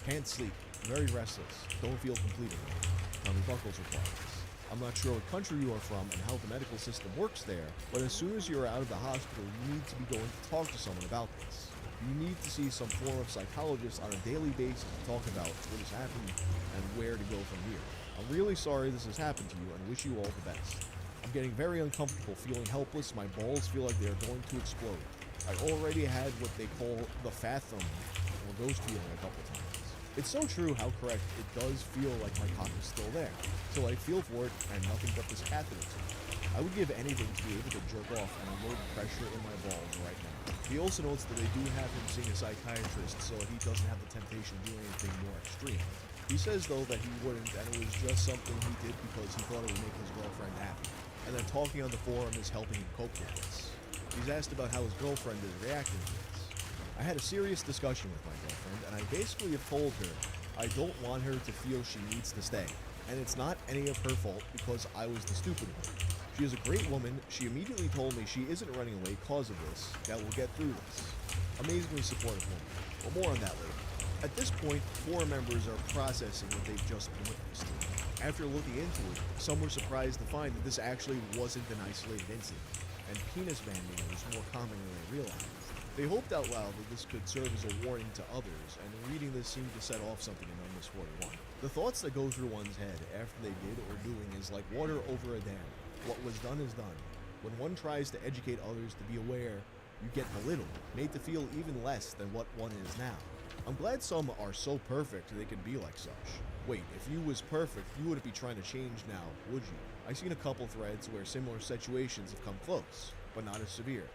Can't sleep. Very restless. Don't feel complete enough. Tommy Buckles replies, I'm not sure what country you are from and how the medical system works there, but as soon as you're out of the hospital, you need to be going to talk to someone about this. You need to see some form of psychologist on a daily basis to talk about what has happened and where to go from here. I'm really sorry this has happened to you and wish you all the best. I'm getting very uncomfortable, feeling helpless. My balls feel like they are going to explode. I already had what they call the fathom or ghost feeling a couple times. It's so true how correct it does feel like my cock is still there. So I feel for it and nothing but this catheter to me. I would give anything to be able to jerk off and unload pressure in my balls right now. He also notes that they do have him seeing a psychiatrist so he doesn't have the temptation to do anything more extreme. He says though that he wouldn't and it was just something he did because he thought it would make his girlfriend happy. And then talking on the forum is helping him cope with this. He's asked about how his girlfriend is reacting to this. I had a serious discussion with my girlfriend and I basically have told her I don't want her to feel she needs to stay. And it's not any of her fault because I was the stupid one. She is a great woman. She immediately told me she isn't running away because of this, that we'll get through this. Amazingly supportive woman. But more on that later. At this point, forum members are processing what they've just been witnessed to. After looking into it, some were surprised to find that this actually wasn't an isolated incident, and penis banding was more common than they realized. They hoped out loud that this could serve as a warning to others, and reading this seemed to set off something in Numbness 41. The thoughts that go through one's head after they did or doing is like water over a dam. What was done is done. When one tries to educate others to be aware, you get belittled, made to feel even less than what one is now. I'm glad some are so perfect they can be like such. Wait, if you was perfect, you wouldn't be trying to change now, would you? I've seen a couple threads where similar situations have come close, but not as severe.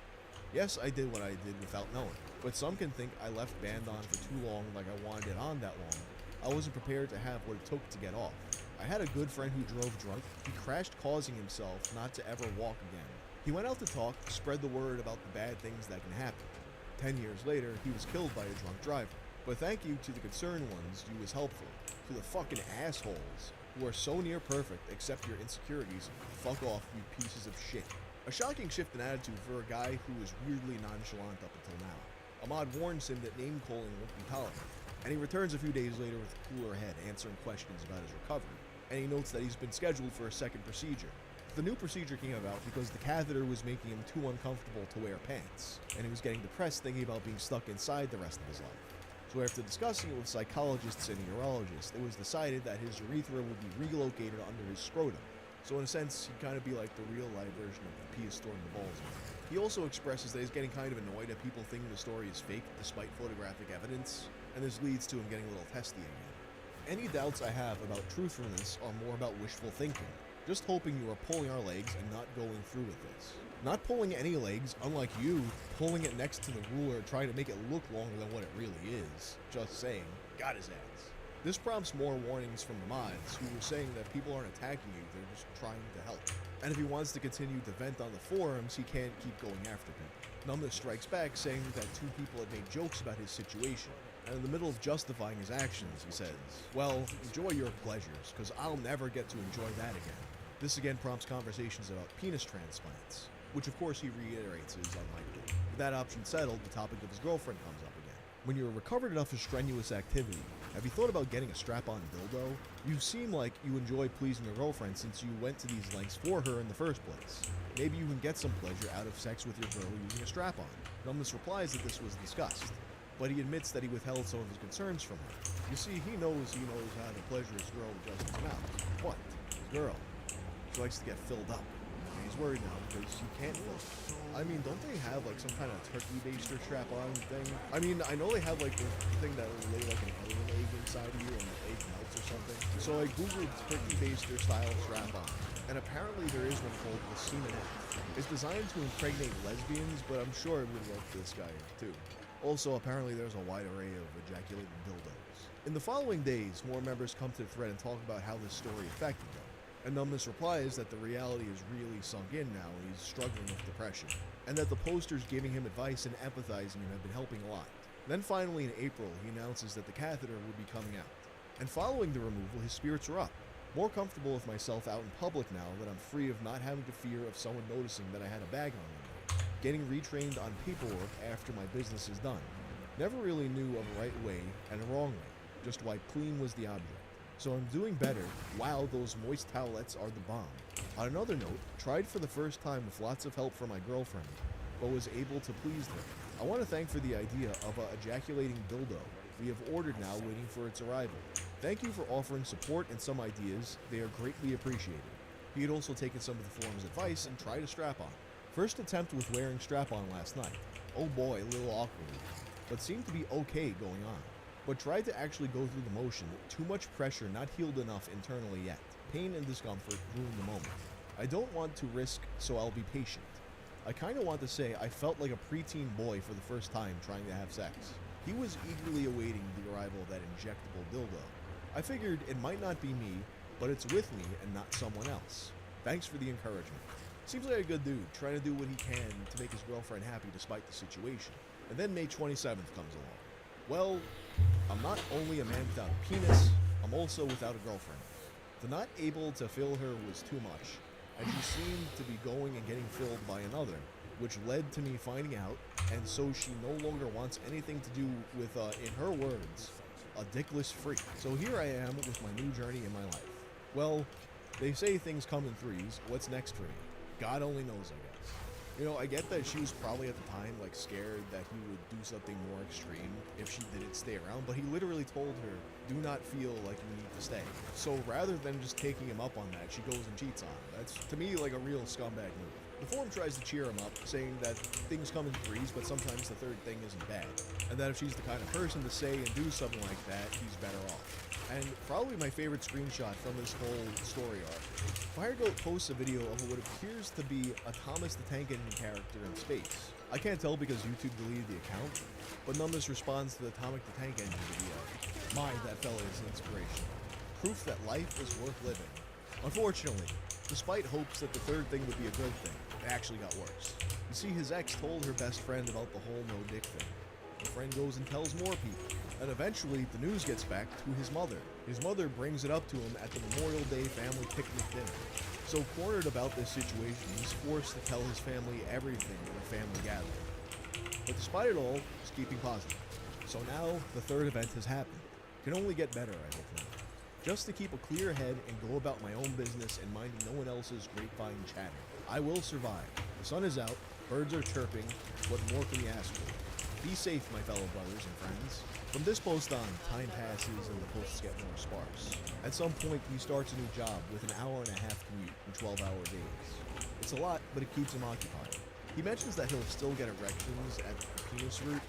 Yes, I did what I did without knowing, but some can think I left band on for too long like I wanted it on that long. I wasn't prepared to have what it took to get off. I had a good friend who drove drunk. He crashed causing himself not to ever walk again. He went out to talk, spread the word about the bad things that can happen. 10 years later, he was killed by a drunk driver. But thank you to the concerned ones, you was helpful. To the fucking assholes who are so near perfect except your insecurities, fuck off, you pieces of shit. A shocking shift in attitude for a guy who was weirdly nonchalant up until now. Ahmad warns him that name-calling won't be tolerated, and he returns a few days later with a cooler head, answering questions about his recovery. And he notes that he's been scheduled for a second procedure. The new procedure came about because the catheter was making him too uncomfortable to wear pants, and he was getting depressed thinking about being stuck inside the rest of his life. So after discussing it with psychologists and urologists, it was decided that his urethra would be relocated under his scrotum. So in a sense, he'd kind of be like the real-life version of the pee stored in the balls. He also expresses that he's getting kind of annoyed at people thinking the story is fake despite photographic evidence, and this leads to him getting a little testy again. Any doubts I have about truthfulness are more about wishful thinking. Just hoping you are pulling our legs and not going through with this. Not pulling any legs, unlike you, pulling it next to the ruler trying to make it look longer than what it really is. Just saying, got his ass. This prompts more warnings from the mods, who were saying that people aren't attacking you, they're just trying to help. And if he wants to continue to vent on the forums, he can't keep going after people. Numbness strikes back, saying that two people had made jokes about his situation. And in the middle of justifying his actions, he says, well, enjoy your pleasures, because I'll never get to enjoy that again. This again prompts conversations about penis transplants, which of course he reiterates is unlikely. With that option settled, the topic of his girlfriend comes up again. When you're recovered enough of strenuous activity, have you thought about getting a strap-on dildo? You seem like you enjoy pleasing your girlfriend since you went to these lengths for her in the first place. Maybe you can get some pleasure out of sex with your girl using a strap-on. Numbness replies that this was discussed, but he admits that he withheld some of his concerns from her. You see, he knows how to pleasure his girl with just his mouth. What? His girl. She likes to get filled up. And he's worried now because he can't fill it. I mean, don't they have like some kind of turkey baster strap-on thing? I mean, I know they have like the thing that will lay like an alien egg inside of you and the egg melts or something. So I googled turkey baster style strap-on, and apparently there is one called the Semenette. It's designed to impregnate lesbians, but I'm sure it would work for this guy too. Also, apparently there's a wide array of ejaculating dildos. In the following days, more members come to the thread and talk about how this story affected them. And Numbness replies that the reality is really sunk in now and he's struggling with depression, and that the posters giving him advice and empathizing him have been helping a lot. Then finally in April, he announces that the catheter would be coming out. And following the removal, his spirits are up. More comfortable with myself out in public now that I'm free of not having to fear of someone noticing that I had a bag on me. Getting retrained on paperwork after my business is done. Never really knew of a right way and a wrong way. just wiped clean was the object. So I'm doing better. Wow, those moist towelettes are the bomb. On another note, tried for the first time with lots of help from my girlfriend, but was able to please her. I want to thank for the idea of a ejaculating dildo we have ordered now, waiting for its arrival. Thank you for offering support and some ideas. They are greatly appreciated. He had also taken some of the forum's advice and tried a strap-on. First attempt with wearing strap-on last night. Oh boy, a little awkward, but seemed to be okay going on. But tried to actually go through the motion. Too much pressure, not healed enough internally yet. Pain and discomfort ruined the moment. I don't want to risk, so I'll be patient. I kinda want to say I felt like a preteen boy for the first time trying to have sex. He was eagerly awaiting the arrival of that injectable dildo. I figured it might not be me, but it's with me and not someone else. Thanks for the encouragement. Seems like a good dude, trying to do what he can to make his girlfriend happy despite the situation. And then May 27th comes along. Well, I'm not only a man without a penis, I'm also without a girlfriend. The not able to fill her was too much, and she seemed to be going and getting filled by another, which led to me finding out, and so she no longer wants anything to do with, in her words, a dickless freak. So here I am with my new journey in my life. Well, they say things come in threes. What's next for me? God only knows, I guess. You know, I get that she was probably at the time, like, scared that he would do something more extreme if she didn't stay around, but he literally told her, do not feel like you need to stay. So rather than just taking him up on that, she goes and cheats on him. That's, to me, like a real scumbag move. The forum tries to cheer him up, saying that things come in threes, but sometimes the third thing isn't bad. And that if she's the kind of person to say and do something like that, he's better off. And probably my favorite screenshot from this whole story arc, Firegoat posts a video of what appears to be a Thomas the Tank Engine character in space. I can't tell because YouTube deleted the account, but Numbness responds to the Atomic the Tank Engine video. My, that fella is an inspiration. Proof that life is worth living. Unfortunately, despite hopes that the third thing would be a good thing, it actually got worse. You see, his ex told her best friend about the whole no dick thing. The friend goes and tells more people, and eventually the news gets back to his mother. His mother brings it up to him at the Memorial Day family picnic dinner. So cornered about this situation, he's forced to tell his family everything at a family gathering. But despite it all, he's keeping positive. So now, the third event has happened. Can only get better, I hope now. Just to keep a clear head and go about my own business and minding no one else's grapevine chatter. I will survive. The sun is out, birds are chirping, what more can you ask for? Be safe, my fellow brothers and friends. From this post on, time passes and the posts get more sparse. At some point, he starts a new job with an hour-and-a-half commute and 12-hour days. It's a lot, but it keeps him occupied. He mentions that he'll still get erections at the penis root,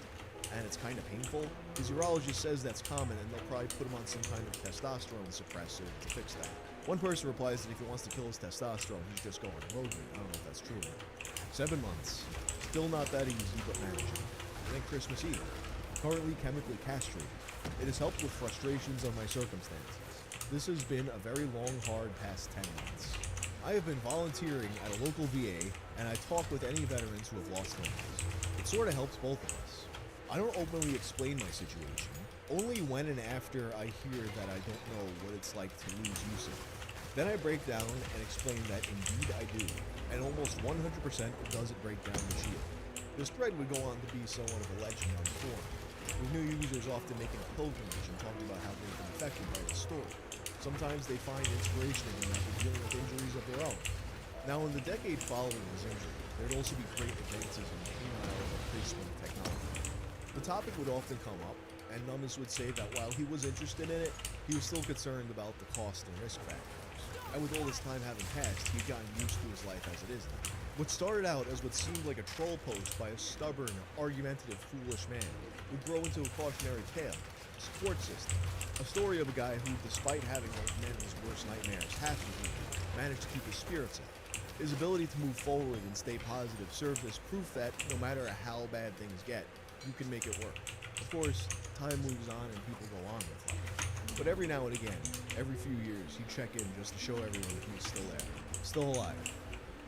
and it's kind of painful. His urologist says that's common, and they'll probably put him on some kind of testosterone suppressor to fix that. One person replies that if he wants to kill his testosterone, he's just going road rage. I don't know if that's true or not. 7 months. Still not that easy, but manageable. And then Christmas Eve. Currently chemically castrated. It has helped with frustrations of my circumstances. This has been a very long, hard past 10 months. I have been volunteering at a local VA, and I talk with any veterans who have lost limbs. It sort of helps both of us. I don't openly explain my situation, only when and after I hear that I don't know what it's like to lose use of it. Then I break down and explain that indeed I do, and almost 100% doesn't break down the shield. This thread would go on to be somewhat of a legend on the forum, with new users often making a pilgrimage and talking about how they've been affected by this story. Sometimes they find inspiration in that they're dealing with injuries of their own. Now, in the decade following his injury, there'd also be great advances in penile replacement technology. The topic would often come up, and Numbness would say that while he was interested in it, he was still concerned about the cost and risk factors. And with all this time having passed, he'd gotten used to his life as it is now. What started out as what seemed like a troll post by a stubborn, argumentative, foolish man would grow into a cautionary tale, a support system, a story of a guy who, despite having one of men's worst nightmares happen to him, managed to keep his spirits up. His ability to move forward and stay positive served as proof that, no matter how bad things get, you can make it work. Of course, time moves on and people go on with life. But every now and again, every few years, he'd check in just to show everyone that he's still there, still alive.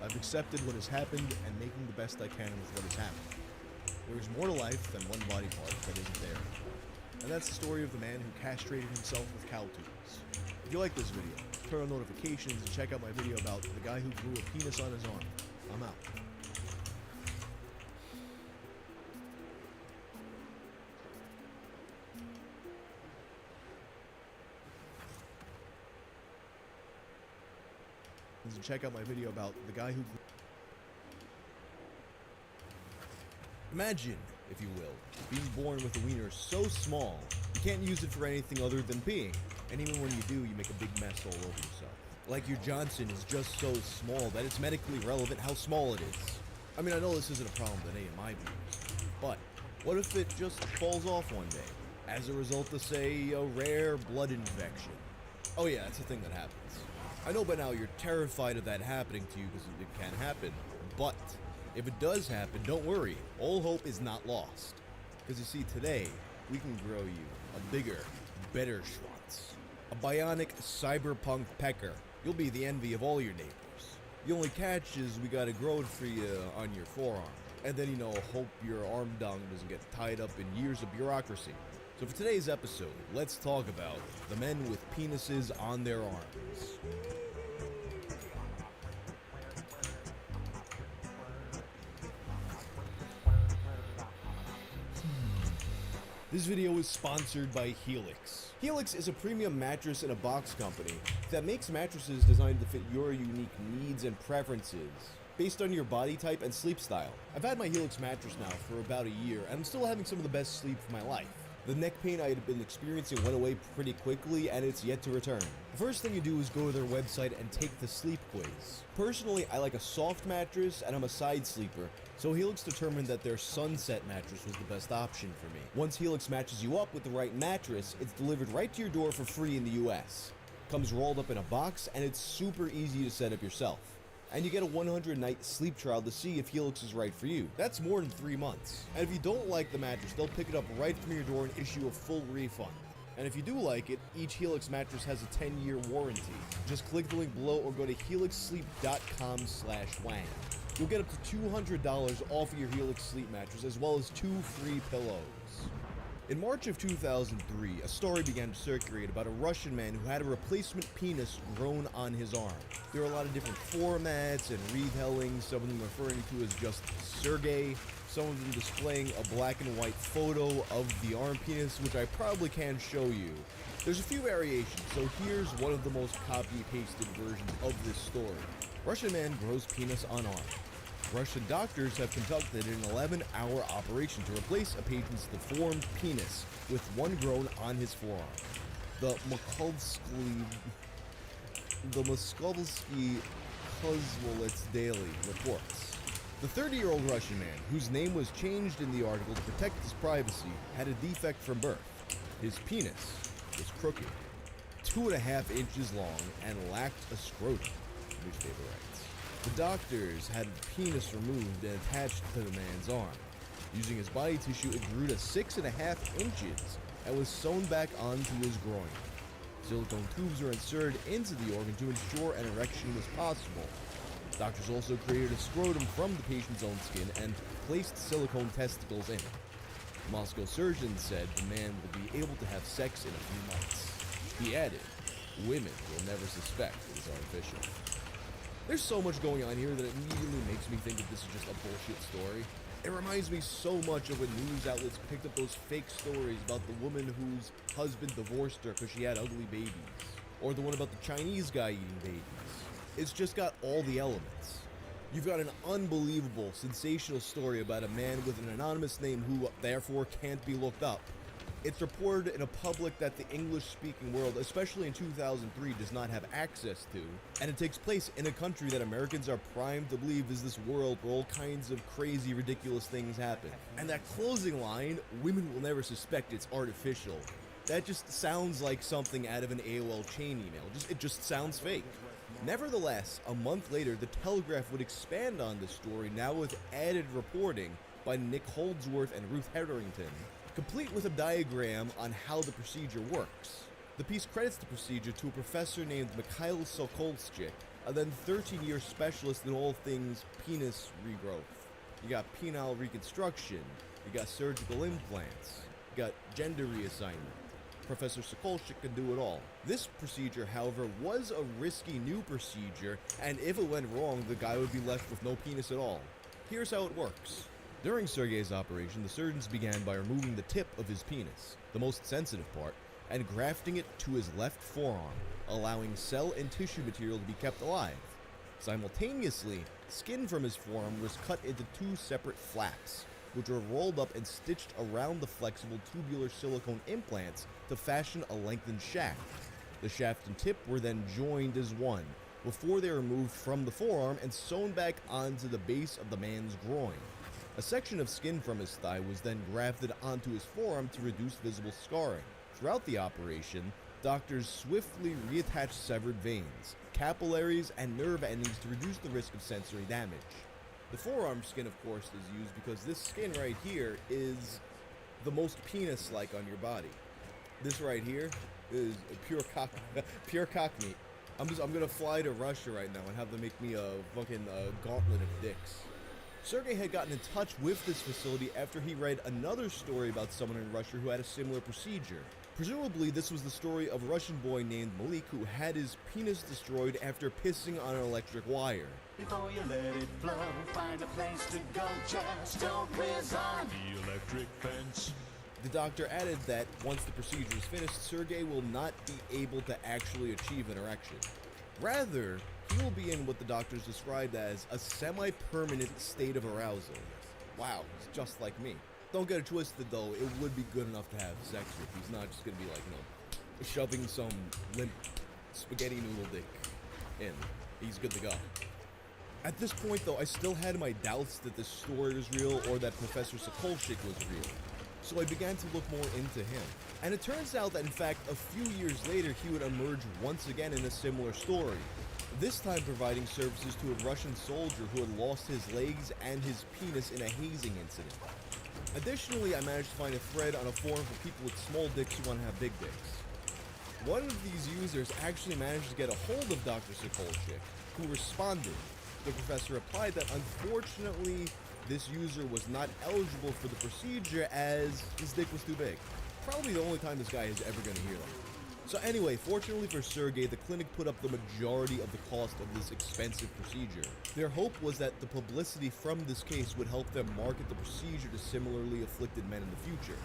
I've accepted what has happened and making the best I can with what has happened. There is more to life than one body part that isn't there. And that's the story of the man who castrated himself with cow tubes. If you like this video, turn on notifications and check out my video about the guy who grew a penis on his arm. I'm out. is to check out my video about the guy who... Imagine, if you will, being born with a wiener so small, you can't use it for anything other than peeing. And even when you do, you make a big mess all over yourself. Like your Johnson is just so small that it's medically relevant how small it is. I mean, I know this isn't a problem that any of my viewers, but what if it just falls off one day as a result of, say, a rare blood infection? Oh yeah, that's a thing that happens. I know by now you're terrified of that happening to you because it can happen, but if it does happen, don't worry. All hope is not lost. Because you see, today, we can grow you a bigger, better Schwanz. A bionic cyberpunk pecker. You'll be the envy of all your neighbors. The only catch is we gotta grow it for you on your forearm. And then, hope your arm dung doesn't get tied up in years of bureaucracy. So for today's episode, let's talk about the men with penises on their arms. This video is sponsored by Helix. Helix is a premium mattress and a box company that makes mattresses designed to fit your unique needs and preferences based on your body type and sleep style. I've had my Helix mattress now for about a year, and I'm still having some of the best sleep of my life. The neck pain I had been experiencing went away pretty quickly, and it's yet to return. The first thing you do is go to their website and take the sleep quiz. Personally, I like a soft mattress, and I'm a side sleeper, so Helix determined that their Sunset mattress was the best option for me. Once Helix matches you up with the right mattress, it's delivered right to your door for free in the US. Comes rolled up in a box, and it's super easy to set up yourself. And you get a 100-night sleep trial to see if Helix is right for you. That's more than 3 months. And if you don't like the mattress, they'll pick it up right from your door and issue a full refund. And if you do like it, each Helix mattress has a 10-year warranty. Just click the link below or go to helixsleep.com/wang. You'll get up to $200 off of your Helix sleep mattress, as well as 2 free pillows. In March of 2003, a story began to circulate about a Russian man who had a replacement penis grown on his arm. There are a lot of different formats and retellings, some of them referring to as just Sergey, some of them displaying a black and white photo of the arm penis, which I probably can show you. There's a few variations, so here's one of the most copy-pasted versions of this story. Russian man grows penis on arm. Russian doctors have conducted an 11-hour operation to replace a patient's deformed penis with one grown on his forearm. The Moskovsky Kozmolets Daily reports. The 30-year-old Russian man, whose name was changed in the article to protect his privacy, had a defect from birth. His penis was crooked, 2.5 inches long, and lacked a scrotum, newspaper writes. The doctors had the penis removed and attached to the man's arm. Using his body tissue, it grew to 6.5 inches and was sewn back onto his groin. Silicone tubes were inserted into the organ to ensure an erection was possible. Doctors also created a scrotum from the patient's own skin and placed silicone testicles in it. The Moscow surgeon said the man will be able to have sex in a few months. He added, "Women will never suspect it is artificial." There's so much going on here that it immediately makes me think that this is just a bullshit story. It reminds me so much of when news outlets picked up those fake stories about the woman whose husband divorced her because she had ugly babies. Or the one about the Chinese guy eating babies. It's just got all the elements. You've got an unbelievable, sensational story about a man with an anonymous name who, therefore, can't be looked up. It's reported in a public that the English-speaking world, especially in 2003, does not have access to, and it takes place in a country that Americans are primed to believe is this world where all kinds of crazy, ridiculous things happen. And that closing line, "Women will never suspect it's artificial," that just sounds like something out of an AOL chain email. It just sounds fake. Nevertheless, a month later, the Telegraph would expand on this story, now with added reporting by Nick Holdsworth and Ruth Hetherington, complete with a diagram on how the procedure works. The piece credits the procedure to a professor named Mikhail Sokolschik, a then 13-year specialist in all things penis regrowth. You got penile reconstruction, you got surgical implants, you got gender reassignment. Professor Sokolschik can do it all. This procedure, however, was a risky new procedure, and if it went wrong, the guy would be left with no penis at all. Here's how it works. During Sergei's operation, the surgeons began by removing the tip of his penis, the most sensitive part, and grafting it to his left forearm, allowing cell and tissue material to be kept alive. Simultaneously, skin from his forearm was cut into 2 separate flaps, which were rolled up and stitched around the flexible tubular silicone implants to fashion a lengthened shaft. The shaft and tip were then joined as one, before they were removed from the forearm and sewn back onto the base of the man's groin. A section of skin from his thigh was then grafted onto his forearm to reduce visible scarring. Throughout the operation, doctors swiftly reattached severed veins, capillaries, and nerve endings to reduce the risk of sensory damage. The forearm skin, of course, is used because this skin right here is the most penis-like on your body. This right here is pure cock meat. I'm gonna fly to Russia right now and have them make me a fucking gauntlet of dicks. Sergey had gotten in touch with this facility after he read another story about someone in Russia who had a similar procedure. Presumably, this was the story of a Russian boy named Malik who had his penis destroyed after pissing on an electric wire. Before you let it flow, find a place to go, just don't whiz on the electric fence. The doctor added that once the procedure is finished, Sergey will not be able to actually achieve an erection. Rather, he will be in what the doctors described as a semi-permanent state of arousal. Wow, he's just like me. Don't get it twisted though, it would be good enough to have sex with. He's not just gonna be like, shoving some limp spaghetti noodle dick in. He's good to go. At this point though, I still had my doubts that this story was real or that Professor Sokolchik was real. So I began to look more into him. And it turns out that in fact, a few years later, he would emerge once again in a similar story. This time providing services to a Russian soldier who had lost his legs and his penis in a hazing incident. Additionally, I managed to find a thread on a forum for people with small dicks who want to have big dicks. One of these users actually managed to get a hold of Dr. Sokolchik, who responded. The professor replied that unfortunately, this user was not eligible for the procedure as his dick was too big. Probably the only time this guy is ever going to hear that. So anyway, fortunately for Sergey, the clinic put up the majority of the cost of this expensive procedure. Their hope was that the publicity from this case would help them market the procedure to similarly afflicted men in the future.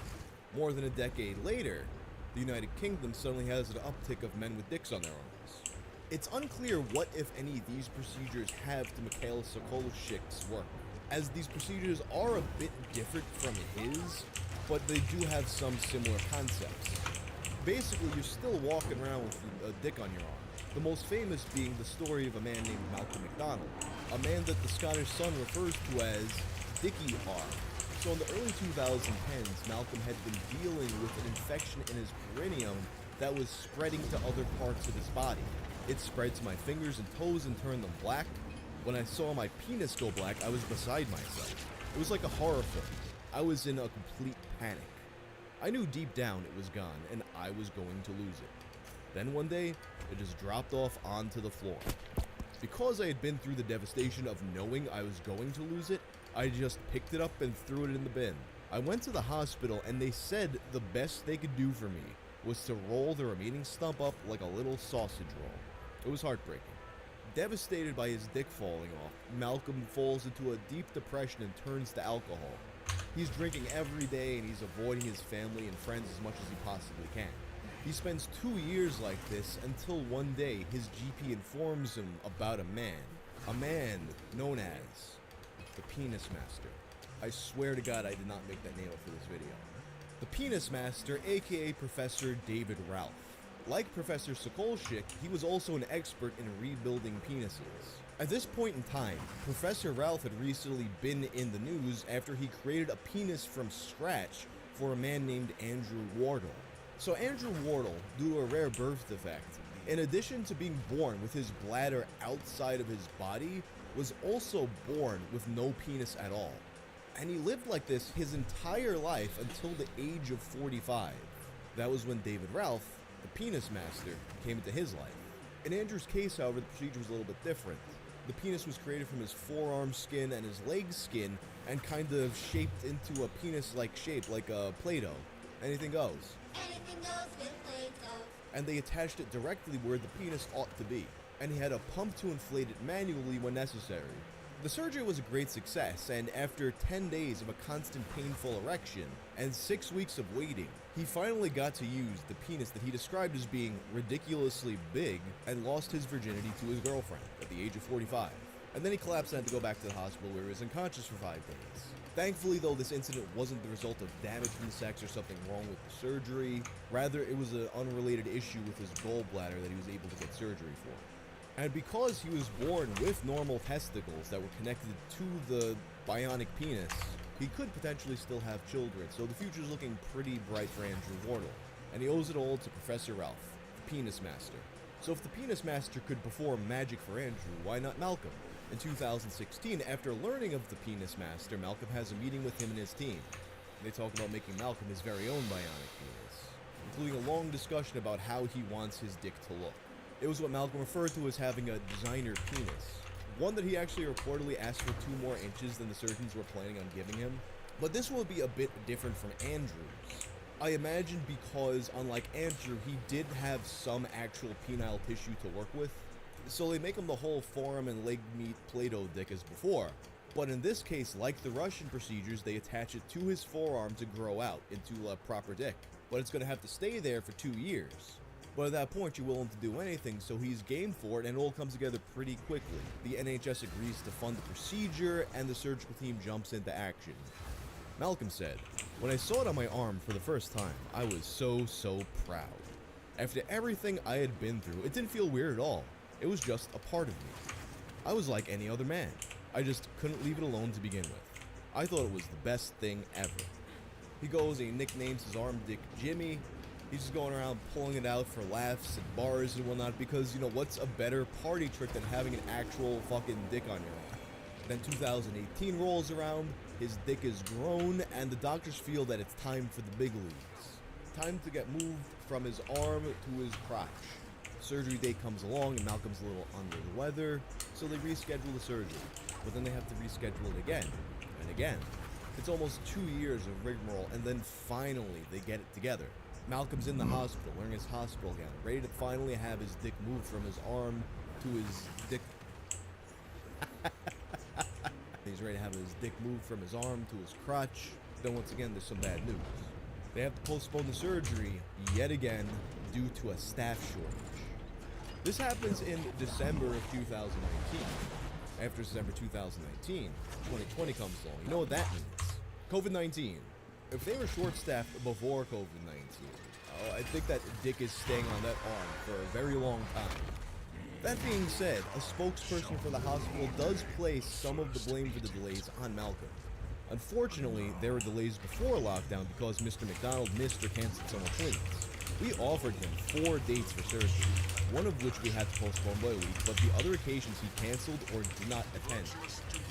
More than a decade later, the United Kingdom suddenly has an uptick of men with dicks on their arms. It's unclear what, if any, these procedures have to Mikhail Sokolchik's work, as these procedures are a bit different from his, but they do have some similar concepts. Basically, you're still walking around with a dick on your arm. The most famous being the story of a man named Malcolm MacDonald, a man that the Scottish Sun refers to as Dickie Arm. So in the early 2010s, Malcolm had been dealing with an infection in his perineum that was spreading to other parts of his body. It spread to my fingers and toes and turned them black. When I saw my penis go black, I was beside myself. It was like a horror film. I was in a complete panic. I knew deep down it was gone, and I was going to lose it. Then one day, it just dropped off onto the floor. Because I had been through the devastation of knowing I was going to lose it, I just picked it up and threw it in the bin. I went to the hospital, and they said the best they could do for me was to roll the remaining stump up like a little sausage roll. It was heartbreaking. Devastated by his dick falling off, Malcolm falls into a deep depression and turns to alcohol. He's drinking every day and he's avoiding his family and friends as much as he possibly can. He spends 2 years like this until one day his GP informs him about a man known as the Penis Master. I swear to God I did not make that name up for this video. The Penis Master, aka Professor David Ralph. Like Professor Sokolchik, he was also an expert in rebuilding penises. At this point in time, Professor Ralph had recently been in the news after he created a penis from scratch for a man named Andrew Wardle. So Andrew Wardle, due to a rare birth defect, in addition to being born with his bladder outside of his body, was also born with no penis at all. And he lived like this his entire life until the age of 45. That was when David Ralph, the Penis Master, came into his life. In Andrew's case, however, the procedure was a little bit different. The penis was created from his forearm skin and his leg skin and kind of shaped into a penis-like shape, like a Play-Doh. Anything goes. Anything goes with Play-Doh. And they attached it directly where the penis ought to be. And he had a pump to inflate it manually when necessary. The surgery was a great success, and after 10 days of a constant painful erection and 6 weeks of waiting, he finally got to use the penis that he described as being ridiculously big and lost his virginity to his girlfriend at the the age of 45. And then he collapsed and had to go back to the hospital where he was unconscious for 5 days. Thankfully, though, this incident wasn't the result of damage from the sex or something wrong with the surgery. Rather, it was an unrelated issue with his gallbladder that he was able to get surgery for. And because he was born with normal testicles that were connected to the bionic penis, he could potentially still have children, so the future's looking pretty bright for Andrew Wardle. And he owes it all to Professor Ralph, the Penis Master. So if the Penis Master could perform magic for Andrew, why not Malcolm? In 2016, after learning of the Penis Master, Malcolm has a meeting with him and his team. They talk about making Malcolm his very own bionic penis, including a long discussion about how he wants his dick to look. It was what Malcolm referred to as having a designer penis, one that he actually reportedly asked for 2 more inches than the surgeons were planning on giving him. But this will be a bit different from Andrew's. I imagine because, unlike Andrew, he did have some actual penile tissue to work with, so they make him the whole forearm and leg meat Play-Doh dick as before. But in this case, like the Russian procedures, they attach it to his forearm to grow out into a proper dick. But it's going to have to stay there for 2 years. But at that point, you're willing to do anything, so he's game for it, and it all comes together pretty quickly. The NHS agrees to fund the procedure, and the surgical team jumps into action. Malcolm said, "When I saw it on my arm for the first time, I was so proud. After everything I had been through, it didn't feel weird at all. It was just a part of me. I was like any other man. I just couldn't leave it alone to begin with. I thought it was the best thing ever." He goes and he nicknames his arm Dick Jimmy. He's just going around pulling it out for laughs at bars and whatnot because, you know, what's a better party trick than having an actual fucking dick on your arm? Then 2018 rolls around, his dick is grown, and the doctors feel that it's time for the big leagues. Time to get moved from his arm to his crotch. Surgery date comes along and Malcolm's a little under the weather, so they reschedule the surgery. But then they have to reschedule it again and again. It's almost 2 years of rigmarole, and then finally they get it together. Malcolm's in the hospital, wearing his hospital gown, ready to finally have his dick moved from his arm to his dick. He's ready to have his dick moved from his arm to his crotch. Then once again, there's some bad news. They have to postpone the surgery yet again due to a staff shortage. This happens in December of 2019. After December 2019, 2020 comes along. You know what that means? COVID-19. If they were short-staffed before COVID-19, I think that dick is staying on that arm for a very long time. That being said, a spokesperson for the hospital does place some of the blame for the delays on Malcolm. Unfortunately, there were delays before lockdown because Mr. McDonald missed or canceled some appointments. We offered him 4 dates for surgery, one of which we had to postpone by a week, but the other occasions he canceled or did not attend.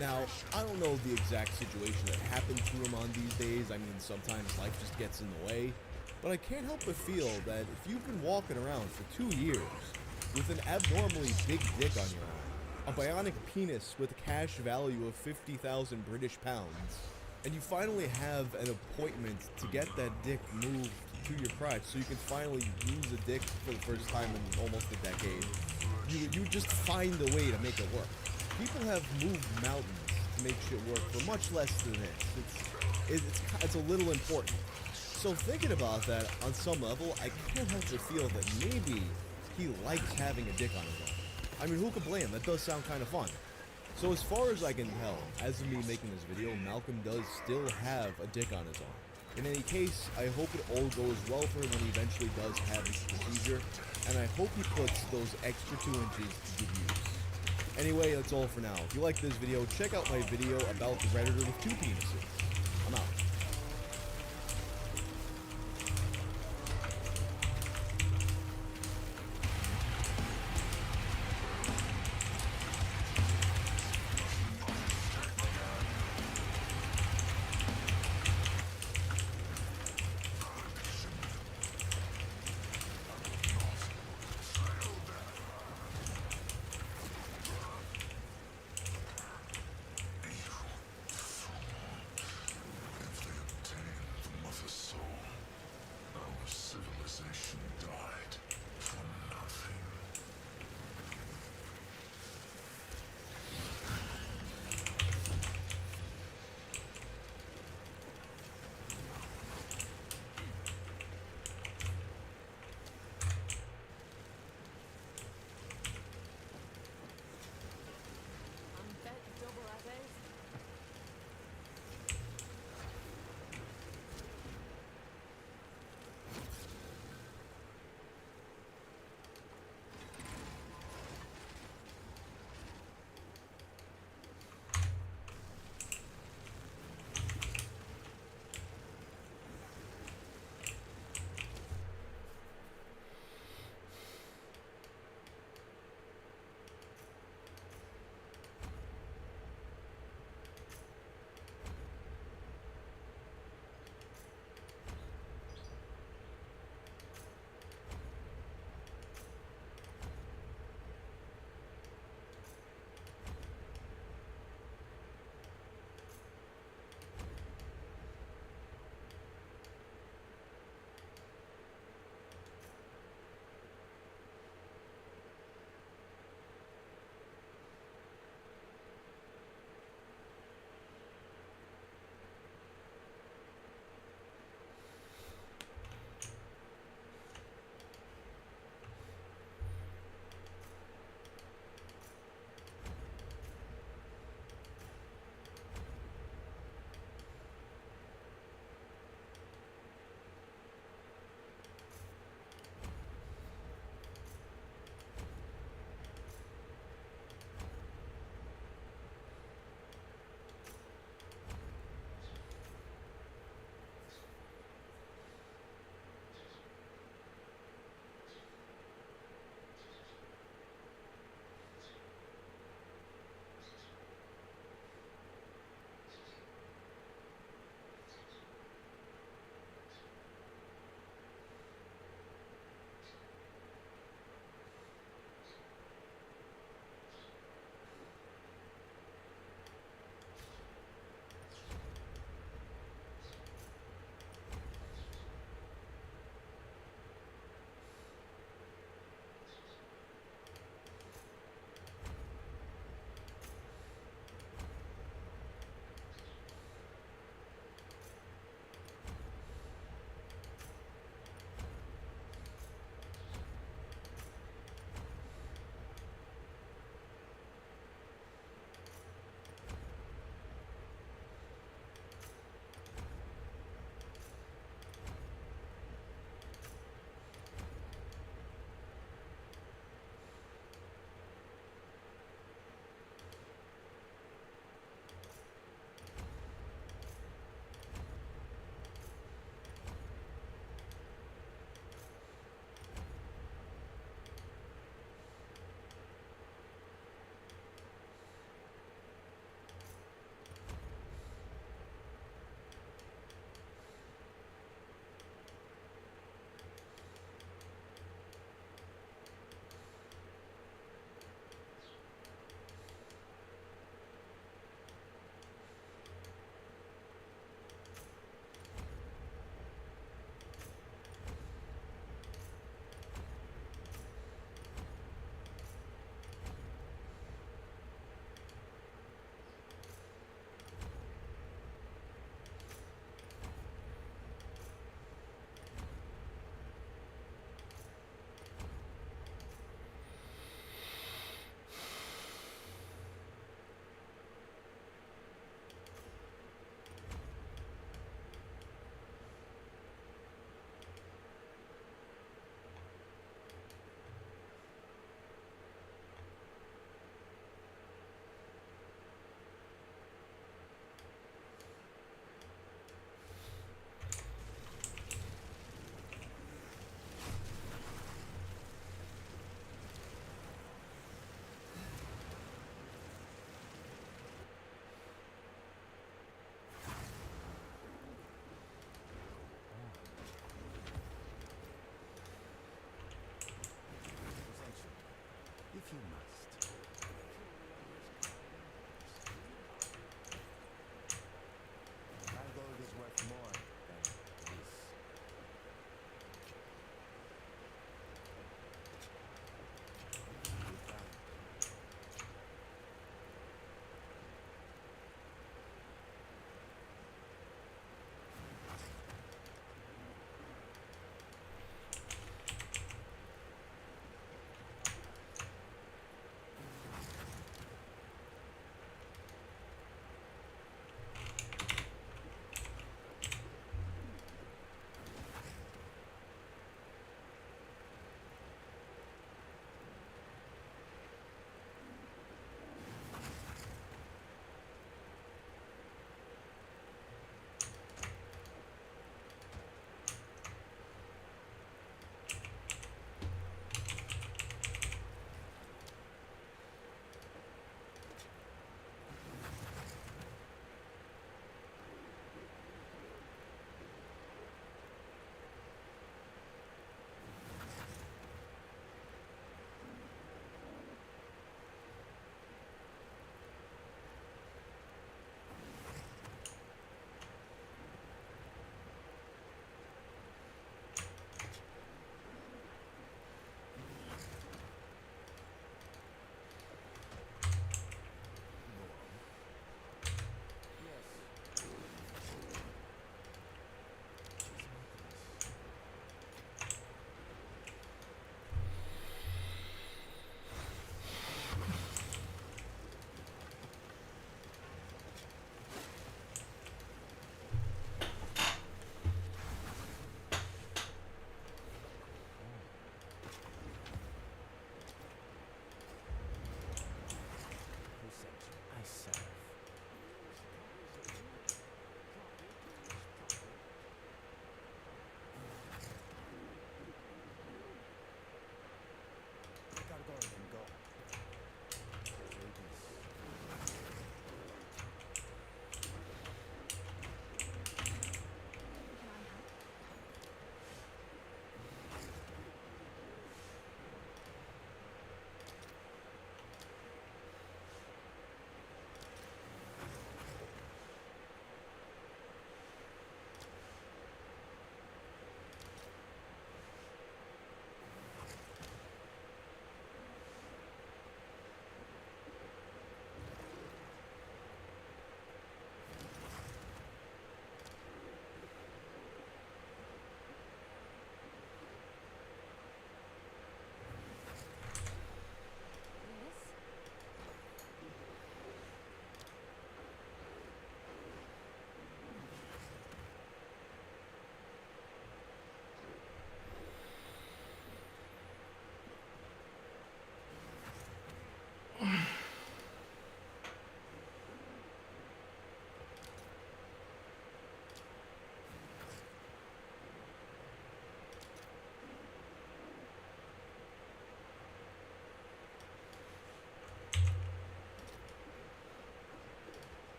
Now, I don't know the exact situation that happened to him on these days. I mean, sometimes life just gets in the way. But I can't help but feel that if you've been walking around for 2 years with an abnormally big dick on your arm, a bionic penis with a cash value of 50,000 British pounds, and you finally have an appointment to get that dick moved to your crotch so you can finally use a dick for the first time in almost a decade, you just find a way to make it work. People have moved mountains to make shit work for much less than this. It's a little important. So thinking about that on some level, I can't help but feel that maybe he likes having a dick on his arm. I mean, who could blame him? That does sound kind of fun. So as far as I can tell, as of me making this video, Malcolm does still have a dick on his arm. In any case, I hope it all goes well for him when he eventually does have his procedure, and I hope he puts those extra 2 inches to good use. Anyway, that's all for now. If you like this video, check out my video about the Redditor with 2 penises. I'm out.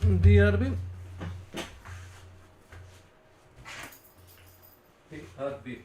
DRB. PRB.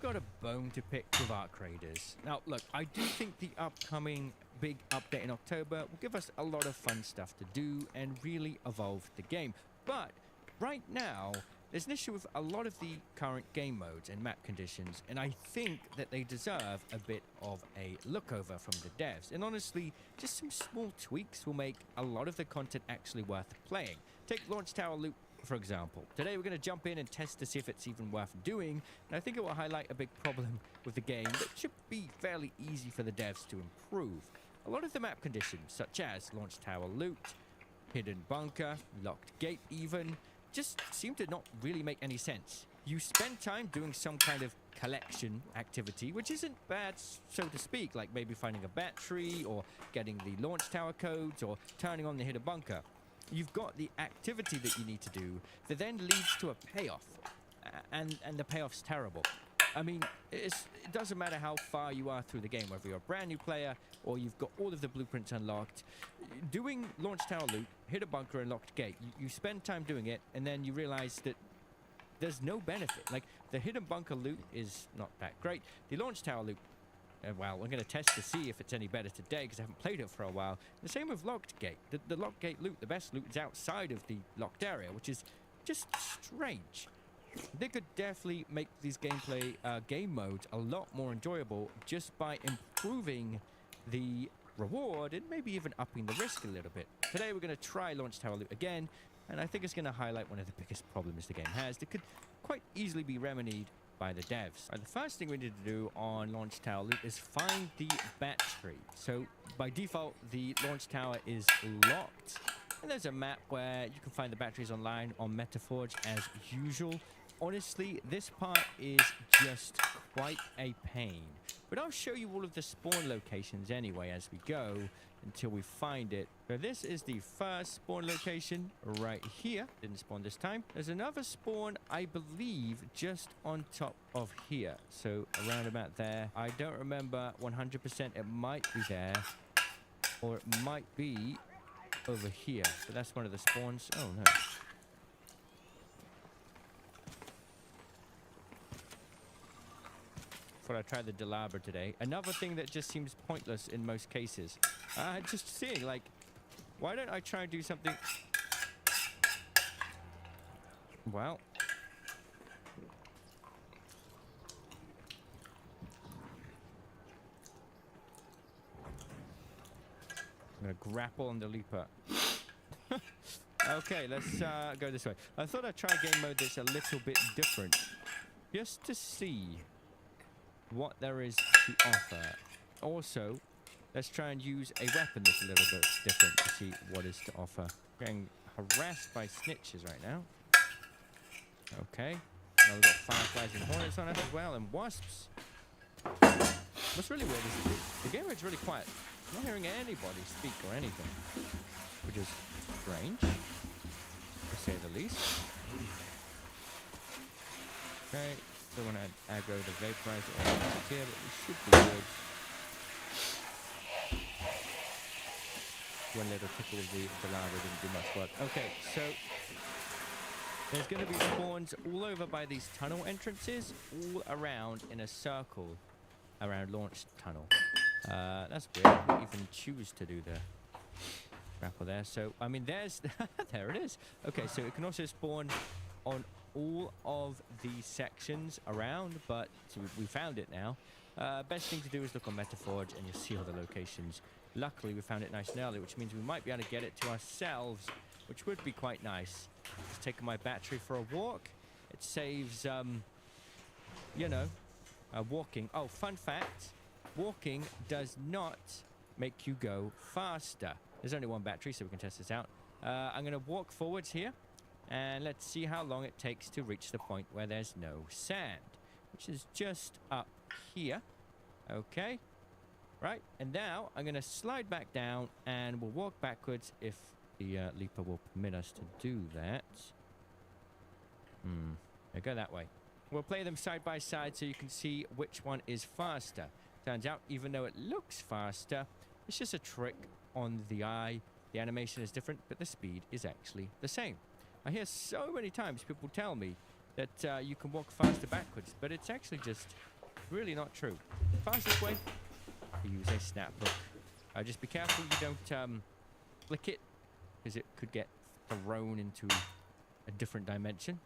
got a bone to pick with Arc Raiders. Now, look, I do think the upcoming big update in October will give us a lot of fun stuff to do and really evolve the game. But right now, there's an issue with a lot of the current game modes and map conditions, and I think that they deserve a bit of a lookover from the devs. And honestly, just some small tweaks will make a lot of the content actually worth playing. Take Launch Tower Loot, for example. Today we're going to jump in and test to see if it's even worth doing, and I think it will highlight a big problem with the game that should be fairly easy for the devs to improve. A lot of the map conditions, such as Launch Tower Loot, Hidden Bunker, Locked Gate even, just seem to not really make any sense. You spend time doing some kind of collection activity, which isn't bad, so to speak, like maybe finding a battery or getting the launch tower codes or turning on the hidden bunker. You've got the activity that you need to do that then leads to a payoff, and the payoff's terrible. I mean, it doesn't matter how far you are through the game, whether you're a brand new player or you've got all of the blueprints unlocked. Doing launch tower loot, hit a bunker and locked gate, you spend time doing it, and then you realize that there's no benefit. Like, the hidden bunker loot is not that great. The launch tower loot, well, I'm going to test to see if it's any better today because I haven't played it for a while. The same with locked gate. The locked gate loot, the best loot is outside of the locked area, which is just strange. They could definitely make these gameplay game modes a lot more enjoyable just by improving the reward and maybe even upping the risk a little bit. Today we're going to try launch tower loot again, and I think it's going to highlight one of the biggest problems the game has that could quite easily be remedied by the devs. The first thing we need to do on launch tower loot is find the battery. So by default, the launch tower is locked, and there's a map where you can find the batteries online on Metaforge as usual. Honestly, this part is just quite a pain, but I'll show you all of the spawn locations anyway as we go until we find it. So this is the first spawn location right here. Didn't spawn this time. There's another spawn, I believe, just on top of here. So around about there. I don't remember 100%. It might be there, or it might be over here. So that's one of the spawns. Oh no. I tried the Delabra today. Another thing that just seems pointless in most cases. Just seeing, like, why don't I try and do something? Well, I'm gonna grapple on the leaper. Okay, let's go this way. I thought I'd try a game mode that's a little bit different, just to see what there is to offer. Also, let's try and use a weapon that's a little bit different to see what is to offer. Getting harassed by snitches right now. Okay. Now we've got fireflies and hornets on us as well, and wasps. What's really weird is the game is really quiet. I'm not hearing anybody speak or anything, which is strange, to say the least. Okay. Don't want to aggro the vaporizer or here, but we should be good. One little tickle of the lava didn't do much work. Okay, so there's going to be spawns all over by these tunnel entrances, all around in a circle around launch tunnel. That's weird. I didn't even choose to do the grapple there. So, I mean, there's... there it is. Okay, so it can also spawn on all of these sections around, but so we found it now. Best thing to do is look on Metaforge and you'll see all the locations. Luckily, we found it nice and early, which means we might be able to get it to ourselves, which would be quite nice. Just taking my battery for a walk. It saves, you know, walking. Oh, fun fact, walking does not make you go faster. There's only one battery, so we can test this out. I'm going to walk forwards here. And let's see how long it takes to reach the point where there's no sand, which is just up here. Okay. Right. And now I'm going to slide back down and we'll walk backwards if the leaper will permit us to do that. I'll go that way. We'll play them side by side so you can see which one is faster. Turns out, even though it looks faster, it's just a trick on the eye. The animation is different, but the speed is actually the same. I hear so many times people tell me that you can walk faster backwards, but it's actually just Really not true. Fastest way to use a snap hook. Just be careful you don't flick it, because it could get thrown into a different dimension.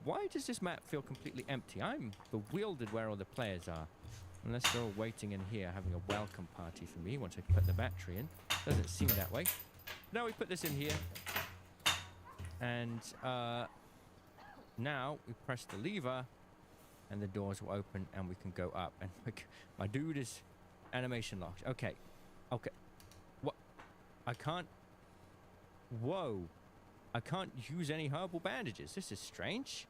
Why does this map feel completely empty? I'm bewildered where all the players are. Unless they're all waiting in here having a welcome party for me once I put the battery in. Doesn't seem that way. Now we put this in here. And now we press the lever and the doors will open and we can go up. And my dude is animation locked. Okay. Okay. What? I can't. Whoa. I can't use any herbal bandages. This is strange.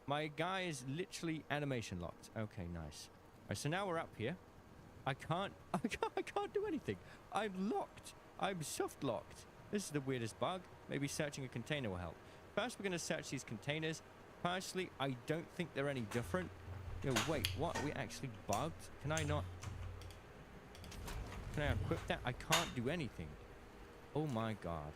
My guy is literally animation locked. Okay, nice. Alright, so now we're up here. I can't do anything. I'm locked. I'm soft locked. This is the weirdest bug. Maybe searching a container will help. First, we're going to search these containers. Personally, I don't think they're any different. Yo, wait, what? Are we actually bugged? Can I not? Can I equip that? I can't do anything. Oh my god.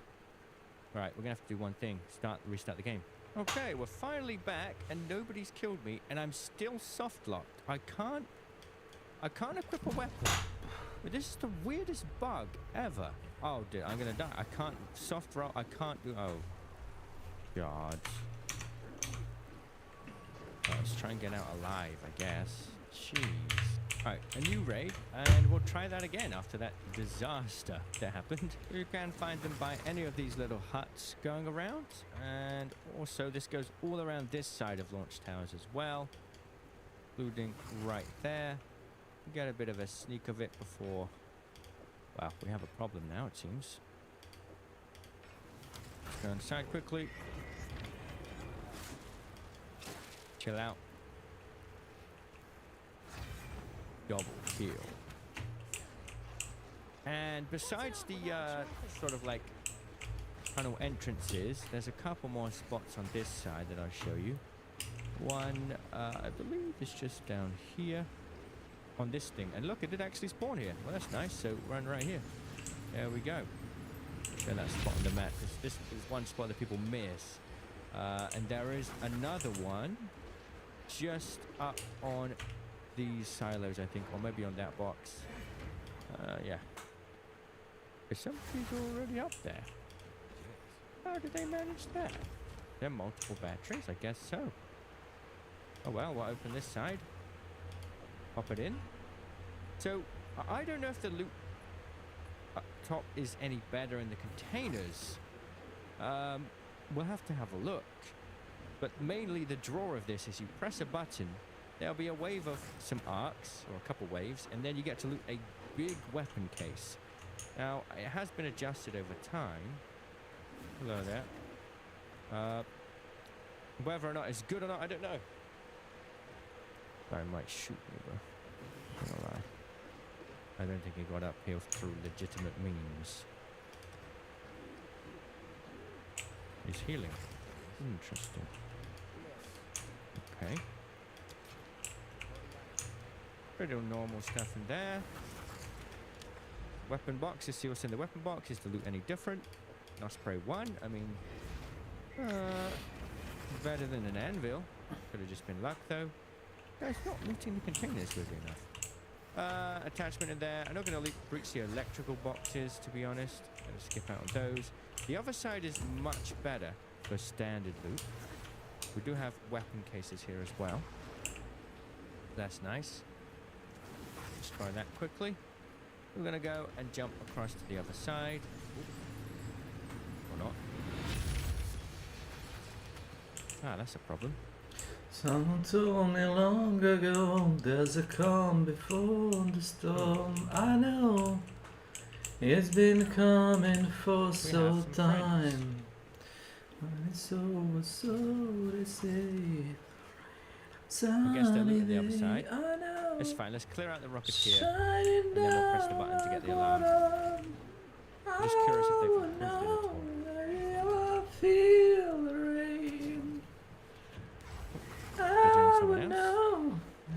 Alright, we're going to have to do one thing. Restart the game. Okay, we're finally back and nobody's killed me and I'm still soft locked. I can't equip a weapon. But this is the weirdest bug ever. Oh, dude, I'm going to die. I can't soft roll. I can't do... Oh. God. Let's try and get out alive, I guess. Jeez. Alright, a new raid, and we'll try that again after that disaster that happened. You can find them by any of these little huts going around, and also this goes all around this side of launch towers as well, including right there. Get a bit of a sneak of it before... Well, we have a problem now, it seems. Let's go inside quickly. Chill out. Double kill. And besides the sort of like tunnel entrances, there's a couple more spots on this side that I'll show you. One, I believe, is just down here on this thing. And look, it did actually spawn here. Well, that's nice. So run right here. There we go. Show that spot on the map, because this is one spot that people miss. And there is another one just up on these silos, I think, or maybe on that box. Yeah. Is somebody's already up there? How did they manage that? There are multiple batteries, I guess so. Oh well, we'll open this side. Pop it in. So, I don't know if the loot up top is any better in the containers. We'll have to have a look. But mainly the draw of this is you press a button, there'll be a wave of some arcs, or a couple waves, and then you get to loot a big weapon case. Now, it has been adjusted over time. Hello there. Whether or not it's good or not, I don't know. I might shoot me, bro. I'm not gonna lie. I don't think he got up here through legitimate means. He's healing. Interesting. Okay. Pretty normal stuff in there. Weapon box. Let's see what's in the weapon box. Is the loot any different? Osprey 1. I mean, better than an anvil. Could have just been luck though. Guys, not looting the containers weirdly enough. Attachment in there. I'm not going to breach the electrical boxes, to be honest. I'm going to skip out on those. The other side is much better for standard loot. We do have weapon cases here as well. That's nice. Let's try that quickly. We're going to go and jump across to the other side. Or not. Ah, that's a problem. Someone told me long ago, there's a calm before the storm. I know it's been coming for so time. When it's over, so they say. I guess they'll loot at the other side. It's fine, let's clear out the rockets here. And then we'll press the button to get the alarm. I'm just curious if they've improved it at all. Feel the rain. They're doing someone else.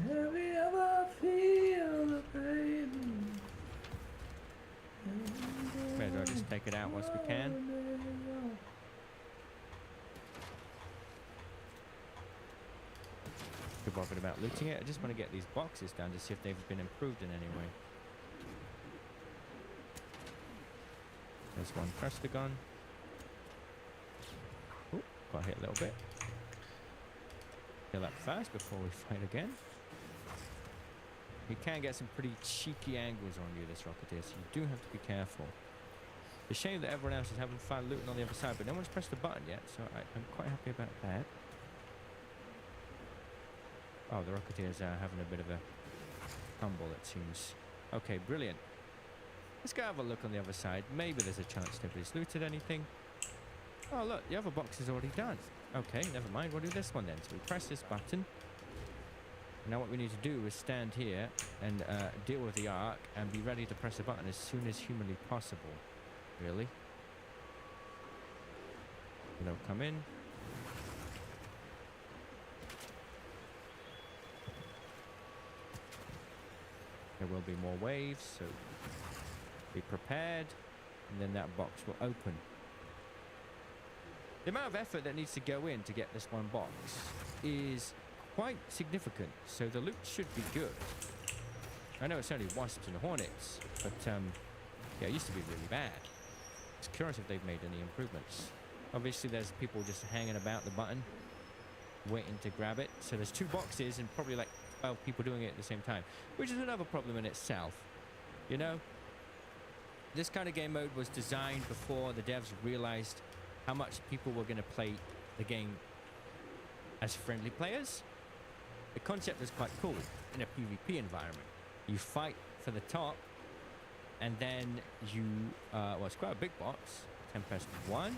Have you ever feel the pain? May as well just take it out once we can. bothered about looting it. I just want to get these boxes down to see if they've been improved in any way. There's one Prestagon. Oh, got hit a little bit. Kill that fast before we fight again. He can get some pretty cheeky angles on you, this Rocketeer, so you do have to be careful. It's a shame that everyone else is having fun looting on the other side, but no one's pressed the button yet, so I'm quite happy about that. Oh, the Rocketeer's having a bit of a tumble, it seems. Okay, brilliant. Let's go have a look on the other side. Maybe there's a chance nobody's looted anything. Oh, look, the other box is already done. Okay, never mind. We'll do this one then. So we press this button. Now what we need to do is stand here and deal with the arc and be ready to press the button as soon as humanly possible. Really? They'll come in. There will be more waves, so be prepared, and then that box will open. The amount of effort that needs to go in to get this one box is quite significant, so the loot should be good. I know it's only wasps and hornets, but yeah, it used to be really bad. It's curious if they've made any improvements. Obviously, there's people just hanging about the button, waiting to grab it. So there's 2 boxes and probably like 12 people doing it at the same time, which is another problem in itself. You know, this kind of game mode was designed before the devs realized how much people were going to play the game as friendly players. The concept is quite cool in a PvP environment. You fight for the top, and then you, well, it's quite a big box. Tempest 1.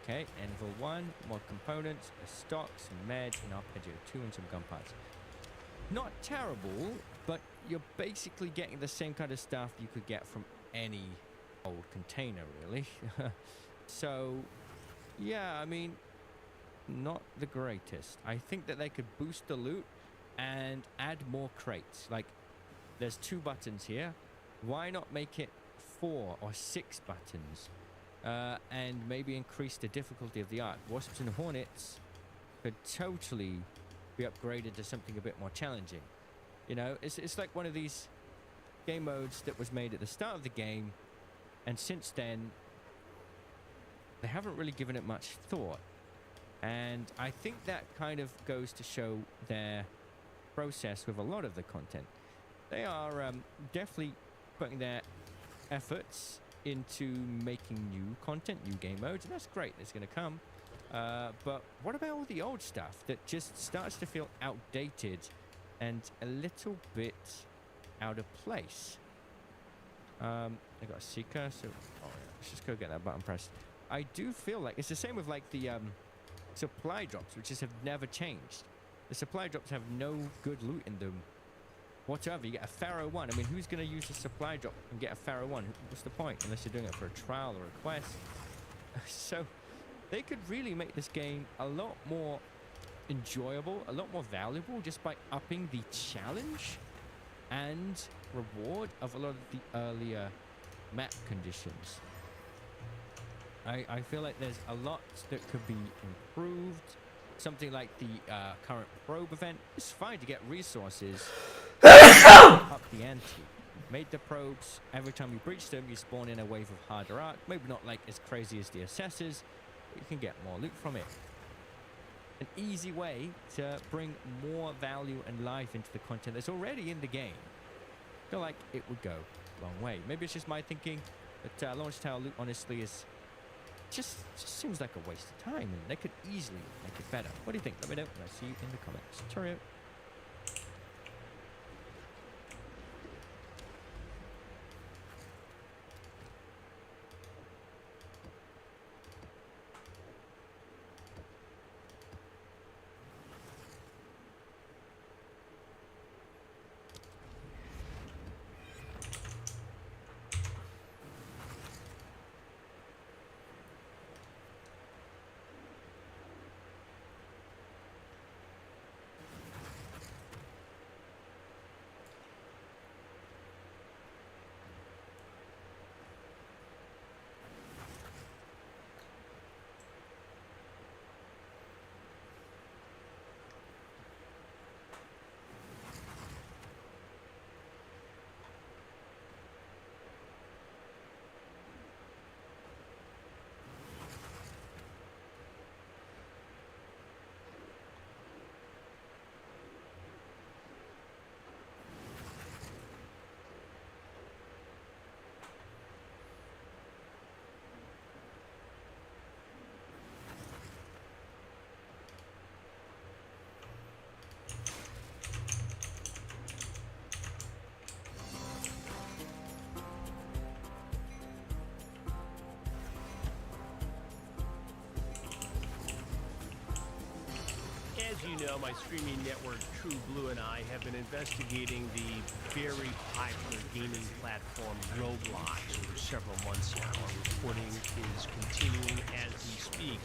Okay, Anvil 1, more components, a stock, some meds, an arpeggio 2, and some gun parts. Not terrible, but you're basically getting the same kind of stuff you could get from any old container, really. So, yeah, I mean, not the greatest. I think that they could boost the loot and add more crates. Like, there's 2 buttons here. Why not make it 4 or 6 buttons? And maybe increase the difficulty of the arc. Wasps and Hornets could totally be upgraded to something a bit more challenging. You know, it's like one of these game modes that was made at the start of the game, and since then they haven't really given it much thought. And I think that kind of goes to show their process with a lot of the content. They are definitely putting their efforts into making new content, new game modes, and that's great. It's going to come. But what about all the old stuff that just starts to feel outdated and a little bit out of place? I got a seeker, so oh yeah, let's just go get that button pressed. I do feel like it's the same with like the supply drops, which just have never changed. The supply drops have no good loot in them whatsoever. You get a Pharaoh 1. I mean, who's going to use a supply drop and get a Pharaoh 1? What's the point? Unless you're doing it for a trial or a quest. So they could really make this game a lot more enjoyable, a lot more valuable, just by upping the challenge and reward of a lot of the earlier map conditions. I feel like there's a lot that could be improved. Something like the current probe event. It's fine to get resources up the ante. Made the probes. Every time you breach them, you spawn in a wave of harder arc. Maybe not like as crazy as the assessors, but you can get more loot from it. An easy way to bring more value and life into the content that's already in the game. I feel like it would go a long way. Maybe it's just my thinking, but launch tower loot honestly is just seems like a waste of time, and they could easily make it better. What do you think? Let me know, and I'll see you in the comments. Cheerio. As you know, my streaming network, True Blue, and I have been investigating the very popular gaming platform Roblox for several months now. Our reporting is continuing as we speak.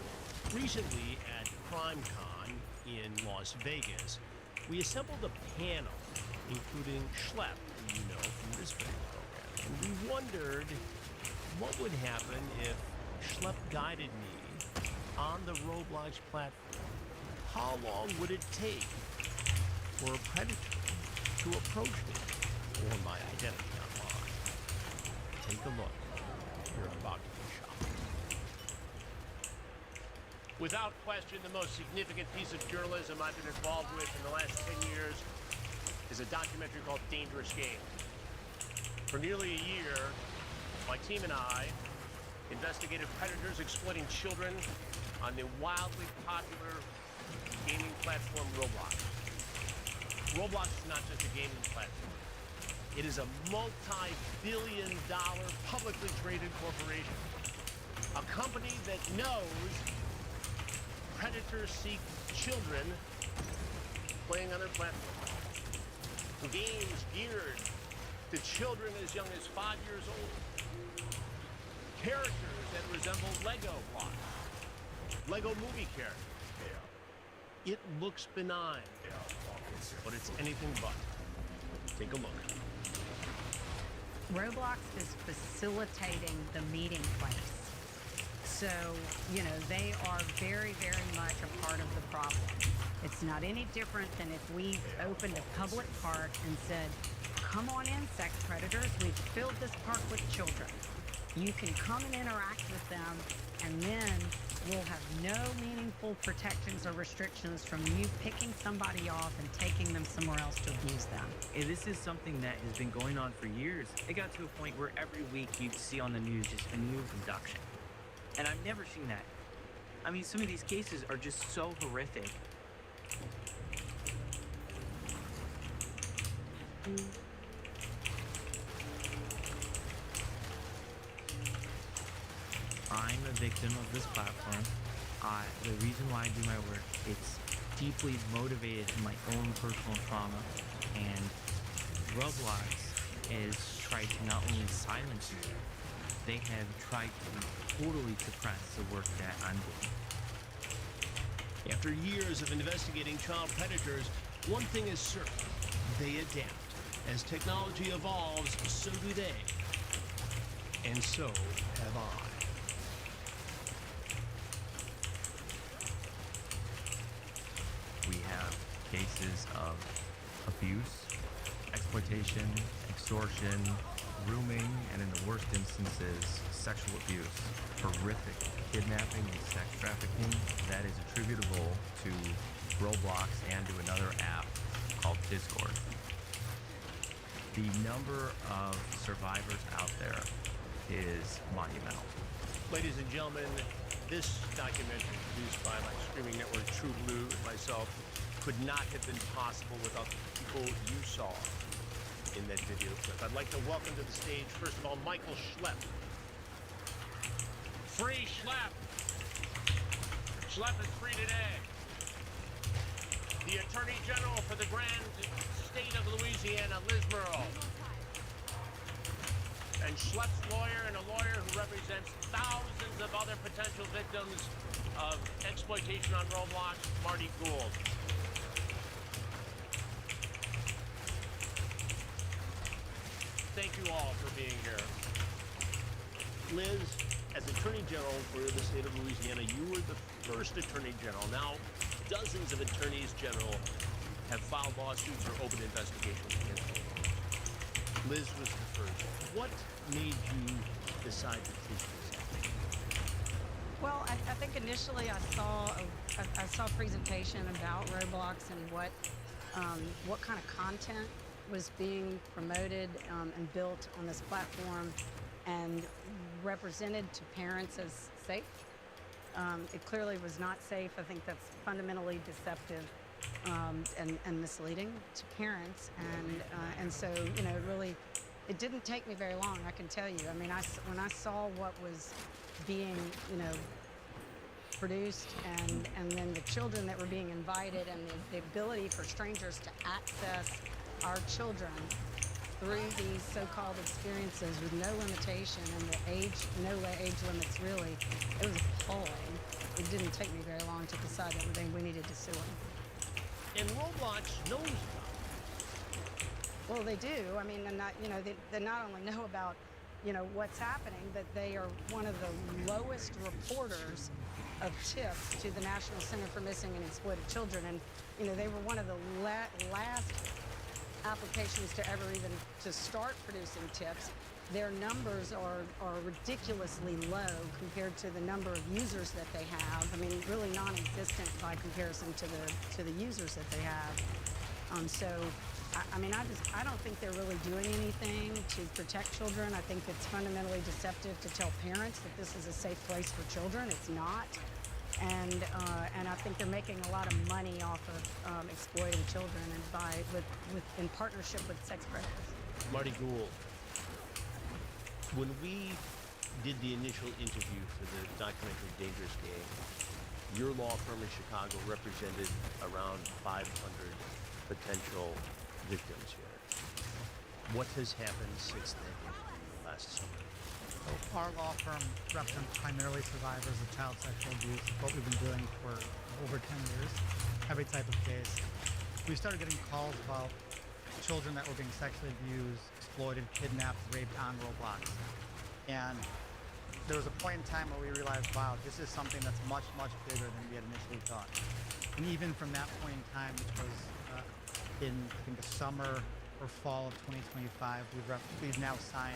Recently, at CrimeCon in Las Vegas, we assembled a panel, including Schlepp, who you know from this very program. And we wondered what would happen if Schlepp guided me on the Roblox platform. How long would it take for a predator to approach me or my identity online? Take a look. You're about to be shocked. Without question, the most significant piece of journalism I've been involved with in the last 10 years is a documentary called Dangerous Game. For nearly a year, my team and I investigated predators exploiting children on the wildly popular gaming platform Roblox. Roblox is not just a gaming platform. It is a multi-billion-dollar publicly traded corporation. A company that knows predators seek children playing on their platform. Games geared to children as young as 5 years old. Characters that resemble Lego blocks. Lego movie characters. It looks benign, but it's anything but. Take a look. Roblox is facilitating the meeting place. So, you know, they are very, very much a part of the problem. It's not any different than if we opened a public park and said, come on in, sex predators, we've filled this park with children. You can come and interact with them, and then we'll have no meaningful protections or restrictions from you picking somebody off and taking them somewhere else to abuse them. And this is something that has been going on for years. It got to a point where every week you'd see on the news just a new abduction. And I've never seen that. I mean, some of these cases are just so horrific. I'm a victim of this platform. The reason why I do my work, it's deeply motivated in my own personal trauma, and Roblox has tried to not only silence me, they have tried to totally suppress the work that I'm doing. After years of investigating child predators, one thing is certain: they adapt. As technology evolves, so do they. And so have I. We have cases of abuse, exploitation, extortion, grooming, and in the worst instances, sexual abuse, horrific kidnapping and sex trafficking that is attributable to Roblox and to another app called Discord. The number of survivors out there is monumental. Ladies and gentlemen, this documentary produced by my streaming network True Blue and myself could not have been possible without the people you saw in that video clip. I'd like to welcome to the stage, first of all, Michael Schlepp. Free Schlepp! Schlepp is free today. The Attorney General for the Grand State of Louisiana, Liz Murrow. And Schlepp's lawyer, and a lawyer who represents thousands of other potential victims of exploitation on Roblox, Marty Gould. Thank you all for being here. Liz, as Attorney General for the state of Louisiana, you were the first Attorney General. Now, dozens of Attorneys General have filed lawsuits or opened investigations against them. Liz was the first. What made you decide to take this action? Well, I think initially I saw a presentation about Roblox and what kind of content was being promoted and built on this platform and represented to parents as safe. It clearly was not safe. I think that's fundamentally deceptive and misleading to parents. And so, you know, it didn't take me very long, I can tell you. I mean, when I saw what was being, you know, produced, and then the children that were being invited, and the ability for strangers to access our children through these so-called experiences with no limitation and no age limits really, it was appalling. It didn't take me very long to decide that we needed to sue them. And Roblox knows about it. Well, they do. I mean, they not only know about, what's happening, but they are one of the lowest reporters of tips to the National Center for Missing and Exploited Children. And, they were one of the last applications to ever even to start producing tips. Their numbers are ridiculously low compared to the number of users that they have. I mean, really non-existent by comparison to the users that they have. So, I don't think they're really doing anything to protect children. I think it's fundamentally deceptive to tell parents that this is a safe place for children. It's not. And I think they're making a lot of money off of exploiting children and in partnership with sex predators. Marty Gould, when we did the initial interview for the documentary Dangerous Game, your law firm in Chicago represented around 500 potential victims here. What has happened since that interview last summer? Our law firm represents primarily survivors of child sexual abuse. What we've been doing for over 10 years, every type of case. We started getting calls about children that were being sexually abused, exploited, kidnapped, raped on Roblox. And there was a point in time where we realized, wow, this is something that's much, much bigger than we had initially thought. And even from that point in time, which was in, I think, the summer or fall of 2025, we've now signed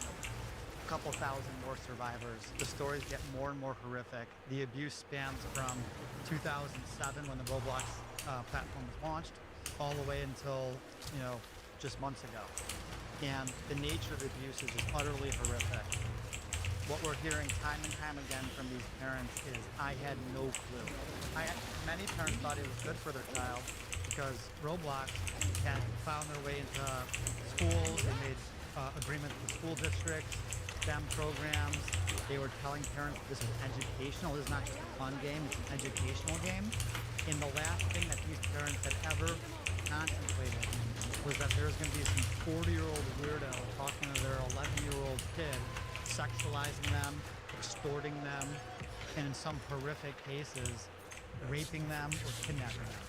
a couple thousand more survivors. The stories get more and more horrific. The abuse spans from 2007, when the Roblox platform was launched, all the way until, just months ago. And the nature of the abuse is just utterly horrific. What we're hearing time and time again from these parents is, I had no clue. Many parents thought it was good for their child because Roblox had found their way into schools. They made agreements with school districts, STEM programs. They were telling parents this is educational. This is not just a fun game, it's an educational game. And the last thing that these parents had ever contemplated was that there's going to be some 40-year-old weirdo talking to their 11-year-old kid, sexualizing them, extorting them, and in some horrific cases, raping them or kidnapping them.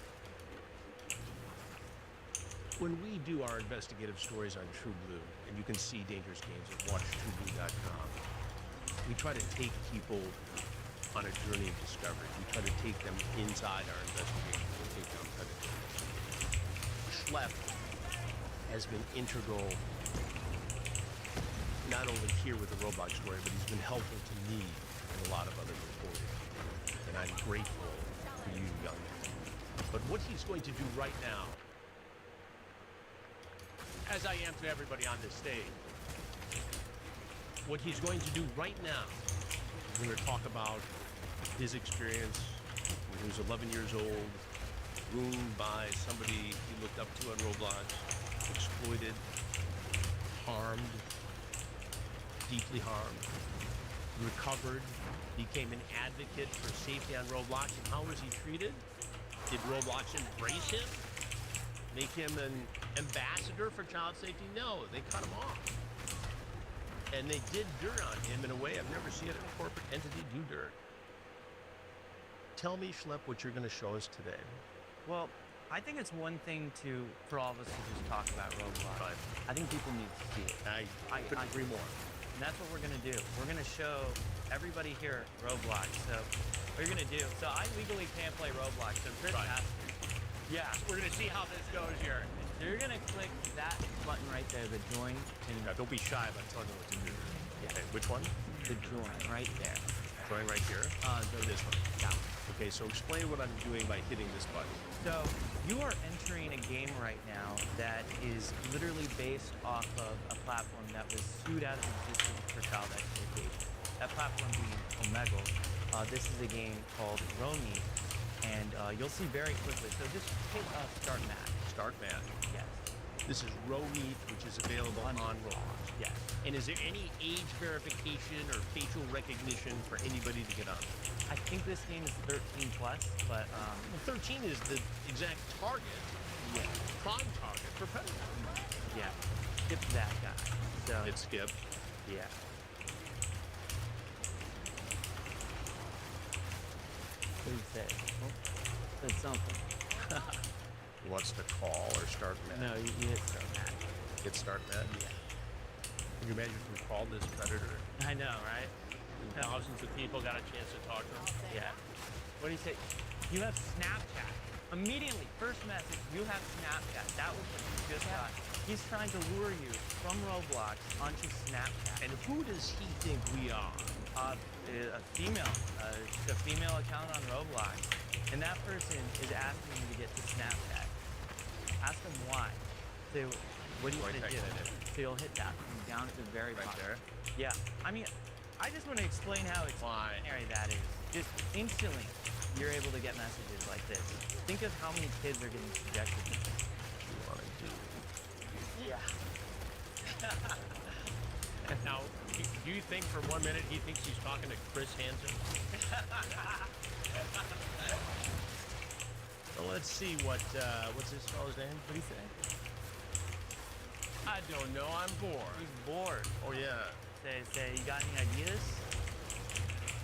When we do our investigative stories on True Blue, and you can see Dangerous Games at watchtrueblue.com, we try to take people on a journey of discovery. We try to take them inside our investigation and take down predators. Schlepp has been integral, not only here with the Roblox story, but he's been helpful to me and a lot of other reporting. And I'm grateful for you, young man. But what he's going to do right now, as I am to everybody on this stage, what he's going to do right now, we're going to talk about his experience when he was 11 years old, groomed by somebody he looked up to on Roblox, exploited, harmed, deeply harmed, recovered, became an advocate for safety on Roblox. And how was he treated? Did Roblox embrace him? Make him an ambassador for child safety? No, they cut him off. And they did dirt on him in a way I've never seen a corporate entity do dirt. Tell me, Schlepp, what you're going to show us today. Well, I think it's one thing for all of us to just talk about Roblox. Right. I think people need to see it. I couldn't agree more. And that's what we're going to do. We're going to show everybody here Roblox. So what you're going to do, so I legally can't play Roblox, so Chris asked me. Yeah, we're going to see how this goes here. So you're going to click that button right there, the join. And don't be shy about telling me what to do. Yeah. Okay, which one? The join, right there. Join right here? Go this one. That one. Okay, so explain what I'm doing by hitting this button. So you are entering a game right now that is literally based off of a platform that was sued out of existence for child exploitation. That platform being Omegle. This is a game called Romy, and you'll see very quickly. So just hit start match. Start match. Yes. This is Row Meat, which is available on Roblox. Yeah. And is there any age verification or facial recognition for anybody to get on? I think this game is 13 plus, but Well, 13 is the exact target. Yeah. Prime target for Predator. yeah, skip that guy. So It's Skip. yeah. What do you say? Oh, said something. He wants to call or start match. No, you hit start match. Hit start match? Yeah. Can you imagine if we called this Predator? I know, right? And thousands of people got a chance to talk to him? Yeah. What do you say? You have Snapchat. Immediately, first message, you have Snapchat. That was what you just got. He's trying to lure you from Roblox onto Snapchat. And who does he think we are? A female. A female account on Roblox. And that person is asking you to get to Snapchat. Ask them why. Say, what do you want to do? So you'll hit that from down at the very bottom. There? Yeah. I mean, I just want to explain how extraordinary that is. Just instantly, you're able to get messages like this. Think of how many kids are getting subjected to this. You want to do? Yeah. Now, do you think for 1 minute he thinks he's talking to Chris Hansen? Well, let's see what's this fellow's name? What do you think? I don't know. I'm bored. He's bored. Oh yeah. Say, you got any ideas?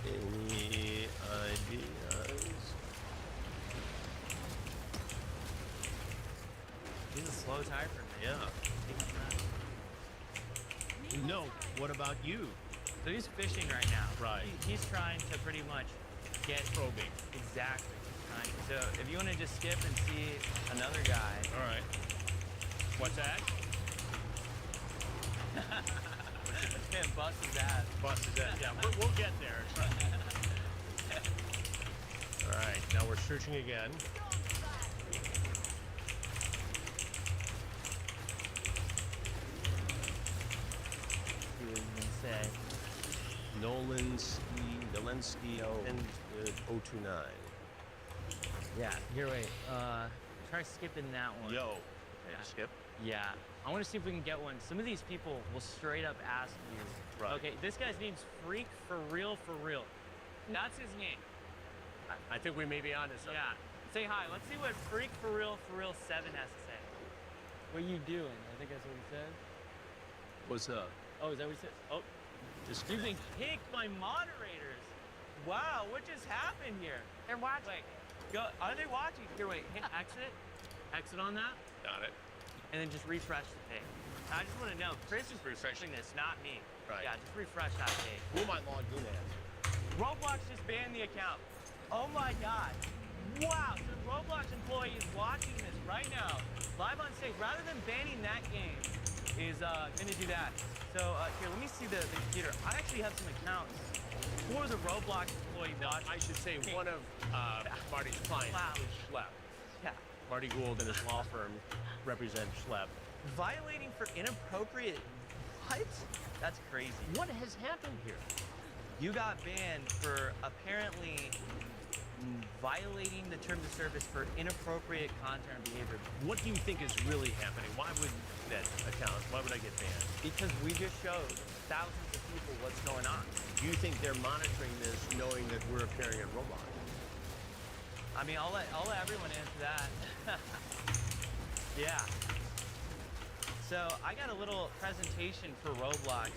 Any ideas? He's a slow typer. Yeah. No. What about you? So he's fishing right now. Right. He's trying to pretty much get probing. Exactly. So if you want to just skip and see another guy. All right. What's that? And bust his ass. Bust his ass. Yeah, we'll get there. All right. Now we're searching again. See what he's gonna say. Nolensky, and 029. Yeah. Here, wait. Try skipping that one. Yo. Okay, skip. Yeah. I want to see if we can get one. Some of these people will straight up ask you. Right. Okay, this guy's name's Freak for real, for real. That's his name. I think we may be on to something. Yeah. Say hi. Let's see what Freak for real 7 has to say. What are you doing? I think that's what he said. What's up? Oh, is that what he said? Oh, you've been kicked by moderators. Wow, what just happened here? They're watching. Wait, go. Are they watching? Here, wait. Hit exit. Exit on that. Got it. And then just refresh the page. I just want to know. Chris is refreshing this, not me. Right. Yeah, just refresh that page. Who am I logged in as? Roblox just banned the account. Oh my god. Wow, so the Roblox employee is watching this right now, live on stage. Rather than banning that game, is gonna do that. So here, let me see the computer. I actually have some accounts for the Roblox employee. Now, I should say one of Marty's clients is Schlepp. Yeah. Marty Gould and his law firm represent Schlepp. Violating for inappropriate. What? That's crazy. What has happened here? You got banned for apparently violating the terms of service for inappropriate content and behavior. What do you think is really happening? Why would that account? Why would I get banned? Because we just showed thousands of people what's going on. Do you think they're monitoring this, knowing that we're appearing at Roblox? I mean, I'll let everyone answer that. Yeah. So I got a little presentation for Roblox.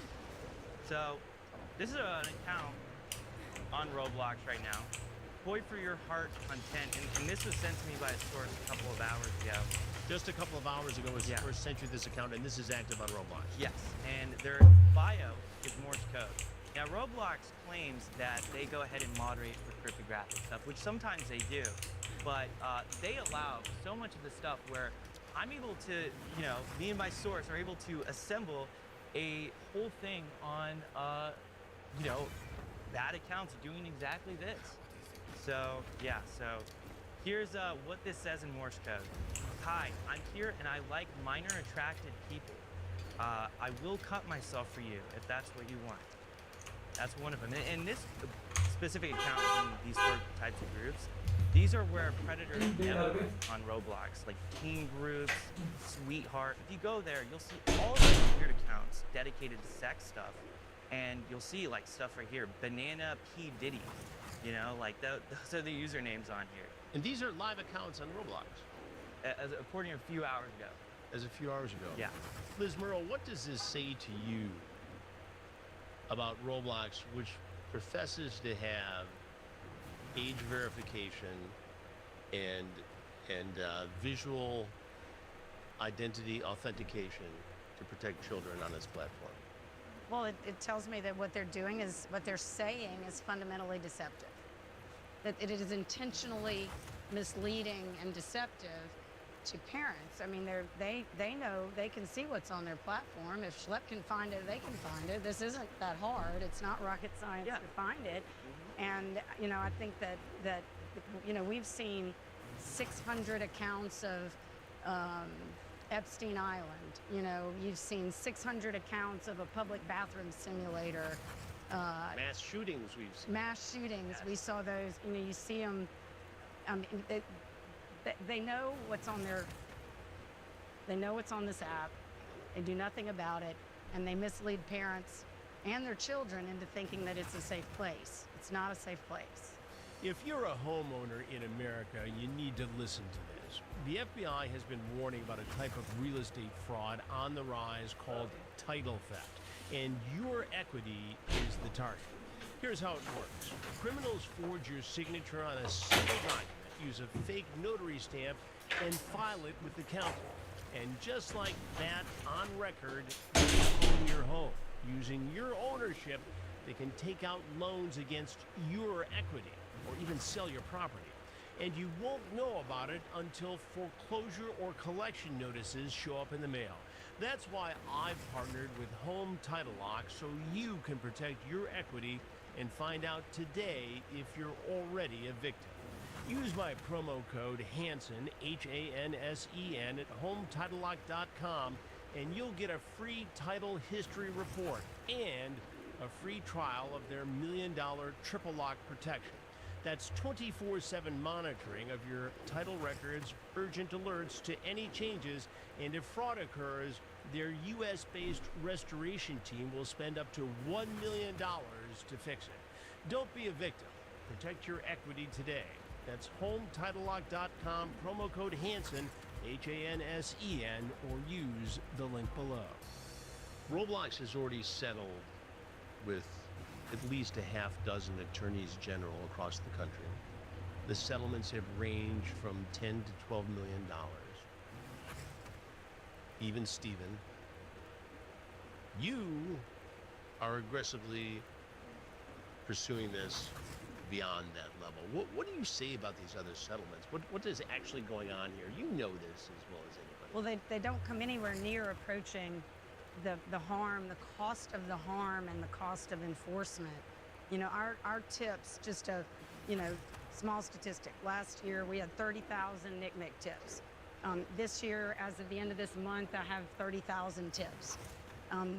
So this is an account on Roblox right now. Toy for Your Heart content, and this was sent to me by a source a couple of hours ago. Just a couple of hours ago was first sent you this account, and this is active on Roblox. Yes, and their bio is Morse code. Now, Roblox claims that they go ahead and moderate for cryptographic stuff, which sometimes they do, but they allow so much of the stuff where I'm able to, me and my source are able to assemble a whole thing on, bad accounts doing exactly this. So, yeah, so here's what this says in Morse code. Hi, I'm here and I like minor attracted people. I will cut myself for you if that's what you want. That's one of them. And this specific accounts in these four types of groups, these are where predators network on Roblox, like teen groups, sweetheart. If you go there, you'll see all of these weird accounts dedicated to sex stuff, and you'll see like stuff right here, Banana P Diddy, you know, like those are the usernames on here. And these are live accounts on Roblox? According to a few hours ago. As a few hours ago? Yeah. Liz Merle, what does this say to you about Roblox, which professes to have age verification and visual identity authentication to protect children on its platform? Well, it tells me that what they're doing is, what they're saying is fundamentally deceptive. That it is intentionally misleading and deceptive to parents. I mean, they know, they can see what's on their platform. If Schlepp can find it, they can find it. This isn't that hard. It's not rocket science to find it. And, you know, I think that you know, we've seen 600 accounts of Epstein Island. You know, you've seen 600 accounts of a public bathroom simulator. Mass shootings we've seen. Mass shootings, we saw those. You know, you see them. They know what's on their. They know what's on this app. They do nothing about it, and they mislead parents and their children into thinking that it's a safe place. It's not a safe place. If you're a homeowner in America, you need to listen to this. The FBI has been warning about a type of real estate fraud on the rise called title theft, and your equity is the target. Here's how it works. Criminals forge your signature on a single document, use a fake notary stamp, and file it with the county. And just like that, on record, they own your home. Using your ownership, they can take out loans against your equity, or even sell your property. And you won't know about it until foreclosure or collection notices show up in the mail. That's why I've partnered with Home Title Lock, so you can protect your equity and find out today if you're already a victim. Use my promo code Hansen, Hansen, at HomeTitleLock.com, and you'll get a free title history report and a free trial of their $1 million triple lock protection. That's 24/7 monitoring of your title records, urgent alerts to any changes, and if fraud occurs, their U.S.-based restoration team will spend up to $1 million to fix it. Don't be a victim. Protect your equity today. That's HomeTitleLock.com, promo code Hansen, Hansen, or use the link below. Roblox has already settled with at least a half dozen attorneys general across the country. The settlements have ranged from $10 to $12 million. Even Steven, you are aggressively pursuing this beyond that level. What do you say about these other settlements? What is actually going on here? You know this as well as anybody. Well, they don't come anywhere near approaching the harm, the cost of the harm, and the cost of enforcement. You know, our tips, just a, you know, small statistic. Last year we had 30,000 NCMEC tips. This year, as of the end of this month, I have 30,000 tips.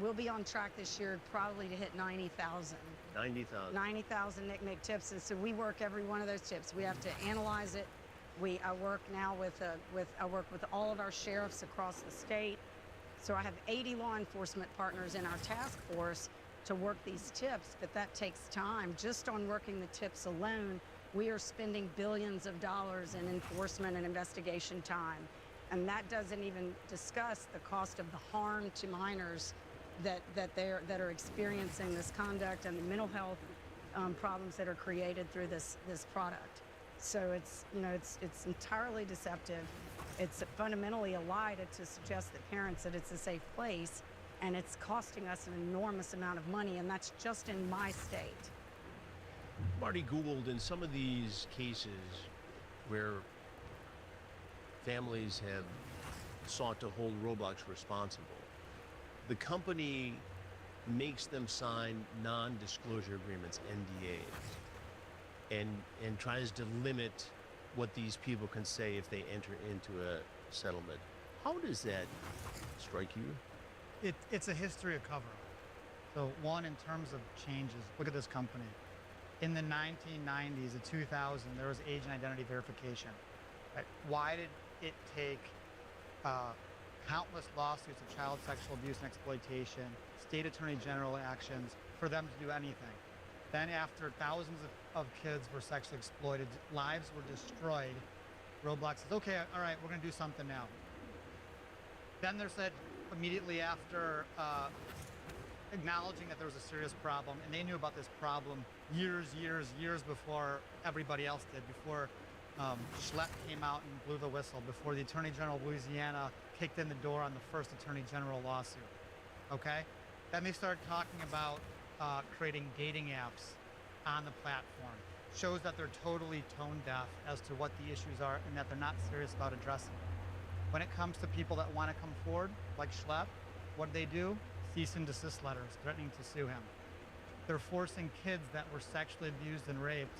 We'll be on track this year probably to hit 90,000. 90,000. 90,000 NCMEC tips, and so we work every one of those tips. We have to analyze it. I work now with all of our sheriffs across the state. So I have 80 law enforcement partners in our task force to work these tips, but that takes time. Just on working the tips alone, we are spending billions of dollars in enforcement and investigation time. And that doesn't even discuss the cost of the harm to minors that are experiencing this conduct and the mental health problems that are created through this product. So it's, you know, it's entirely deceptive. It's fundamentally a lie to suggest to parents that it's a safe place, and it's costing us an enormous amount of money, and that's just in my state. Marty Googled in some of these cases where families have sought to hold Roblox responsible, the company makes them sign non-disclosure agreements, NDAs, and tries to limit what these people can say if they enter into a settlement. How does that strike you? It's a history of cover-up. So one, in terms of changes, look at this company. in the 1990s, the 2000, there was age and identity verification. Right? Why did it take countless lawsuits of child sexual abuse and exploitation, state attorney general actions for them to do anything? Then after thousands of kids were sexually exploited, lives were destroyed, Roblox says, okay, all right, we're gonna do something now. Then they said immediately after acknowledging that there was a serious problem, and they knew about this problem years before everybody else did, before Schlepp came out and blew the whistle, before the Attorney General of Louisiana kicked in the door on the first Attorney General lawsuit, okay? Then they started talking about creating dating apps on the platform. Shows that they're totally tone deaf as to what the issues are and that they're not serious about addressing it. When it comes to people that want to come forward, like Schlepp, what do? Cease and desist letters threatening to sue him. They're forcing kids that were sexually abused and raped,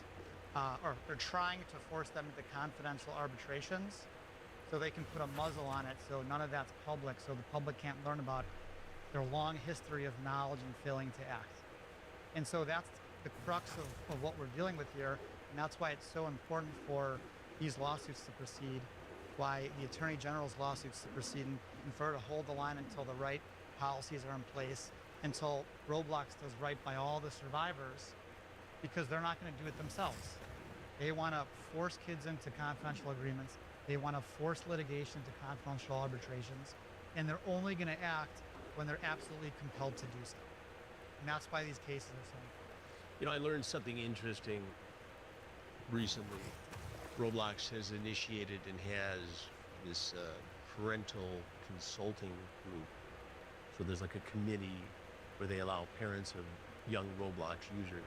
or they're trying to force them into confidential arbitrations so they can put a muzzle on it so none of that's public, so the public can't learn about their long history of knowledge and failing to act. And so that's the crux of what we're dealing with here, and that's why it's so important for these lawsuits to proceed, why the Attorney General's lawsuits to proceed, and for her to hold the line until the right policies are in place, until Roblox does right by all the survivors, because they're not going to do it themselves. They want to force kids into confidential agreements. They want to force litigation to confidential arbitrations, and they're only going to act when they're absolutely compelled to do so. And that's why these cases are so important. You know, I learned something interesting recently. Roblox has initiated and has this parental consulting group. So there's like a committee where they allow parents of young Roblox users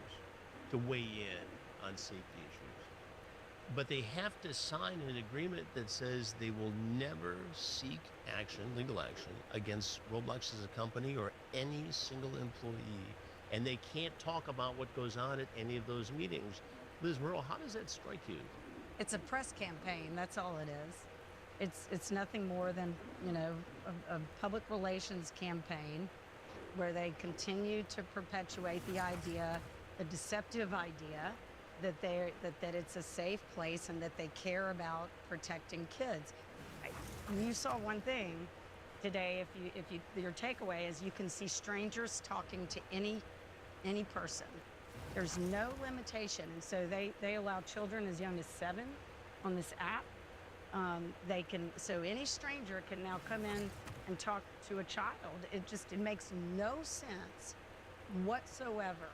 to weigh in on safety issues. But they have to sign an agreement that says they will never seek action, legal action, against Roblox as a company or any single employee. And they can't talk about what goes on at any of those meetings. Liz Merle, how does that strike you? It's a press campaign, that's all it is. It's nothing more than, you know, a public relations campaign where they continue to perpetuate the idea, the deceptive idea, that it's a safe place and that they care about protecting kids. You saw one thing today. If you your takeaway is you can see strangers talking to any person. There's no limitation, and so they allow children as young as 7 on this app. So any stranger can now come in and talk to a child. It makes no sense whatsoever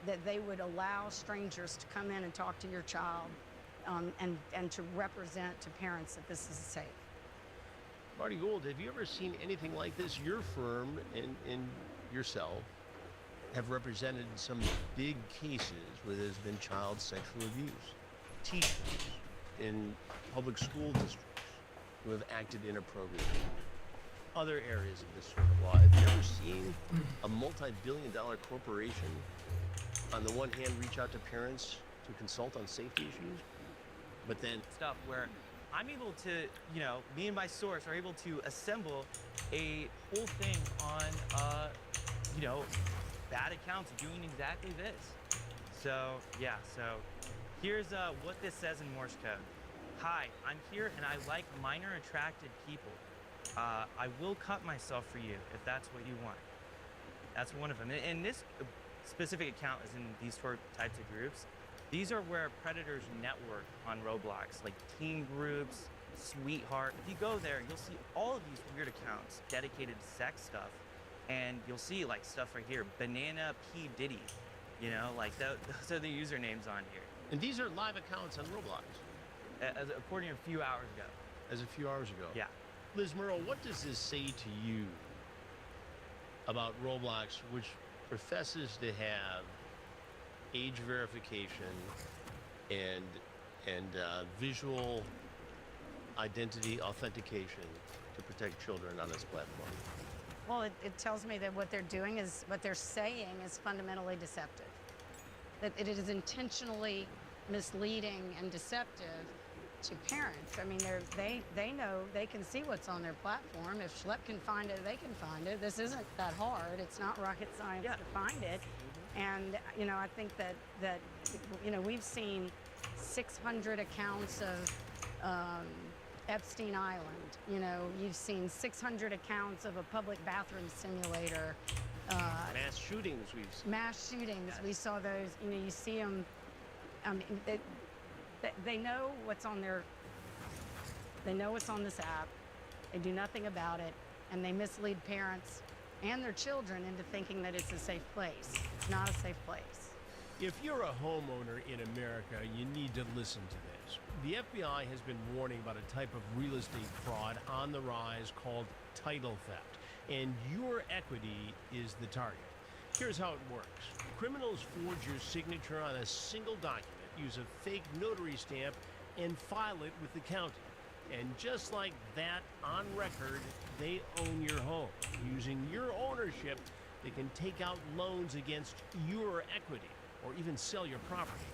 that they would allow strangers to come in and talk to your child, and to represent to parents that this is safe. Marty Gould, have you ever seen anything like this? Your firm and yourself have represented some big cases where there's been child sexual abuse. Teachers in public school districts who have acted inappropriately. Other areas of this sort of law. Have you ever seen a multi-billion-dollar corporation, on the one hand, reach out to parents to consult on safety issues, but then stuff where I'm able to, you know, me and my source are able to assemble a whole thing on, you know, bad accounts doing exactly this. So, yeah, so here's what this says in Morse code. Hi, I'm here and I like minor attracted people. I will cut myself for you if that's what you want. That's one of them. And this specific account is in these types of groups. These are where predators network on Roblox, like teen groups, sweetheart. If you go there, you'll see all of these weird accounts dedicated to sex stuff. And you'll see like stuff right here, Banana P. Diddy, you know, like those are the usernames on here. And these are live accounts on Roblox? According to a few hours ago. As a few hours ago? Yeah. Liz Merle, what does this say to you about Roblox, which professes to have age verification and visual identity authentication to protect children on its platform? Well, it tells me that what they're doing is, what they're saying is fundamentally deceptive. That it is intentionally misleading and deceptive to parents. I mean, they know, they can see what's on their platform. If Schlepp can find it, they can find it. This isn't that hard. It's not rocket science to find it. And you know, I think that you know, we've seen 600 accounts of Epstein Island. You know, you've seen 600 accounts of a public bathroom simulator. Mass shootings we've seen. Mass shootings. Yes. We saw those. You know, you see them. I mean, they know what's on their. They know what's on this app. They do nothing about it, and they mislead parents and their children into thinking that it's a safe place. It's not a safe place. If you're a homeowner in America, you need to listen to this. The FBI has been warning about a type of real estate fraud on the rise called title theft, and your equity is the target. Here's how it works. Criminals forge your signature on a single document, use a fake notary stamp, and file it with the county. And just like that, on record, they own your home. Using your ownership, they can take out loans against your equity, or even sell your property.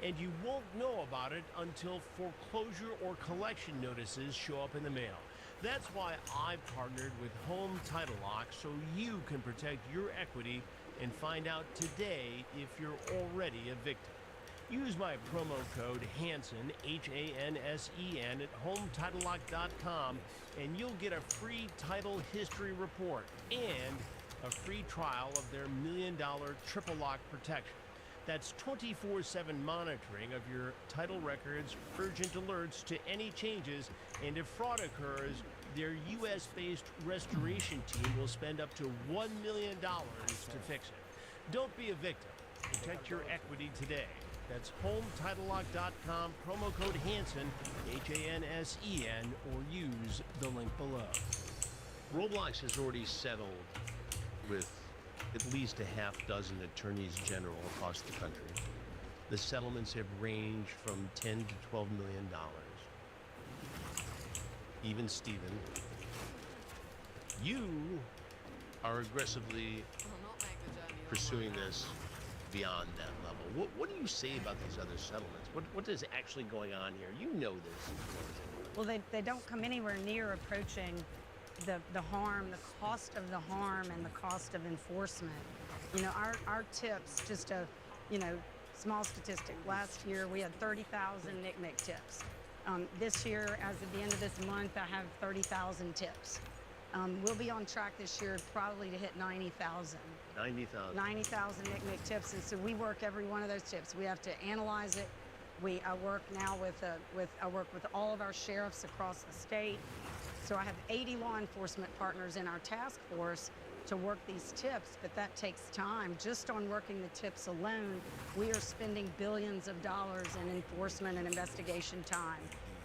And you won't know about it until foreclosure or collection notices show up in the mail. That's why I've partnered with Home Title Lock, so you can protect your equity and find out today if you're already a victim. Use my promo code Hansen, Hansen, at HomeTitleLock.com, and you'll get a free title history report and a free trial of their $1 million triple lock protection. That's 24/7 monitoring of your title records, urgent alerts to any changes, and if fraud occurs, their U.S.-based restoration team will spend up to $1 million to fix it. Don't be a victim. Protect your equity today. That's HomeTitleLock.com, promo code Hansen, Hansen, or use the link below. Roblox has already settled with at least a half dozen attorneys general across the country. The settlements have ranged from $10 to $12 million. Even Steven, you are aggressively pursuing this beyond that level. What do you say about these other settlements? What is actually going on here? You know this. Well, they don't come anywhere near approaching the harm, the cost of the harm, and the cost of enforcement. You know, our tips, just a, you know, small statistic. Last year we had 30,000 NCMEC tips. This year, as of the end of this month, I have 30,000 tips. We'll be on track this year probably to hit 90,000. 90,000. 90,000 NCMEC tips, and so we work every one of those tips. We have to analyze it. I work now I work with all of our sheriffs across the state. So I have 80 law enforcement partners in our task force to work these tips, but that takes time. Just on working the tips alone, we are spending billions of dollars in enforcement and investigation time.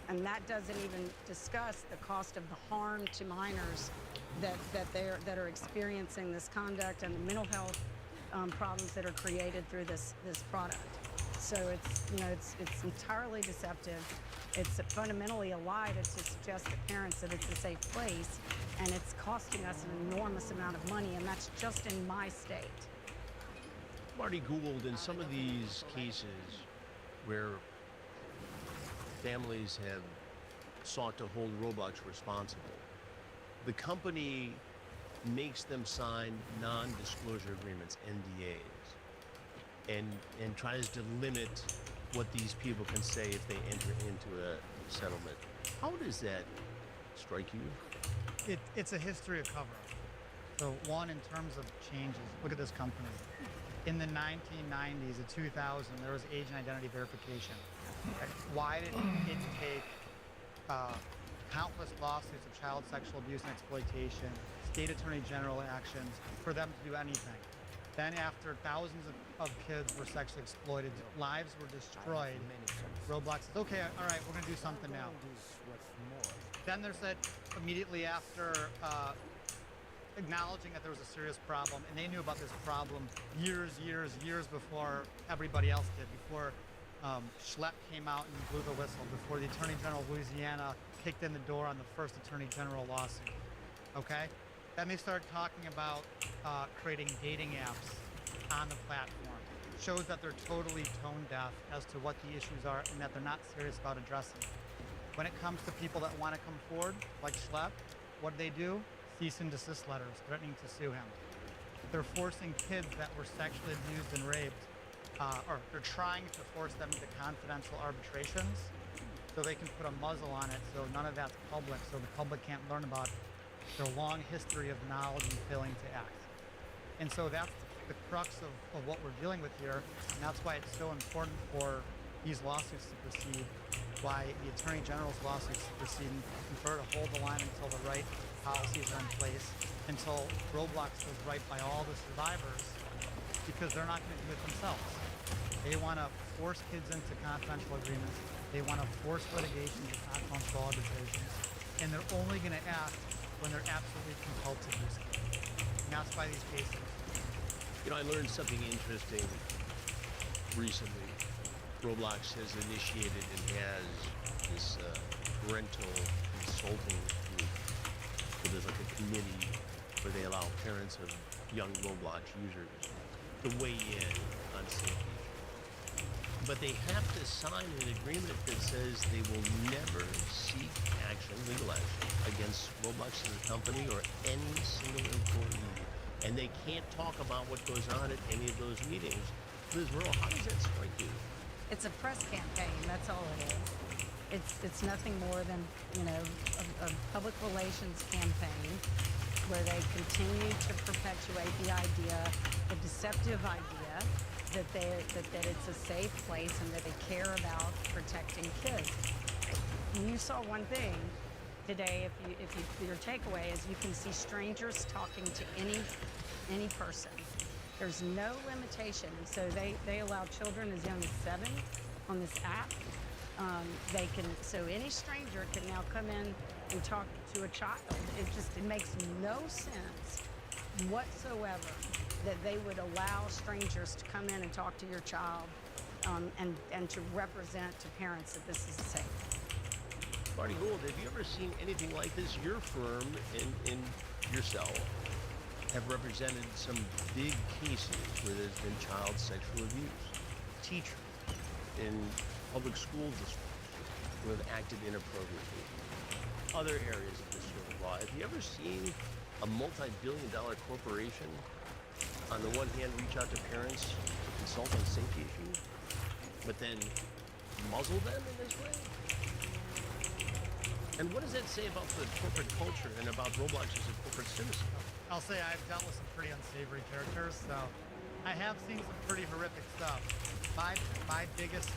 And that doesn't even discuss the cost of the harm to minors that are experiencing this conduct and the mental health problems that are created through this product. So it's entirely deceptive. It's fundamentally a lie to suggest to parents that it's a safe place, and it's costing us an enormous amount of money, and that's just in my state. I've already Googled in some of these cases where families have sought to hold Roblox responsible. The company makes them sign non-disclosure agreements, NDAs, and tries to limit what these people can say if they enter into a settlement. How does that strike you? It's a history of cover-up. So one, in terms of changes, look at this company. In the 1990s, the 2000, there was age and identity verification. Why did it take countless lawsuits of child sexual abuse and exploitation, state attorney general actions, for them to do anything? Then after thousands of kids were sexually exploited, lives were destroyed, Roblox says, okay, all right, we're going to do something now. Then there's that immediately after acknowledging that there was a serious problem, and they knew about this problem years before everybody else did, before Schlepp came out and blew the whistle, before the Attorney General of Louisiana kicked in the door on the first Attorney General lawsuit, okay? Then they started talking about creating dating apps on the platform. Shows that they're totally tone deaf as to what the issues are and that they're not serious about addressing it. When it comes to people that want to come forward, like Schlepp, what do? Cease and desist letters threatening to sue him. they're forcing kids that were sexually abused and raped, or they're trying to force them into confidential arbitrations so they can put a muzzle on it so none of that's public, so the public can't learn about their long history of knowledge and failing to act. And so that's the crux of what we're dealing with here, and that's why it's so important for these lawsuits to proceed, why the Attorney General's lawsuits to proceed, and for her to hold the line until the right policies are in place, until Roblox does right by all the survivors, because they're not going to do it themselves. They want to force kids into confidential agreements. They want to force litigation to confidential arbitrations, and they're only going to act when they're absolutely compelled to do so. And that's why these cases. You know, I learned something interesting recently. Roblox has initiated and has this parental consulting group. So there's like a committee where they allow parents of young Roblox users to weigh in on safety. But they have to sign an agreement that says they will never seek action, legal action, against Roblox as a company or any single employee. And they can't talk about what goes on at any of those meetings. Liz Merle, how does that strike you? It's a press campaign, that's all it is. It's nothing more than, a public relations campaign where they continue to perpetuate the idea, the deceptive idea, that it's a safe place and that they care about protecting kids. You saw one thing today, if your takeaway is you can see strangers talking to any person. There's no limitation, and so they allow children as young as 7 on this app. So any stranger can now come in and talk to a child. It makes no sense whatsoever that they would allow strangers to come in and talk to your child, and to represent to parents that this is safe. Marty Gould, have you ever seen anything like this? Your firm and yourself have represented some big cases where there's been child sexual abuse. Teachers in public school districts who have acted inappropriately. Other areas of this sort of law. Have you ever seen a multi-billion-dollar corporation, on the one hand, reach out to parents to consult on safety issues, but then muzzle them in this way? And what does that say about the corporate culture and about Roblox as a corporate citizen? I'll say I've dealt with some pretty unsavory characters, so I have seen some pretty horrific stuff. My biggest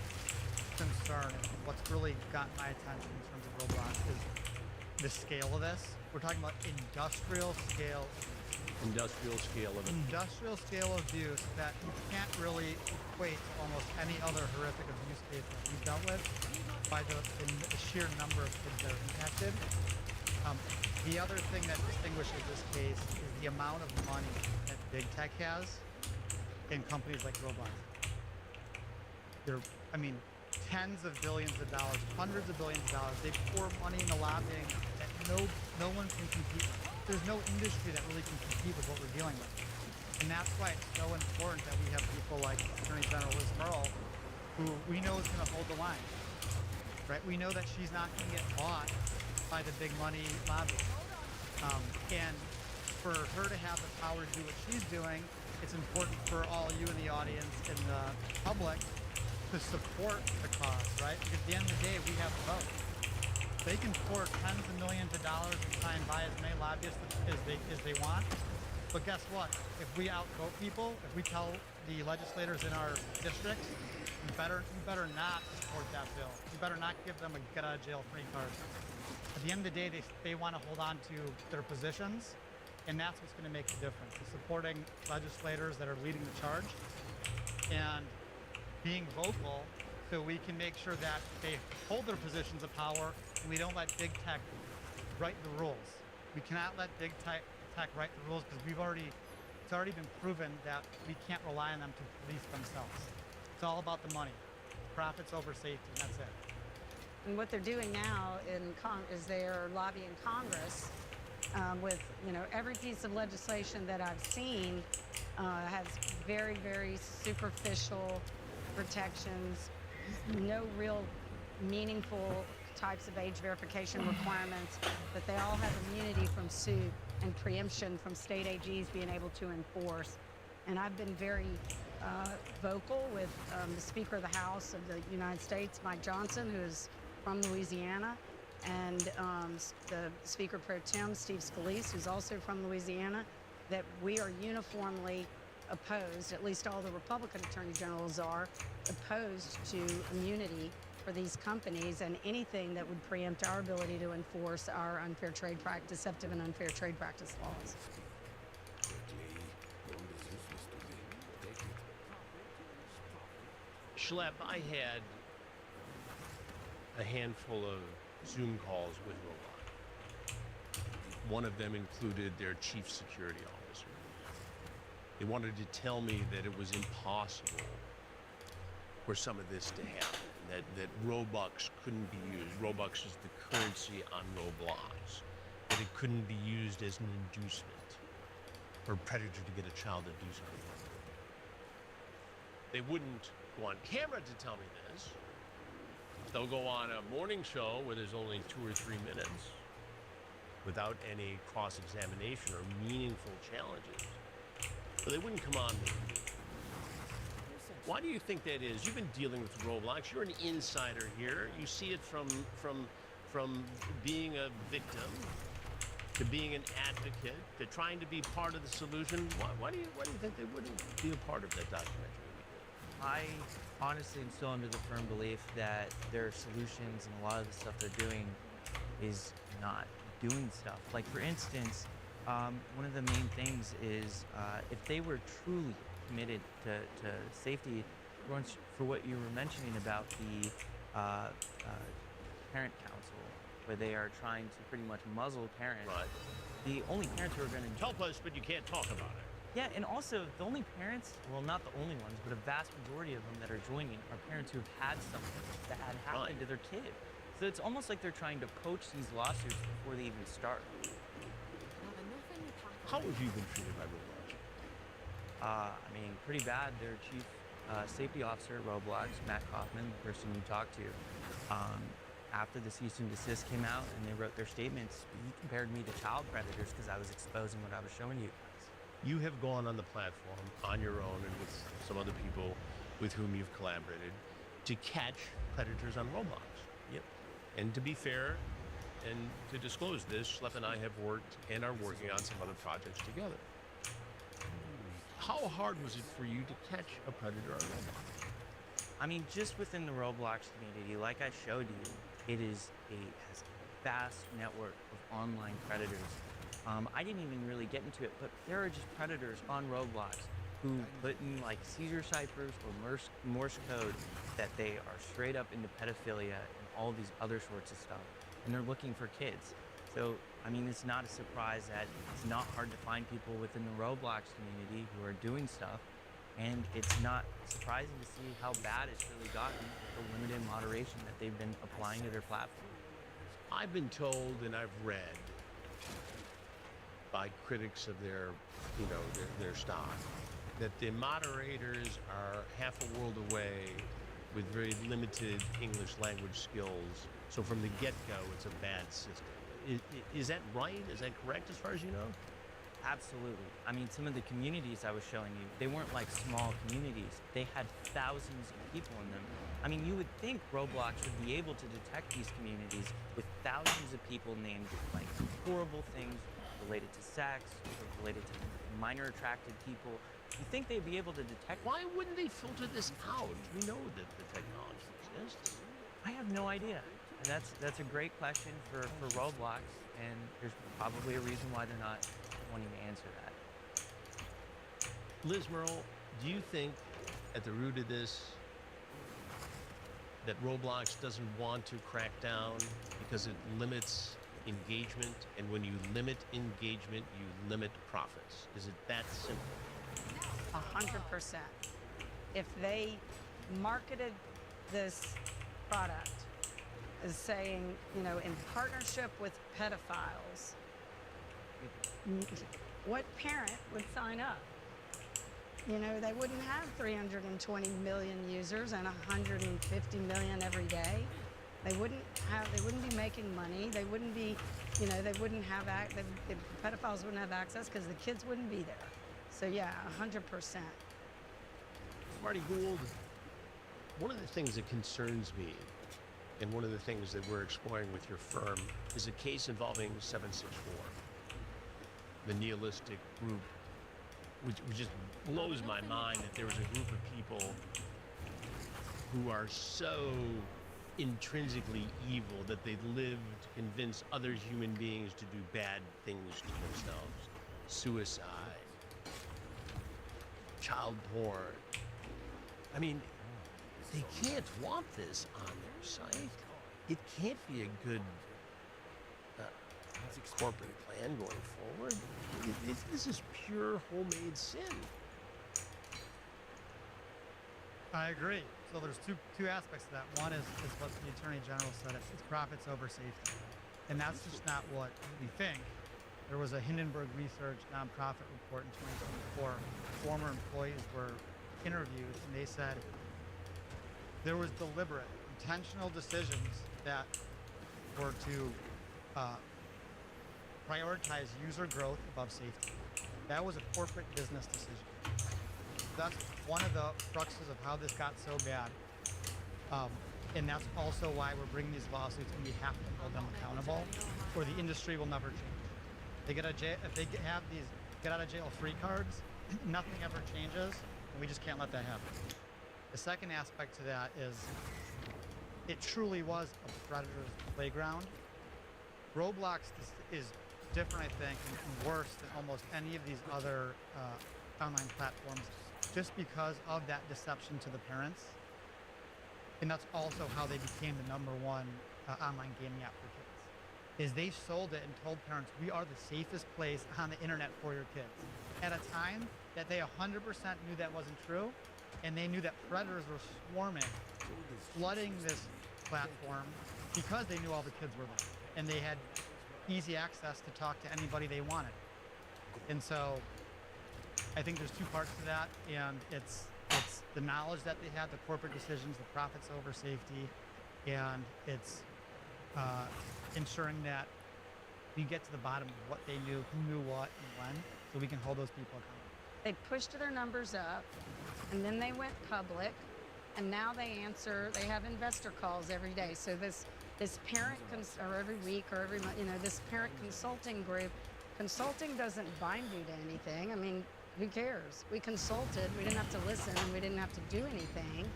concern, what's really gotten my attention in terms of Roblox, is the scale of this. We're talking about industrial scale. Industrial scale of it. Industrial scale abuse that you can't really equate to almost any other horrific abuse case that we've dealt with by the sheer number of kids that are impacted. The other thing that distinguishes this case is the amount of money that big tech has in companies like Roblox. Tens of billions of dollars, hundreds of billions of dollars. They pour money into lobbying that no one can compete with. There's no industry that really can compete with what we're dealing with. And that's why it's so important that we have people like Attorney General Liz Merle, who we know is going to hold the line. Right? We know that she's not going to get bought by the big money lobby. And for her to have the power to do what she's doing, it's important for all you in the audience and the public to support the cause, right? Because at the end of the day, we have the vote. They can pour tens of millions of dollars and try and buy as many lobbyists as they want. But guess what? If we outvote people, if we tell the legislators in our districts, you better not support that bill. You better not give them a get out of jail free card. At the end of the day, they want to hold on to their positions, and that's what's going to make the difference. Is supporting legislators that are leading the charge and being vocal so we can make sure that they hold their positions of power and we don't let big tech write the rules. We cannot let big tech write the rules because it's already been proven that we can't rely on them to police themselves. It's all about the money. Profits over safety, and that's it. And what they're doing now is they're lobbying Congress with, every piece of legislation that I've seen has very, very superficial protections, no real meaningful types of age verification requirements, but they all have immunity from suit and preemption from state AGs being able to enforce. And I've been very vocal with the Speaker of the House of the United States, Mike Johnson, who is from Louisiana, and the Speaker Pro Tem, Steve Scalise, who's also from Louisiana, that we are uniformly opposed, at least all the Republican Attorney Generals are, opposed to immunity for these companies and anything that would preempt our ability to enforce our deceptive and unfair trade practice laws. Schlepp, I had a handful of Zoom calls with Roblox. One of them included their chief security officer. They wanted to tell me that it was impossible for some of this to happen, that Robux couldn't be used. Robux is the currency on Roblox, that it couldn't be used as an inducement for a predator to get a child to do something. They wouldn't go on camera to tell me this. They'll go on a morning show where there's only 2 or 3 minutes without any cross-examination or meaningful challenges. But they wouldn't come on with me. Why do you think that is? You've been dealing with Roblox. You're an insider here. You see it from being a victim to being an advocate to trying to be part of the solution. Why do you think they wouldn't be a part of that documentary? I honestly am still under the firm belief that their solutions and a lot of the stuff they're doing is not doing stuff. Like, for instance, one of the main things is if they were truly committed to safety, for what you were mentioning about the parent council, where they are trying to pretty much muzzle parents. Right. The only parents who are going to help us, but you can't talk about it. Yeah, and also the only parents, well, not the only ones, but a vast majority of them that are joining are parents who have had something that had happened to their kid. So it's almost like they're trying to poach these lawsuits before they even start. How have you been treated by Roblox? I mean, pretty bad. Their chief safety officer at Roblox, Matt Kaufman, the person you talked to, after the cease and desist came out and they wrote their statements, he compared me to child predators because I was exposing what I was showing you. You have gone on the platform on your own and with some other people with whom you've collaborated to catch predators on Roblox. Yep. And to be fair and to disclose this, Schlepp and I have worked and are working on some other projects together. How hard was it for you to catch a predator on Roblox? I mean, just within the Roblox community, like I showed you, it has a vast network of online predators. I didn't even really get into it, but there are just predators on Roblox who put in like seizure ciphers or Morse code that they are straight up into pedophilia and all these other sorts of stuff. And they're looking for kids. So, I mean, it's not a surprise that it's not hard to find people within the Roblox community who are doing stuff. And it's not surprising to see how bad it's really gotten with the limited moderation that they've been applying to their platform. I've been told and I've read by critics of their stock that the moderators are half a world away with very limited English language skills. So from the get-go, it's a bad system. Is that right? Is that correct as far as you know? Absolutely. I mean, some of the communities I was showing you, they weren't like small communities. They had thousands of people in them. I mean, you would think Roblox would be able to detect these communities with thousands of people named like horrible things related to sex, or related to minor attracted people. You think they'd be able to detect? Why wouldn't they filter this out? We know that the technology exists. I have no idea. And that's a great question for Roblox, and there's probably a reason why they're not wanting to answer that. Liz Merle, do you think at the root of this that Roblox doesn't want to crack down because it limits engagement, and when you limit engagement, you limit profits? Is it that simple? 100%. If they marketed this product as saying, in partnership with pedophiles, what parent would sign up? They wouldn't have 320 million users and 150 million every day. They wouldn't be making money. They wouldn't be, they wouldn't have the pedophiles wouldn't have access because the kids wouldn't be there. So yeah, 100%. Marty Gould, one of the things that concerns me, and one of the things that we're exploring with your firm, is a case involving 764, the nihilistic group, which just blows my mind that there was a group of people who are so intrinsically evil that they live to convince other human beings to do bad things to themselves. Suicide, child porn. I mean, they can't want this on their site. It can't be a good corporate plan going forward. This is pure homemade sin. I agree. So there's two aspects to that. One is what the Attorney General said. It's profits over safety. And that's just not what we think. There was a Hindenburg Research nonprofit report in 2024. Former employees were interviewed, and they said there was deliberate, intentional decisions that were to prioritize user growth above safety. That was a corporate business decision. That's one of the cruxes of how this got so bad. And that's also why we're bringing these lawsuits, and we have to hold them accountable, or the industry will never change. If they have these get out of jail free cards, nothing ever changes, and we just can't let that happen. The second aspect to that is it truly was a predator's playground. Roblox is different, I think, and worse than almost any of these other online platforms, just because of that deception to the parents. And that's also how they became the #1 online gaming app for kids. Is they sold it and told parents, we are the safest place on the internet for your kids. At a time that they 100% knew that wasn't true, and they knew that predators were swarming, flooding this platform because they knew all the kids were there. And they had easy access to talk to anybody they wanted. And so I think there's two parts to that, and it's the knowledge that they had, the corporate decisions, the profits over safety, and it's ensuring that we get to the bottom of what they knew, who knew what and when, so we can hold those people accountable. They pushed their numbers up, and then they went public, and now they have investor calls every day. So this parent, or every week or every month, this parent consulting group, consulting doesn't bind you to anything. I mean, who cares? We consulted, we didn't have to listen, and we didn't have to do anything.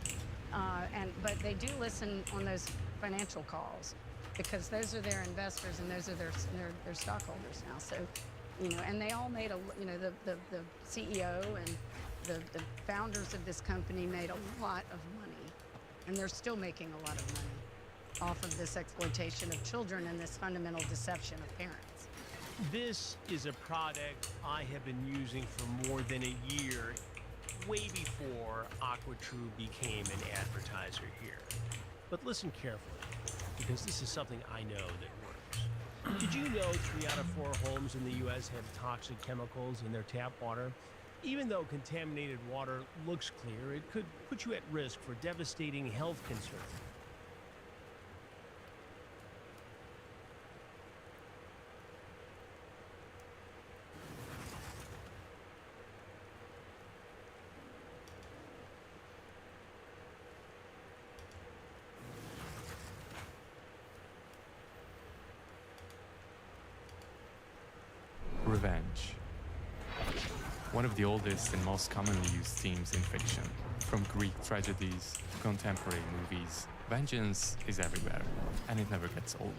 But they do listen on those financial calls, because those are their investors and those are their stockholders now. So, and they all made the CEO and the founders of this company made a lot of money, and they're still making a lot of money off of this exploitation of children and this fundamental deception of parents. This is a product I have been using for more than a year, way before AquaTrue became an advertiser here. But listen carefully, because this is something I know that works. Did you know 3 out of 4 homes in the U.S. have toxic chemicals in their tap water? Even though contaminated water looks clear, it could put you at risk for devastating health concerns. Revenge. One of the oldest and most commonly used themes in fiction. From Greek tragedies to contemporary movies, vengeance is everywhere, and it never gets old.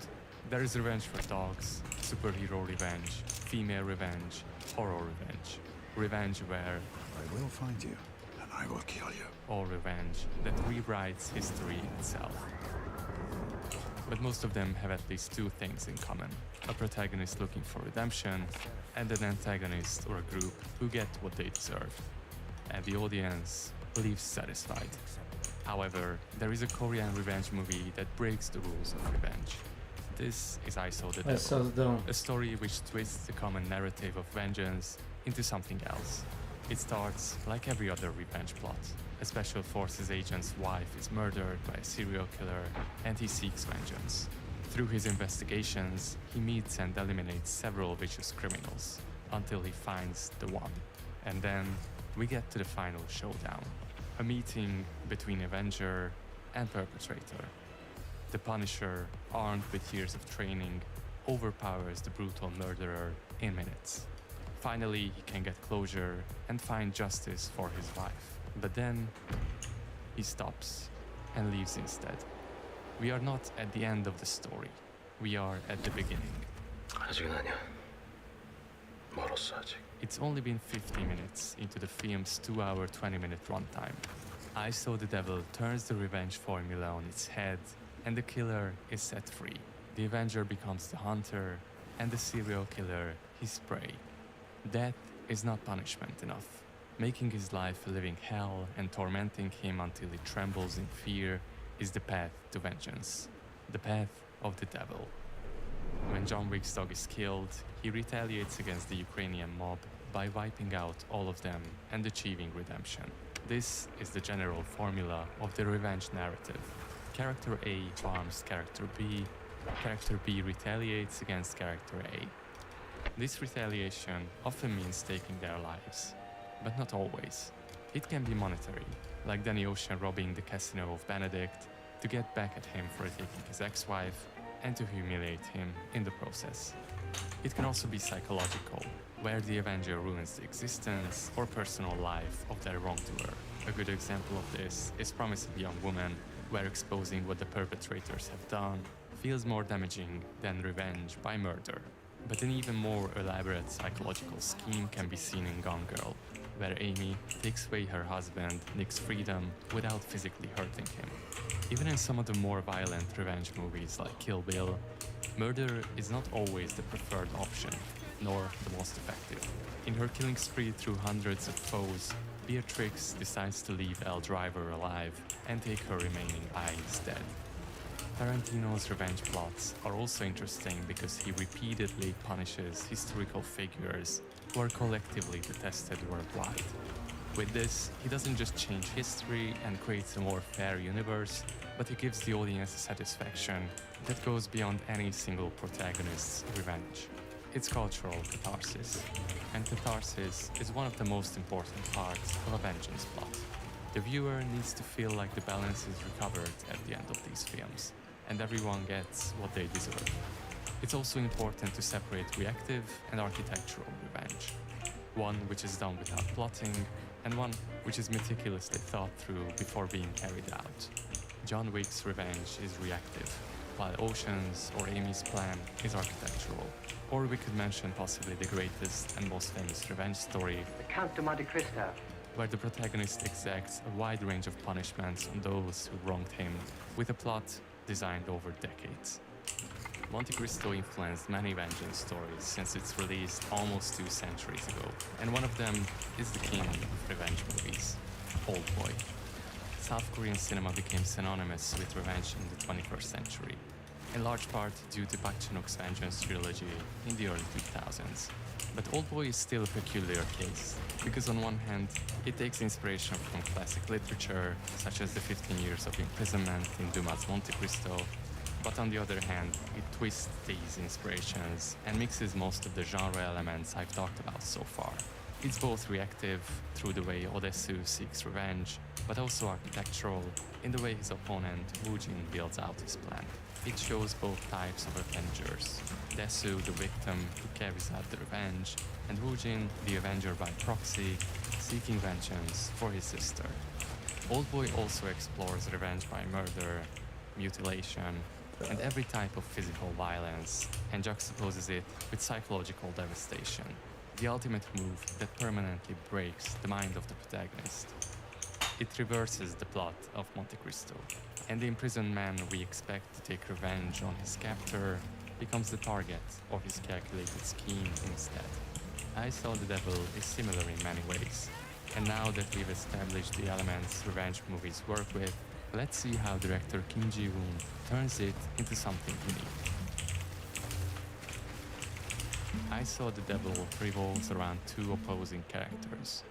There is revenge for dogs, superhero revenge, female revenge, horror revenge. Revenge where I will find you, and I will kill you. Or revenge that rewrites history itself. But most of them have at least 2 things in common. A protagonist looking for redemption, and an antagonist or a group who get what they deserve. And the audience leaves satisfied. However, there is a Korean revenge movie that breaks the rules of revenge. This is I Saw the Devil, a story which twists the common narrative of vengeance into something else. It starts like every other revenge plot. A special forces agent's wife is murdered by a serial killer and he seeks vengeance. Through his investigations, he meets and eliminates several vicious criminals until he finds the one. And then we get to the final showdown, a meeting between Avenger and perpetrator. The Punisher, armed with years of training, overpowers the brutal murderer in minutes. Finally, he can get closure and find justice for his wife. But then, he stops and leaves instead. We are not at the end of the story. We are at the beginning. 아직은 아니야. 멀었어 아직. It's only been 50 minutes into the film's 2-hour, 20-minute runtime. I Saw the Devil turns the revenge formula on its head, and the killer is set free. The Avenger becomes the hunter, and the serial killer his prey. Death is not punishment enough. Making his life a living hell and tormenting him until he trembles in fear is the path to vengeance. The path of the devil. When John Wick's dog is killed, he retaliates against the Ukrainian mob by wiping out all of them and achieving redemption. This is the general formula of the revenge narrative. Character A harms character B retaliates against character A. This retaliation often means taking their lives, but not always. It can be monetary, like Danny Ocean robbing the casino of Benedict to get back at him for taking his ex-wife and to humiliate him in the process. It can also be psychological, where the Avenger ruins the existence or personal life of their wrongdoer. A good example of this is Promise of a Young Woman, where exposing what the perpetrators have done feels more damaging than revenge by murder. But an even more elaborate psychological scheme can be seen in Gone Girl, where Amy takes away her husband Nick's freedom without physically hurting him. Even in some of the more violent revenge movies like Kill Bill, murder is not always the preferred option, nor the most effective. In her killing spree through hundreds of foes, Beatrix decides to leave Elle Driver alive and take her remaining eyes dead. Tarantino's revenge plots are also interesting because he repeatedly punishes historical figures who are collectively detested worldwide. With this, he doesn't just change history and creates a more fair universe, but he gives the audience a satisfaction that goes beyond any single protagonist's revenge. It's cultural catharsis, and catharsis is one of the most important parts of a vengeance plot. The viewer needs to feel like the balance is recovered at the end of these films, and everyone gets what they deserve. It's also important to separate reactive and architectural revenge. One which is done without plotting, and one which is meticulously thought through before being carried out. John Wick's revenge is reactive, while Ocean's or Amy's plan is architectural. Or we could mention possibly the greatest and most famous revenge story, The Count de Monte Cristo, where the protagonist exacts a wide range of punishments on those who wronged him, with a plot designed over decades. Monte Cristo influenced many vengeance stories since its release almost 2 centuries ago, and one of them is the king of revenge movies, Old Boy. South Korean cinema became synonymous with revenge in the 21st century, in large part due to Park Chan-wook's vengeance trilogy in the early 2000s. But Old Boy is still a peculiar case, because on one hand, it takes inspiration from classic literature, such as the 15 years of imprisonment in Dumas' Monte Cristo, but on the other hand, it twists these inspirations and mixes most of the genre elements I've talked about so far. It's both reactive, through the way Odessu seeks revenge, but also architectural, in the way his opponent, Woo Jin, builds out his plan. It shows both types of avengers. Dessu, the victim who carries out the revenge, and Woo Jin, the avenger by proxy, seeking vengeance for his sister. Old Boy also explores revenge by murder, mutilation, and every type of physical violence, and juxtaposes it with psychological devastation, the ultimate move that permanently breaks the mind of the protagonist. It reverses the plot of Monte Cristo, and the imprisoned man we expect to take revenge on his captor becomes the target of his calculated scheme instead. I Saw the Devil is similar in many ways, and now that we've established the elements revenge movies work with, let's see how director Kim Ji-woon turns it into something unique. I Saw the Devil revolves around 2 opposing characters,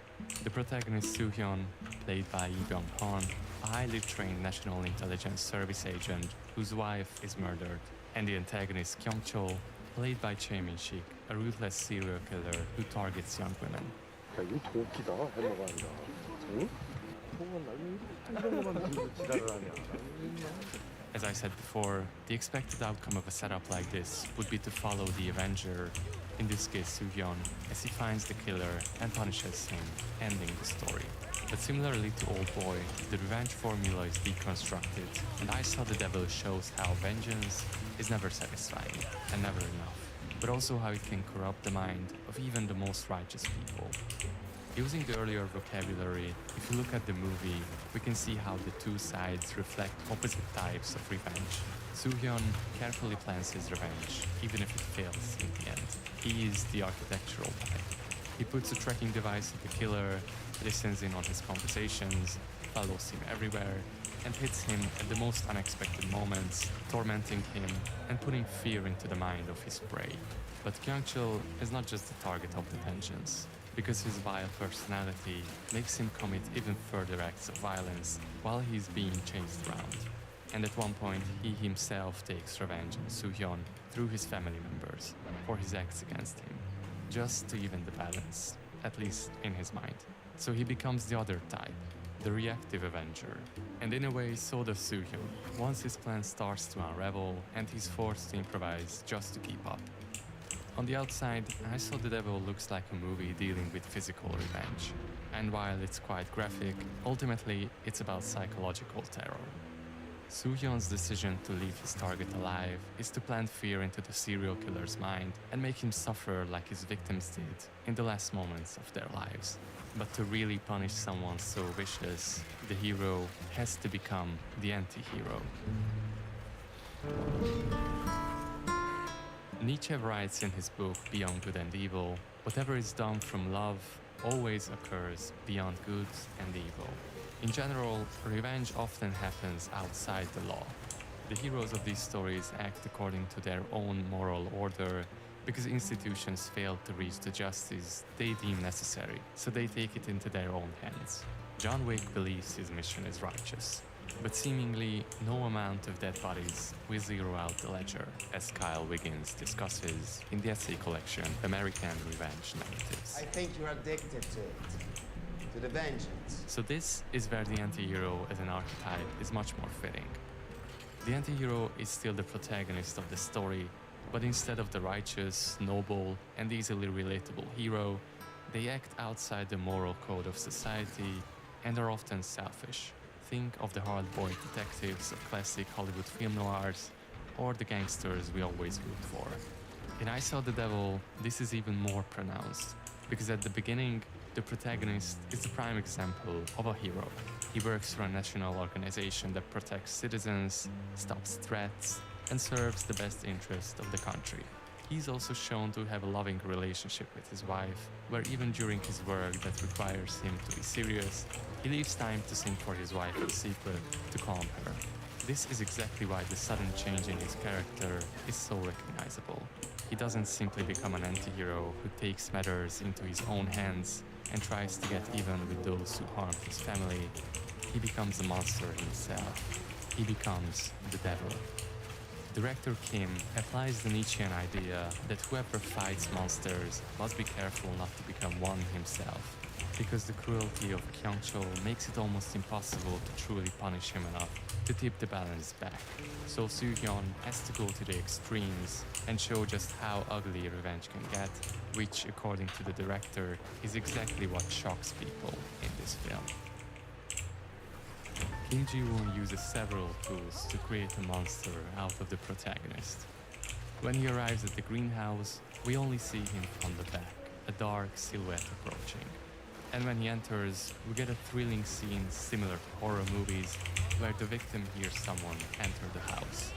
The protagonist Soo-hyun, played by Lee Byung-hun, a highly trained National Intelligence Service agent whose wife is murdered, and the antagonist Kyung-chol, played by Chae Min-sik, a ruthless serial killer who targets young women. 야, 이거 더 웃기다, 헬머가 아니라. 응? 통은 나중에 이런 것만 들고 지랄을 하냐. As I said before, the expected outcome of a setup like this would be to follow the Avenger, in this case Soo-hyun, as he finds the killer and punishes him, ending the story. But similarly to Old Boy, the revenge formula is deconstructed, and I Saw the Devil shows how vengeance is never satisfying and never enough, but also how it can corrupt the mind of even the most righteous people. Using the earlier vocabulary, if you look at the movie, we can see how the two sides reflect opposite types of revenge. Soo-hyun carefully plans his revenge, even if it fails in the end. He is the architectural type. He puts a tracking device on the killer, listens in on his conversations, follows him everywhere, and hits him at the most unexpected moments, tormenting him and putting fear into the mind of his prey. But Kyung-chul is not just the target of the vengeance, because his vile personality makes him commit even further acts of violence while he's being chased around. And at one point, he himself takes revenge on Soo-hyun through his family members for his acts against him, just to even the balance, at least in his mind. So he becomes the other type, the reactive avenger. And in a way, so does Soo-hyun, once his plan starts to unravel and he's forced to improvise just to keep up. On the outside, I Saw the Devil looks like a movie dealing with physical revenge. And while it's quite graphic, ultimately it's about psychological terror. Soo-hyun's decision to leave his target alive is to plant fear into the serial killer's mind and make him suffer like his victims did in the last moments of their lives. But to really punish someone so vicious, the hero has to become the anti-hero. Nietzsche writes in his book Beyond Good and Evil, whatever is done from love always occurs beyond good and evil. In general, revenge often happens outside the law. The heroes of these stories act according to their own moral order because institutions fail to reach the justice they deem necessary, so they take it into their own hands. John Wick believes his mission is righteous, but seemingly no amount of dead bodies will zero out the ledger, as Kyle Wiggins discusses in the essay collection American Revenge Narratives. I think you're addicted to it, to the vengeance. So this is where the anti-hero as an archetype is much more fitting. The anti-hero is still the protagonist of the story, but instead of the righteous, noble, and easily relatable hero, they act outside the moral code of society and are often selfish. Think of the hard-boiled detectives of classic Hollywood film noirs, or the gangsters we always root for. In I Saw the Devil, this is even more pronounced, because at the beginning, the protagonist is the prime example of a hero. He works for a national organization that protects citizens, stops threats, and serves the best interest of the country. He's also shown to have a loving relationship with his wife, where even during his work that requires him to be serious, he leaves time to sing for his wife in secret to calm her. This is exactly why the sudden change in his character is so recognizable. He doesn't simply become an anti-hero who takes matters into his own hands and tries to get even with those who harmed his family. He becomes a monster himself. He becomes the devil. Director Kim applies the Nietzschean idea that whoever fights monsters must be careful not to become one himself, because the cruelty of Kyung-chol makes it almost impossible to truly punish him enough to tip the balance back. So Soo-hyun has to go to the extremes and show just how ugly revenge can get, which, according to the director, is exactly what shocks people in this film. Kim Ji-woon uses several tools to create a monster out of the protagonist. When he arrives at the greenhouse, we only see him from the back, a dark silhouette approaching. And when he enters, we get a thrilling scene similar to horror movies, where the victim hears someone enter the house.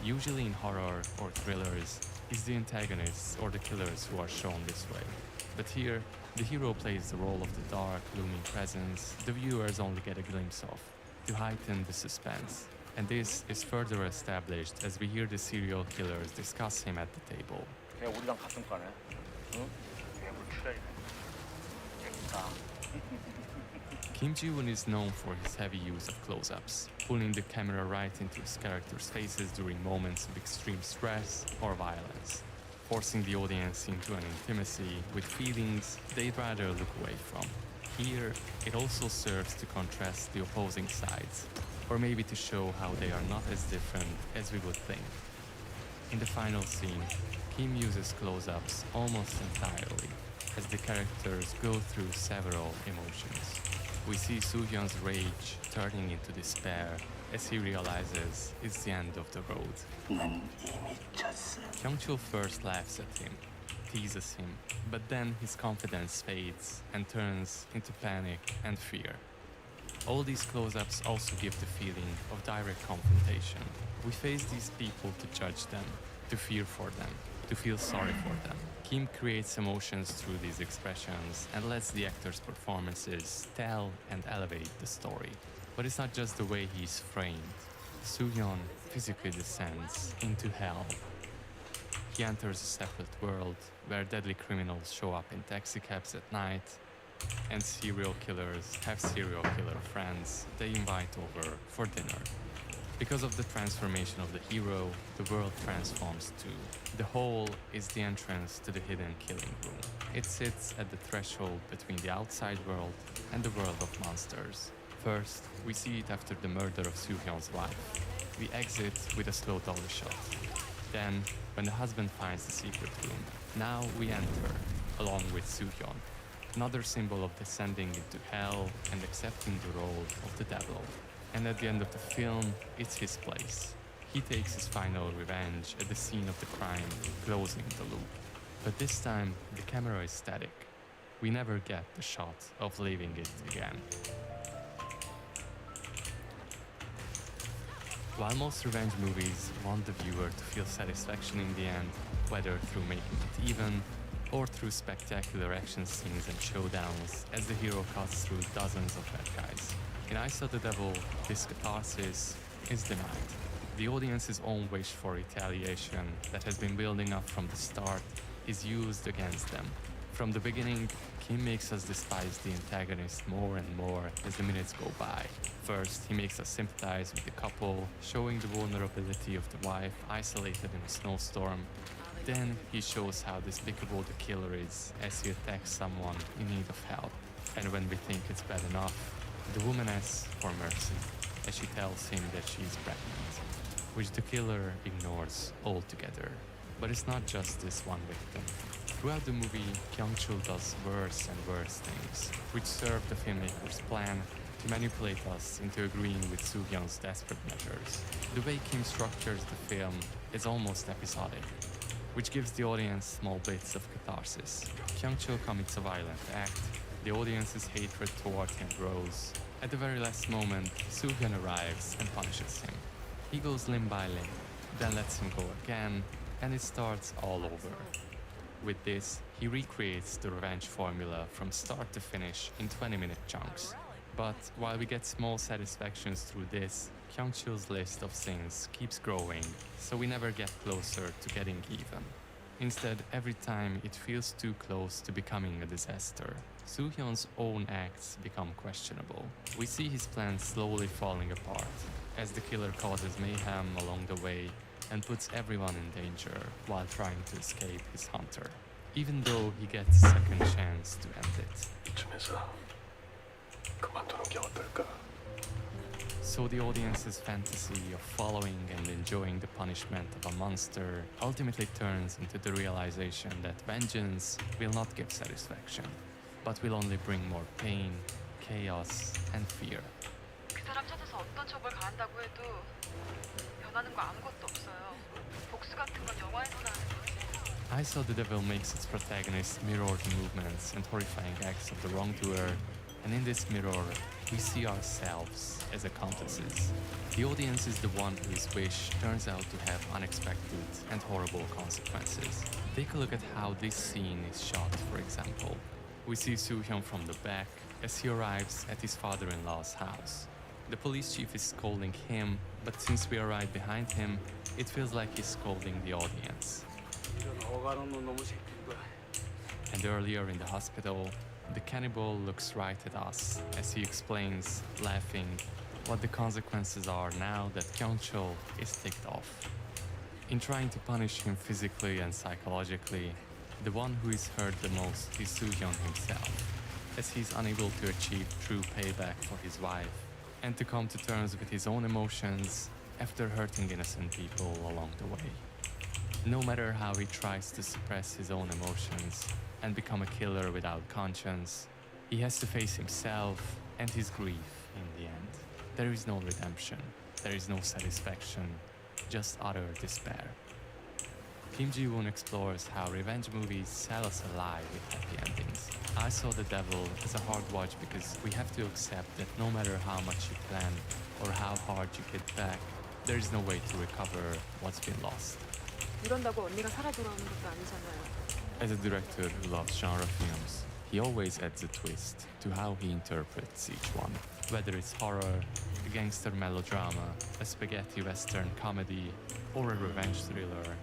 Usually in horror or thrillers, it's the antagonists or the killers who are shown this way. But here, the hero plays the role of the dark, looming presence the viewers only get a glimpse of, to heighten the suspense. And this is further established as we hear the serial killers discuss him at the table. 걔 우리랑 같은 과네. 응? 괴물 출혈이네. 얘가 Kim Ji-woon is known for his heavy use of close-ups, pulling the camera right into his characters' faces during moments of extreme stress or violence, forcing the audience into an intimacy with feelings they'd rather look away from. Here, it also serves to contrast the opposing sides, or maybe to show how they are not as different as we would think. In the final scene, Kim uses close-ups almost entirely, as the characters go through several emotions. We see Soo-hyun's rage turning into despair as he realizes it's the end of the road. Kyung-chul first laughs at him, teases him, but then his confidence fades and turns into panic and fear. All these close-ups also give the feeling of direct confrontation. We face these people to judge them, to fear for them, to feel sorry for them. Kim creates emotions through these expressions and lets the actors' performances tell and elevate the story. But it's not just the way he's framed. Soo-hyun physically descends into hell. He enters a separate world where deadly criminals show up in taxicabs at night, and serial killers have serial killer friends they invite over for dinner. Because of the transformation of the hero, the world transforms too. The hole is the entrance to the hidden killing room. It sits at the threshold between the outside world and the world of monsters. First, we see it after the murder of Soo-hyun's wife. We exit with a slow dolly shot. Then, when the husband finds the secret room, now we enter, along with Soo-hyun, another symbol of descending into hell and accepting the role of the devil. And at the end of the film, it's his place. He takes his final revenge at the scene of the crime, closing the loop. But this time, the camera is static. We never get the shot of leaving it again. While most revenge movies want the viewer to feel satisfaction in the end, whether through making it even, or through spectacular action scenes and showdowns as the hero cuts through dozens of bad guys, in I Saw the Devil, this catharsis is denied. The audience's own wish for retaliation that has been building up from the start is used against them. From the beginning, Kim makes us despise the antagonist more and more as the minutes go by. First, he makes us sympathize with the couple, showing the vulnerability of the wife isolated in a snowstorm. Then he shows how despicable the killer is as he attacks someone in need of help. And when we think it's bad enough, the woman asks for mercy as she tells him that she's pregnant, which the killer ignores altogether. But it's not just this one victim. Throughout the movie, Kyung-chul does worse and worse things, which serve the filmmaker's plan to manipulate us into agreeing with Soo-hyun's desperate measures. The way Kim structures the film is almost episodic, which gives the audience small bits of catharsis. Kyung-chul commits a violent act, the audience's hatred toward him grows. At the very last moment, Soo-hyun arrives and punishes him. He goes limb by limb, then lets him go again, and it starts all over. With this, he recreates the revenge formula from start to finish in 20-minute chunks. But while we get small satisfactions through this, Kyung-chul's list of sins keeps growing, so we never get closer to getting even. Instead, every time it feels too close to becoming a disaster, Soo-hyun's own acts become questionable. We see his plans slowly falling apart, as the killer causes mayhem along the way and puts everyone in danger while trying to escape his hunter, even though he gets a second chance to end it. So the audience's fantasy of following and enjoying the punishment of a monster ultimately turns into the realization that vengeance will not give satisfaction, but will only bring more pain, chaos, and fear. 그 사람 찾아서 어떤 처벌 가한다고 해도 변하는 거 아무것도 없어요. 복수 같은 건 영화에서나 하는 거지. I Saw the Devil makes its protagonist mirror the movements and horrifying acts of the wrongdoer, and in this mirror, we see ourselves as accomplices. The audience is the one whose wish turns out to have unexpected and horrible consequences. Take a look at how this scene is shot, for example. We see Soo-hyun from the back as he arrives at his father-in-law's house. The police chief is scolding him, but since we are right behind him, it feels like he's scolding the audience. And earlier in the hospital, The cannibal looks right at us as he explains, laughing, what the consequences are now that Kyonchul is ticked off. In trying to punish him physically and psychologically, the one who is hurt the most is Soo-hyun himself, as he's unable to achieve true payback for his wife and to come to terms with his own emotions after hurting innocent people along the way. No matter how he tries to suppress his own emotions and become a killer without conscience, he has to face himself and his grief in the end. There is no redemption, there is no satisfaction, just utter despair. Kim Ji-woon explores how revenge movies sell us a lie with happy endings. I Saw the Devil is a hard watch because we have to accept that no matter how much you plan or how hard you hit back, there is no way to recover what's been lost. 이런다고 언니가 살아 돌아오는 것도 아니잖아요. As a director who loves genre films, he always adds a twist to how he interprets each one. Whether it's horror, a gangster melodrama, a spaghetti western comedy, or a revenge thriller,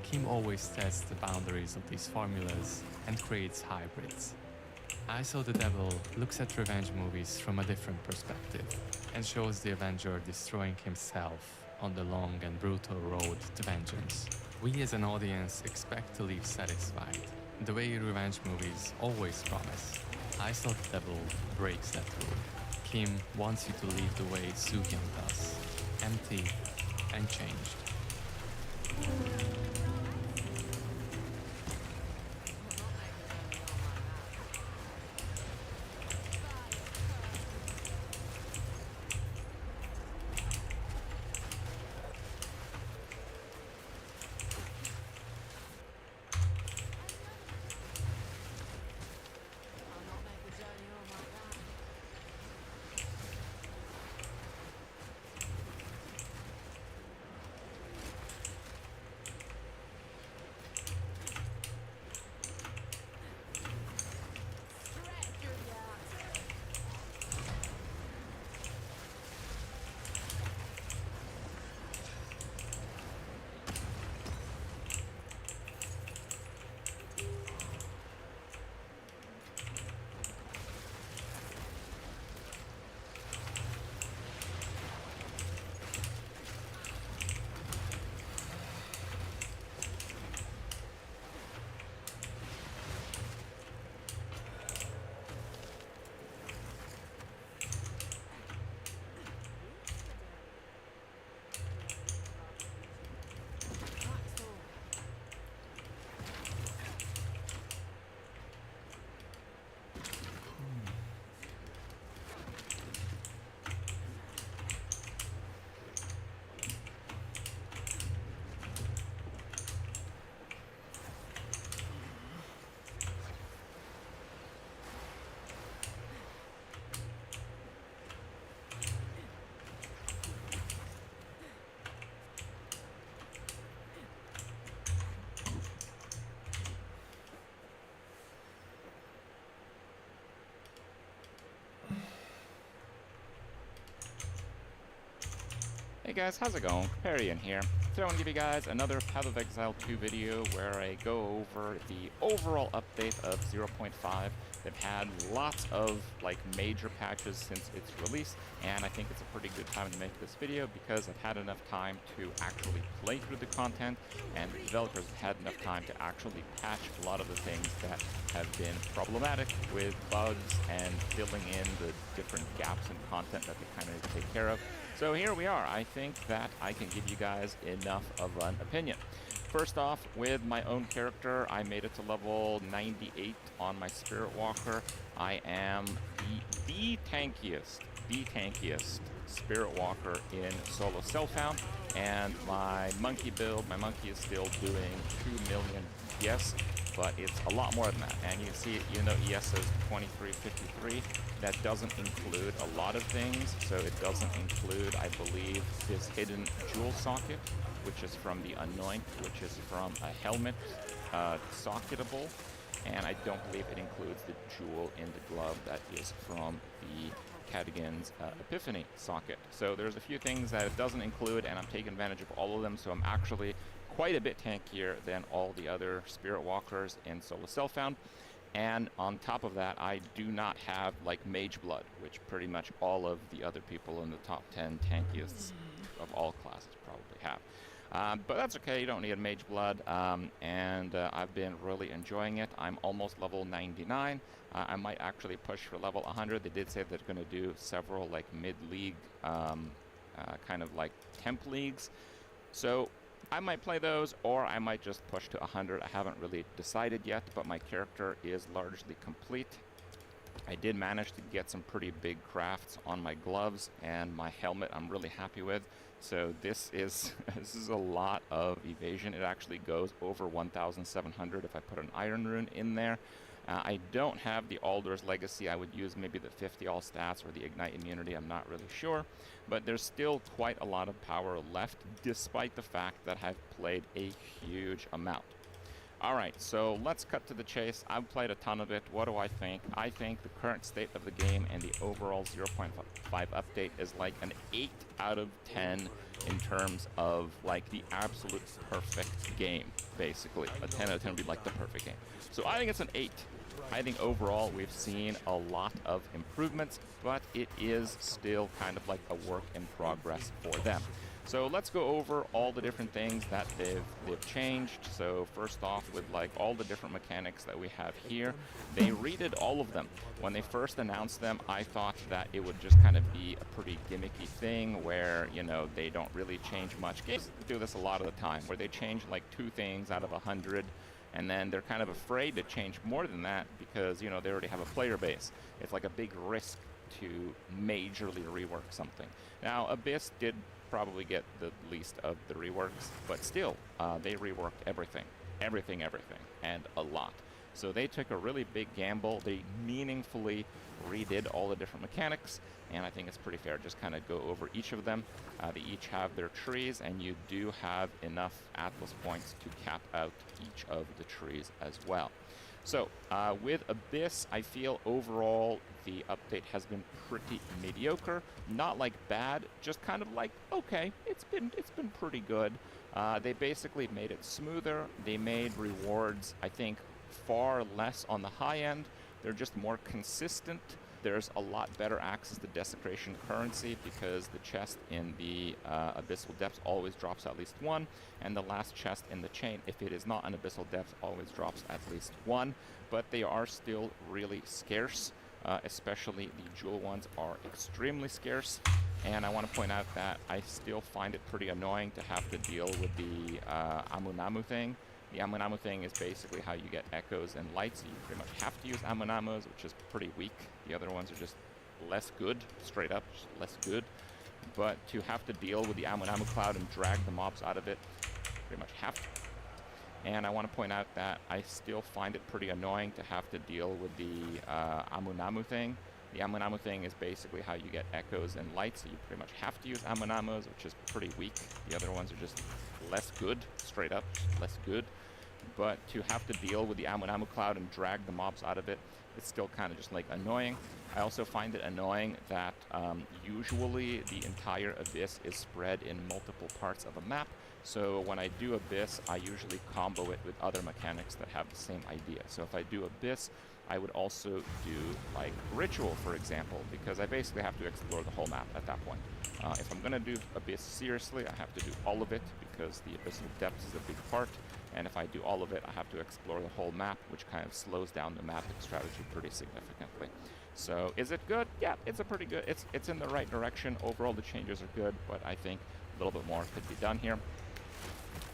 Kim always tests the boundaries of these formulas and creates hybrids. I Saw the Devil looks at revenge movies from a different perspective and shows the Avenger destroying himself on the long and brutal road to vengeance. We as an audience expect to leave satisfied, the way revenge movies always promise. I Saw the Devil breaks that rule. Kim wants you to leave the way Soo-hyun does, empty and changed. Hey guys, how's it going? Comparion here. Today I want to give you guys another Path of Exile 2 video where I go over the overall update of 0.5. They've had lots of major patches since its release, and I think it's a pretty good time to make this video because I've had enough time to actually play through the content, and the developers have had enough time to actually patch a lot of the things that have been problematic with bugs and filling in the different gaps in content that they kind of take care of. So here we are. I think that I can give you guys enough of an opinion. First off, with my own character, I made it to level 98 on my Spirit Walker. I am the tankiest Spirit Walker in solo self-found, and my monkey build, my monkey is still doing 2 million ES, but it's a lot more than that. And you can see, even though ES is 2353, that doesn't include a lot of things. So it doesn't include, I believe, this hidden jewel socket, which is from the Anoint, which is from a helmet socketable. And I don't believe it includes the jewel in the glove that is from the Cadigan's Epiphany socket. So there's a few things that it doesn't include, and I'm taking advantage of all of them, so I'm actually quite a bit tankier than all the other Spirit Walkers in solo self-found. And on top of that, I do not have like Mage Blood, which pretty much all of the other people in the top 10 tankiest of all classes probably have. But that's okay, you don't need a Mage Blood, and I've been really enjoying it. I'm almost level 99. I might actually push for level 100. They did say they're going to do several like mid-league kind of like temp leagues. So I might play those, or I might just push to 100. I haven't really decided yet, but my character is largely complete. I did manage to get some pretty big crafts on my gloves, and my helmet I'm really happy with. So this is a lot of evasion. It actually goes over 1,700 if I put an Iron Rune in there. I don't have the Alder's Legacy. I would use maybe the 50 all stats or the Ignite Immunity. I'm not really sure. But there's still quite a lot of power left, despite the fact that I've played a huge amount. Alright, so let's cut to the chase. I've played a ton of it. What do I think? I think the current state of the game and the overall 0.5 update is like an 8 out of 10 in terms of like the absolute perfect game, basically. A 10 out of 10 would be like the perfect game. So I think it's an 8. I think overall we've seen a lot of improvements, but it is still kind of like a work in progress for them. So let's go over all the different things that they've changed. So first off, with like all the different mechanics that we have here, they redid all of them. When they first announced them, I thought that it would just kind of be a pretty gimmicky thing where, you know, they don't really change much. Games do this a lot of the time, where they change like 2 things out of 100, and then they're kind of afraid to change more than that because, you know, they already have a player base. It's like a big risk to majorly rework something. Now, Abyss did probably get the least of the reworks, but still, they reworked everything, and a lot. So they took a really big gamble. They meaningfully redid all the different mechanics, and I think it's pretty fair. Just kind of go over each of them. They each have their trees, and you do have enough Atlas points to cap out each of the trees as well. So with Abyss, I feel overall the update has been pretty mediocre. Not like bad, just kind of like okay. It's been pretty good. They basically made it smoother. They made rewards, I think, far less on the high end. They're just more consistent. There's a lot better access to desecration currency because the chest in the Abyssal Depths always drops at least 1, and the last chest in the chain, if it is not an Abyssal Depth, always drops at least 1, but they are still really scarce, especially the jewel ones are extremely scarce, and I want to point out that I still find it pretty annoying to have to deal with the Amunamu thing. The Amunamu thing is basically how you get echoes and lights, so you pretty much have to use Amunamus, which is pretty weak. The other ones are just less good, straight up, just less good. But to have to deal with the Amunamu cloud and drag the mobs out of it, pretty much have to. And I want to point out that I still find it pretty annoying to have to deal with the Amunamu thing. The Amunamu thing is basically how you get echoes and lights, so you pretty much have to use Amunamus, which is pretty weak. The other ones are just less good, straight up, less good. But to have to deal with the Amunamu cloud and drag the mobs out of it, it's still kind of just like annoying. I also find it annoying that usually the entire Abyss is spread in multiple parts of a map. So when I do Abyss, I usually combo it with other mechanics that have the same idea. So if I do Abyss, I would also do like Ritual, for example, because I basically have to explore the whole map at that point. If I'm going to do Abyss seriously, I have to do all of it because the Abyssal Depths is a big part. And if I do all of it, I have to explore the whole map, which kind of slows down the mapping strategy pretty significantly. So is it good? Yeah, it's a pretty good. It's in the right direction. Overall, the changes are good, but I think a little bit more could be done here.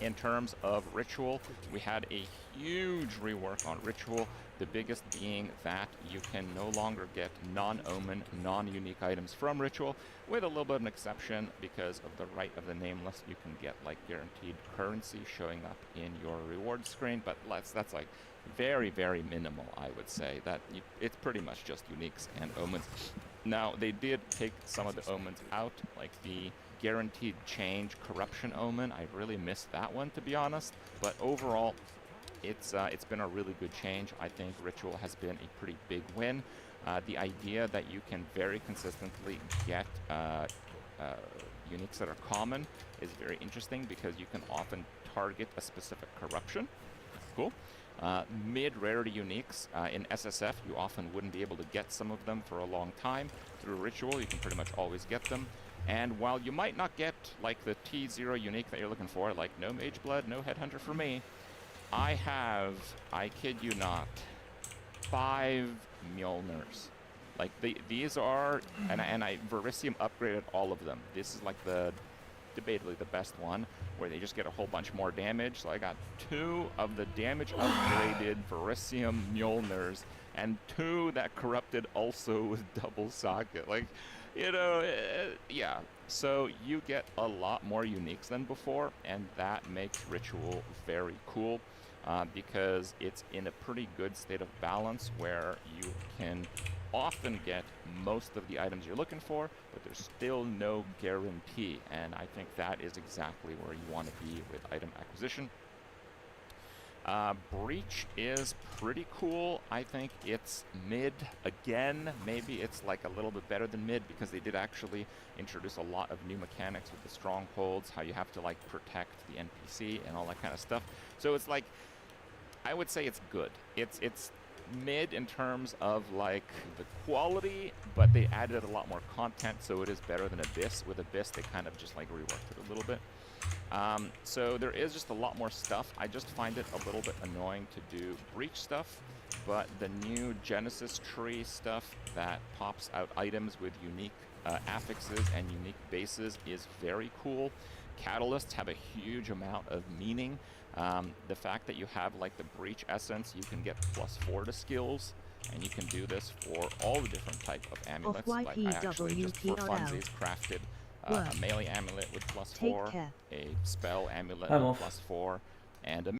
In terms of Ritual, we had a huge rework on Ritual, the biggest being that you can no longer get non-omen, non-unique items from Ritual, with a little bit of an exception because of the Rite of the Nameless. You can get like guaranteed currency showing up in your reward screen, but that's like very, very minimal, I would say. It's pretty much just uniques and omens. Now, they did take some of the omens out, like the guaranteed change corruption omen. I really missed that one, to be honest, but overall it's been a really good change. I think Ritual has been a pretty big win. The idea that you can very consistently get uniques that are common is very interesting because you can often target a specific corruption. cool. Mid-rarity uniques. In SSF, you often wouldn't be able to get some of them for a long time. Through Ritual, you can pretty much always get them. And while you might not get, like, the T0 unique that you're looking for, like, no Mage Blood, no Headhunter for me, I have, I kid you not, 5 Mjolnirs. Like, these are, and I Verisium upgraded all of them. This is, like, debatably the best one, where they just get a whole bunch more damage. So I got 2 of the damage upgraded Verisium Mjolnirs, and 2 that corrupted also with double socket. Like, you know, yeah. So you get a lot more uniques than before, and that makes Ritual very cool, because it's in a pretty good state of balance where you can often get most of the items you're looking for, but there's still no guarantee, and I think that is exactly where you want to be with item acquisition. Breach is pretty cool. I think it's mid again. Maybe it's like a little bit better than mid, because they did actually introduce a lot of new mechanics with the strongholds, how you have to like protect the NPC and all that kind of stuff. So it's like, I would say it's good. It's mid in terms of like the quality, but they added a lot more content, so it is better than Abyss. With Abyss, they kind of just like reworked it a little bit. So there is just a lot more stuff. I just find it a little bit annoying to do Breach stuff, but the new Genesis tree stuff that pops out items with unique affixes and unique bases is very cool. Catalysts have a huge amount of meaning. The fact that you have like the Breach Essence, you can get +4 to skills, and you can do this for all the different type of amulets. Like I actually just for funsies crafted a melee amulet with +4, a spell amulet with +4, and a